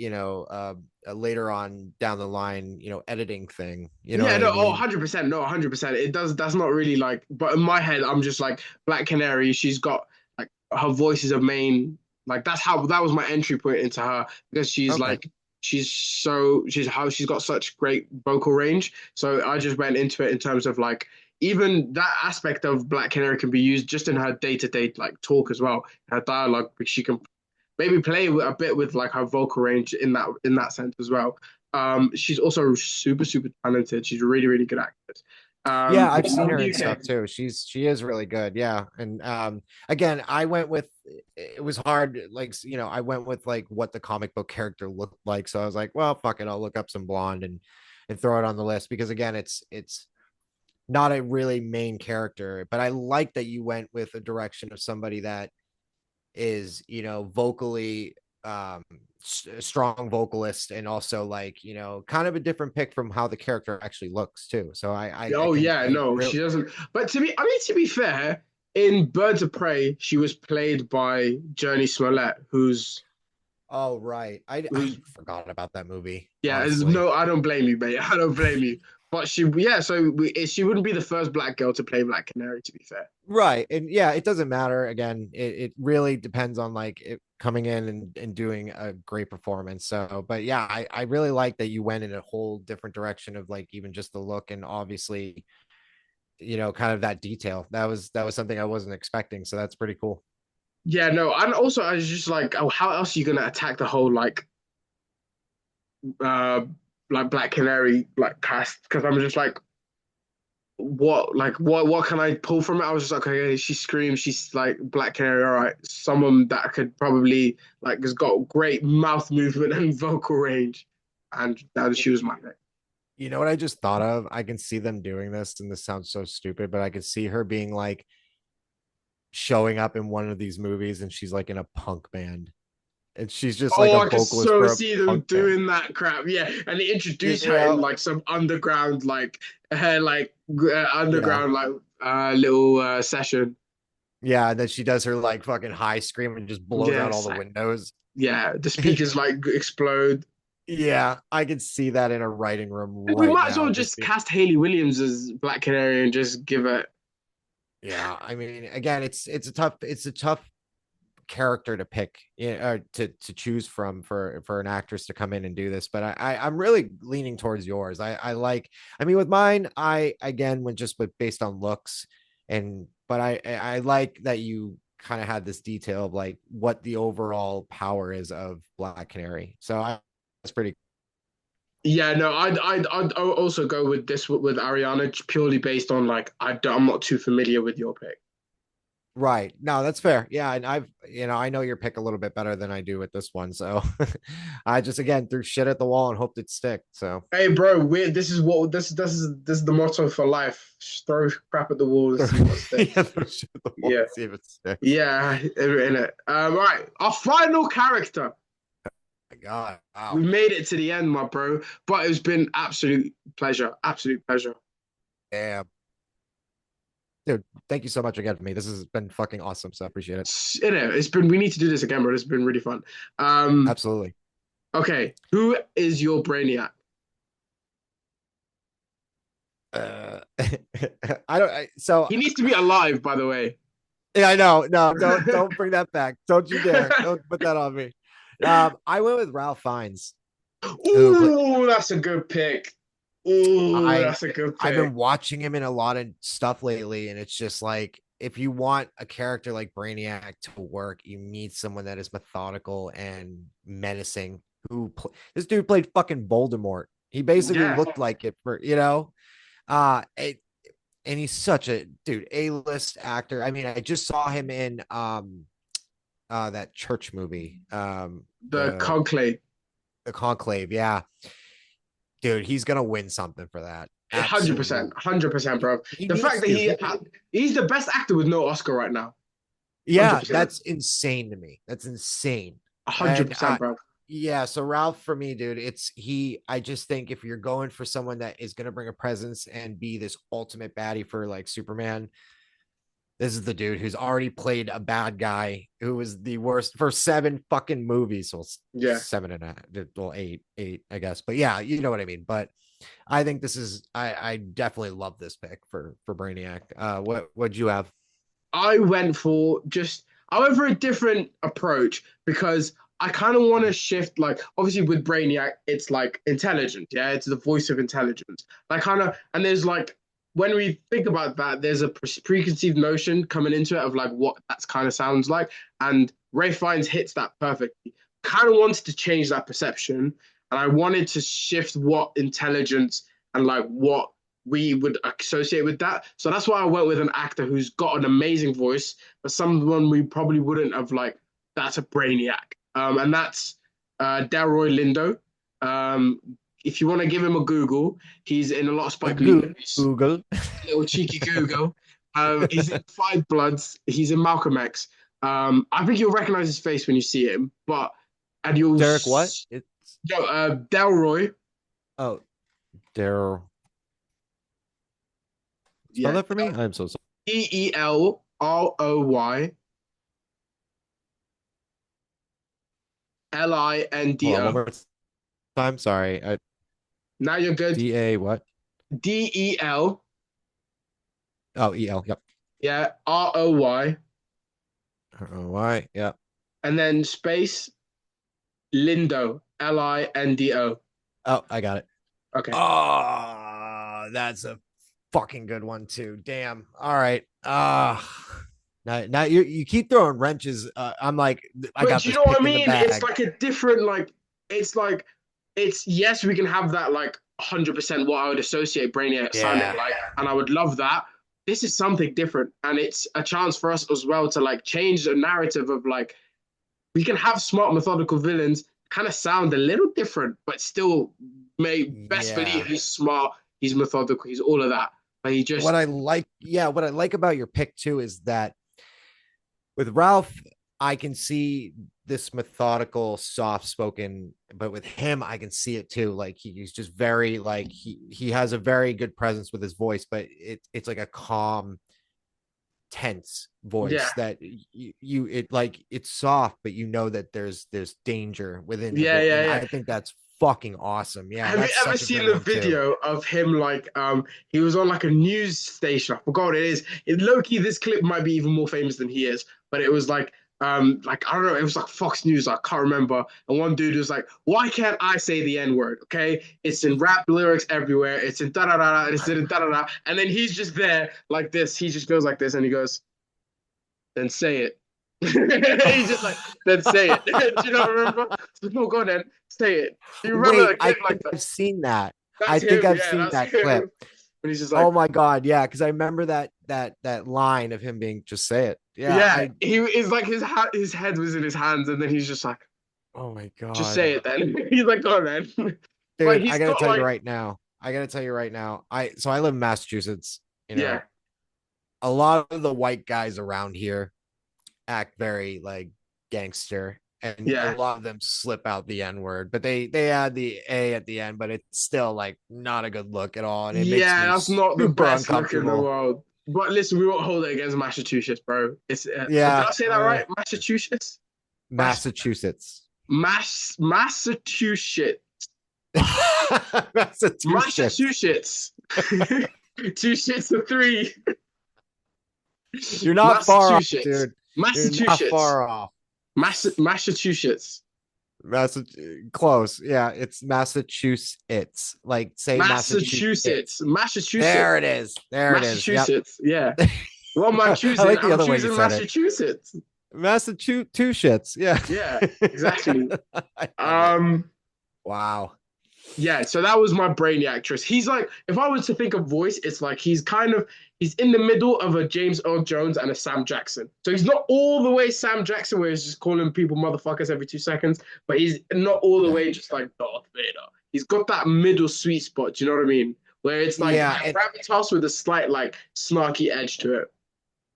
a later on down the line, editing thing. You know what yeah, I no, oh, mean? 100%, no, 100%. It does. That's not really like. But in my head, I'm just like Black Canary. She's got like her voice is a main. Like that was my entry point into her because she's Okay. like she's got such great vocal range. So I just went into it in terms of like even that aspect of Black Canary can be used just in her day-to-day like talk as well. Her dialogue, she can maybe play a bit with like her vocal range in that sense as well. She's also super super talented. She's a really really good actress. Yeah, I've seen From her the and UK. stuff too. She is really good. Yeah. And again, I went with it was hard, like I went with like what the comic book character looked like. So I was like, well, fuck it, I'll look up some blonde and throw it on the list because again, it's not a really main character, but I like that you went with a direction of somebody that is, vocally um strong vocalist, and also like, you know, kind of a different pick from how the character actually looks too. So I Oh can yeah, I no, really. she doesn't. But to be fair, in Birds of Prey, she was played by Jurnee Smollett, Oh right, I who's forgot about that movie, yeah. honestly. No, I don't blame you, mate. I don't blame you. But yeah. She wouldn't be the first black girl to play Black Canary. To be fair. Right. And yeah, it doesn't matter. Again, it really depends on like it coming in and doing a great performance. So, but yeah, I really like that you went in a whole different direction of like even just the look, and obviously, you know, kind of that detail. That was something I wasn't expecting. So that's pretty cool. Yeah, no, and also I was just like, oh, how else are you gonna attack the whole uh Black Canary cast? Because I'm just like, what can I pull from it? I was just like, okay, she screams, she's like Black Canary, all right, someone that could probably like has got great mouth movement and vocal range, and that she was my pick. You know what I just thought of? I can see them doing this, and this sounds so stupid, but I could see her being like showing up in one of these movies and she's like in a punk band. And she's just like Oh, a I could vocalist so for a see them punk band. doing that crap. Yeah, and they You introduce her in know? like some underground, Yeah. underground, little session. Yeah, and then she does her like fucking high scream and just blows out all Yes, the windows. yeah. The speakers like explode. Yeah, I can see that in a writing room We right might as well now. Just just being, cast Haley Williams as Black Canary and just give it. yeah. I mean, again, it's a tough character to pick, you know, or to choose from for an actress to come in and do this. But I'm really leaning towards yours. I like. I mean, with mine, I again went just with based on looks, and but I like that you kind of had this detail of like what the overall power is of Black Canary. So that's pretty. Yeah, no, I'd also go with this with Ariana purely based on I'm not too familiar with your pick. Right. No, that's fair. Yeah, and I know your pick a little bit better than I do with this one. So I just again threw shit at the wall and hoped it stick. So Hey, bro, this is the motto for life. Just throw crap at the wall and see what yeah, sticks. throw shit at the wall Yeah, and see if it sticks. yeah, in it. Right, our final character. My God. We Wow. made it to the end, my bro. But it's been absolute pleasure, absolute pleasure. Damn. Dude, thank you so much again for me. This has been fucking awesome. So I appreciate it. It's been. We need to do this again, bro. This has been really fun. Um, Absolutely. okay, who is your Brainiac? Uh I don't so He needs to be alive, by the way. yeah, I know. No, don't bring that back. Don't you dare. Don't put that on me. I went with Ralph Fiennes, who Ooh, that's a good pick. Ooh, I that's a good I've pick. been watching him in a lot of stuff lately, and it's just like if you want a character like Brainiac to work, you need someone that is methodical and menacing. This dude played fucking Voldemort. He basically Yeah, looked like it for you know. Uh it, and he's such a dude, A-list actor. I mean, I just saw him in that church movie, the Conclave. the Conclave. Yeah, dude, he's gonna win something for that. 100%, Absolutely. 100%, bro. He The needs fact that to. he's the best actor with no Oscar right now. Yeah, 100%. that's insane to me. That's insane. And 100%, bro. yeah, so Ralph for me, dude, I just think if you're going for someone that is going to bring a presence and be this ultimate baddie for like Superman, this is the dude who's already played a bad guy who was the worst for 7 fucking movies. Well, Yeah. 7 and well, eight, I guess. But yeah, you know what I mean. But I think this is I definitely love this pick for Brainiac. What'd you have? I went for just I went for a different approach because I kind of want to shift obviously with Brainiac it's like intelligent, yeah, it's the voice of intelligence. Like kind of and there's when we think about that, there's a preconceived notion coming into it of like what that kind of sounds like, and Ray Fiennes hits that perfectly. Kind of wanted to change that perception, and I wanted to shift what intelligence and like what we would associate with that. So that's why I went with an actor who's got an amazing voice, but someone we probably wouldn't have that's a brainiac. And that's Delroy Lindo. Um, if you want to give him a Google, he's in a lot of Spike Lee movies. Google. Little cheeky Google. He's in Five Bloods. He's in Malcolm X. I think you'll recognize his face when you see him, but and you'll Derek, what? It's yo, Delroy. oh, Daryl. Spell Yeah, that for me. I'm so sorry. DELROY Hold on, one LINDO. more time. Sorry. Now you're good. DA what? DEL, Oh, EL. Yep. yeah, ROY, Oh, why? Yep. and then space Lindo, LINDO. Oh, I got it. Okay. Oh, that's a fucking good one too. Damn. All right. Now you keep throwing wrenches. I'm like, I But got you this know what pick I in the mean? It's bag. like a different, like, it's like, it's, yes, we can have that, like, 100% what I would associate Brainiac sounding Yeah. like, and I would love that. This is something different, and it's a chance for us as well to, like, change the narrative of, like, we can have smart, methodical villains kind of sound a little different, but still may best believe Yeah. he's smart, he's methodical, he's all of that. But he just, What I like about your pick too is that with Ralph, I can see this methodical, soft spoken, but with him, I can see it too. Like he's just very like he has a very good presence with his voice, but it's like a calm, tense yeah, voice that it like it's soft, but you know that there's danger within the yeah, voice. yeah, And yeah. I think that's fucking awesome. Yeah, Have you that's ever such a seen good the one too. video of him like he was on like a news station? I forgot what it is. Low key, this clip might be even more famous than he is, but it was like I don't know, it was like Fox News, I can't remember. And one dude was like, why can't I say the N-word? Okay. It's in rap lyrics everywhere, it's in da da da da, it's in da da da. And then he's just there like this. He just goes like this and he goes, then say it. He's just like, then say it. Do you not remember? So, no, go on then, say it. Do you remember Wait, that I clip like think that? I've seen that. I That's think him. I've Yeah, seen that's that clip. him. And he's just like, Oh my god, yeah, because I remember that line of him being just say it. Yeah, yeah, I he is like his head was in his hands, and then he's just like, oh my just god. say it then. He's like, go on then. But Dude, I he's gotta got tell you like, right now. I gotta tell you right now. I live in Massachusetts, you yeah, know, a lot of the white guys around here act very like gangster and a yeah, lot of them slip out the N word, but they add the A at the end, but it's still like not a good look at all. And it makes yeah. me That's not the super best look in the uncomfortable. world. But listen, we won't hold it against Massachusetts, bro. It's did Yeah. I say that right? Massachusetts, Massachusetts. Massachusetts, Massachusetts. Massachusetts. Two shits to three. You're not far off, Massachusetts, dude. You're not Massachusetts, far off. Massachusetts, Close. Yeah, it's Massachusetts. Like say Massachusetts. Massachusetts, Massachusetts, There it is. There it is. Yep. Massachusetts. Yeah. What am I I choosing? like the I'm other way you choosing said it. Massachusetts. Massachusetts. Yeah. Yeah, exactly. I love it. Um, Wow. yeah, so that was my brainy actress. He's like, if I was to think of voice, it's like he's in the middle of a James Earl Jones and a Sam Jackson. So he's not all the way Sam Jackson, where he's just calling people motherfuckers every 2 seconds, but he's not all the Yeah. way just like Darth Vader. He's got that middle sweet spot. Do you know what I mean? Where it's like Yeah. gravitas with a slight like snarky edge to it.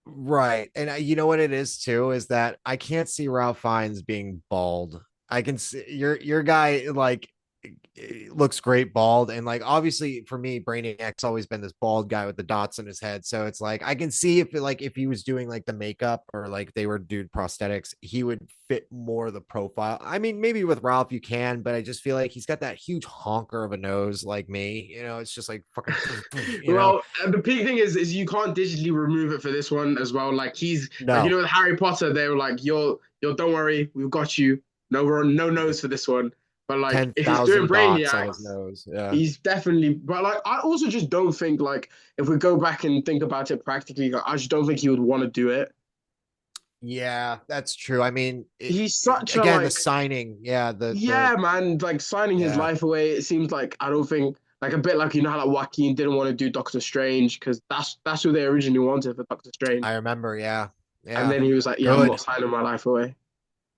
Right. And you know what it is too is that I can't see Ralph Fiennes being bald. I can see your guy like looks great bald, and like obviously for me Brainiac's always been this bald guy with the dots in his head, so it's like I can see if he was doing like the makeup or like they were doing prosthetics, he would fit more the profile. I mean, maybe with Ralph you can, but I just feel like he's got that huge honker of a nose like me, it's just like fucking Well, and the big thing is you can't digitally remove it for this one as well. Like he's like no with Harry Potter, they were like, yo, don't worry, we've got you. No, we're on no nose for this one. But like if he's doing 10,000 dots on Brainiac, his nose. Yeah. he's definitely. But like I also just don't think like if we go back and think about it practically, like, I just don't think he would want to do it. Yeah, that's true. I mean, He's such a again, the like signing, yeah, the yeah, man, like signing his yeah, life away. It seems like I don't think like a bit like how like Joaquin didn't want to do Doctor Strange because that's who they originally wanted for Doctor Strange. I remember. Yeah, And yeah, then he was like, yeah, I'm not good. signing my life away.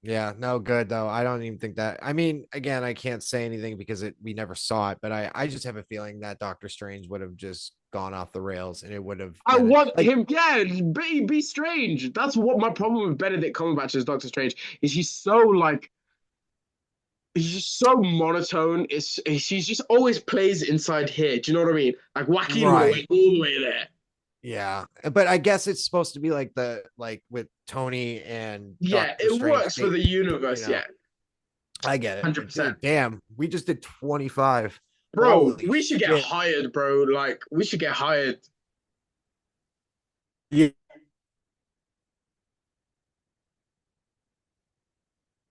Yeah, no, good though. I don't even think that. I mean, again, I can't say anything because we never saw it, but I just have a feeling that Doctor Strange would have just gone off the rails, and it would have I been want like him, yeah, be strange. That's what my problem with Benedict Cumberbatch as Doctor Strange is. He's so like he's just so monotone. He just always plays inside here. Do you know what I mean? Like Joaquin would have Right. went all the way there. Yeah. But I guess it's supposed to be like the like with Tony and Yeah, Doctor it Strange. works for They, the you universe. know, Yeah, I get it. But 100%. dude, damn, we just did 25. Bro, Holy we should get shit. hired, bro. Like, we should get hired. Yeah,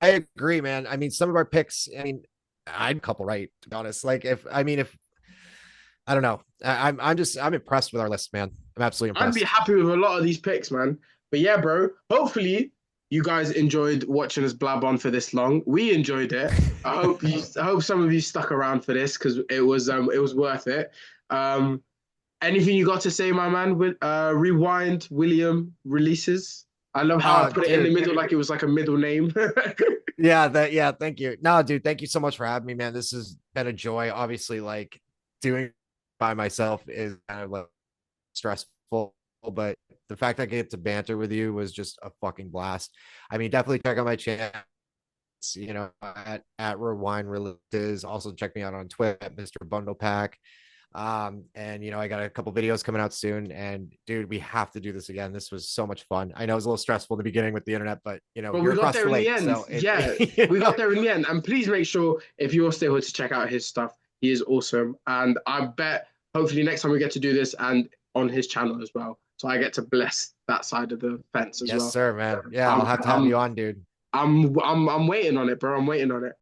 I agree, man. I mean, some of our picks, I mean, I'd couple right, to be honest. Like if I mean if I don't know. I'm impressed with our list, man. I'm absolutely I'd be impressed. happy with a lot of these picks, man. But yeah, bro. Hopefully, you guys enjoyed watching us blab on for this long. We enjoyed it. I hope some of you stuck around for this because it was worth it. Um, anything you got to say, my man? With Rewind William releases. I love how I put it in the Dude. middle like it was like a middle name. Yeah, thank you. No, dude, thank you so much for having me, man. This has been a joy. Obviously, like doing by myself is kind of like stressful, but the fact I get to banter with you was just a fucking blast. I mean, definitely check out my channel, at Rewind Releases. Also check me out on Twitter at Mr. Bundle Pack. And I got a couple videos coming out soon. And dude, we have to do this again. This was so much fun. I know it was a little stressful in the beginning with the internet, but But you're we got across there the in the lake, end. so it Yeah, we got there in the end. And please make sure if you're still here to check out his stuff, he is awesome. And I bet hopefully next time we get to do this and on his channel as well. So I get to bless that side of the fence as yes, well. sir, man. Yeah, I'll I'm have to have I'm you on, dude. I'm waiting on it, bro. I'm waiting on it.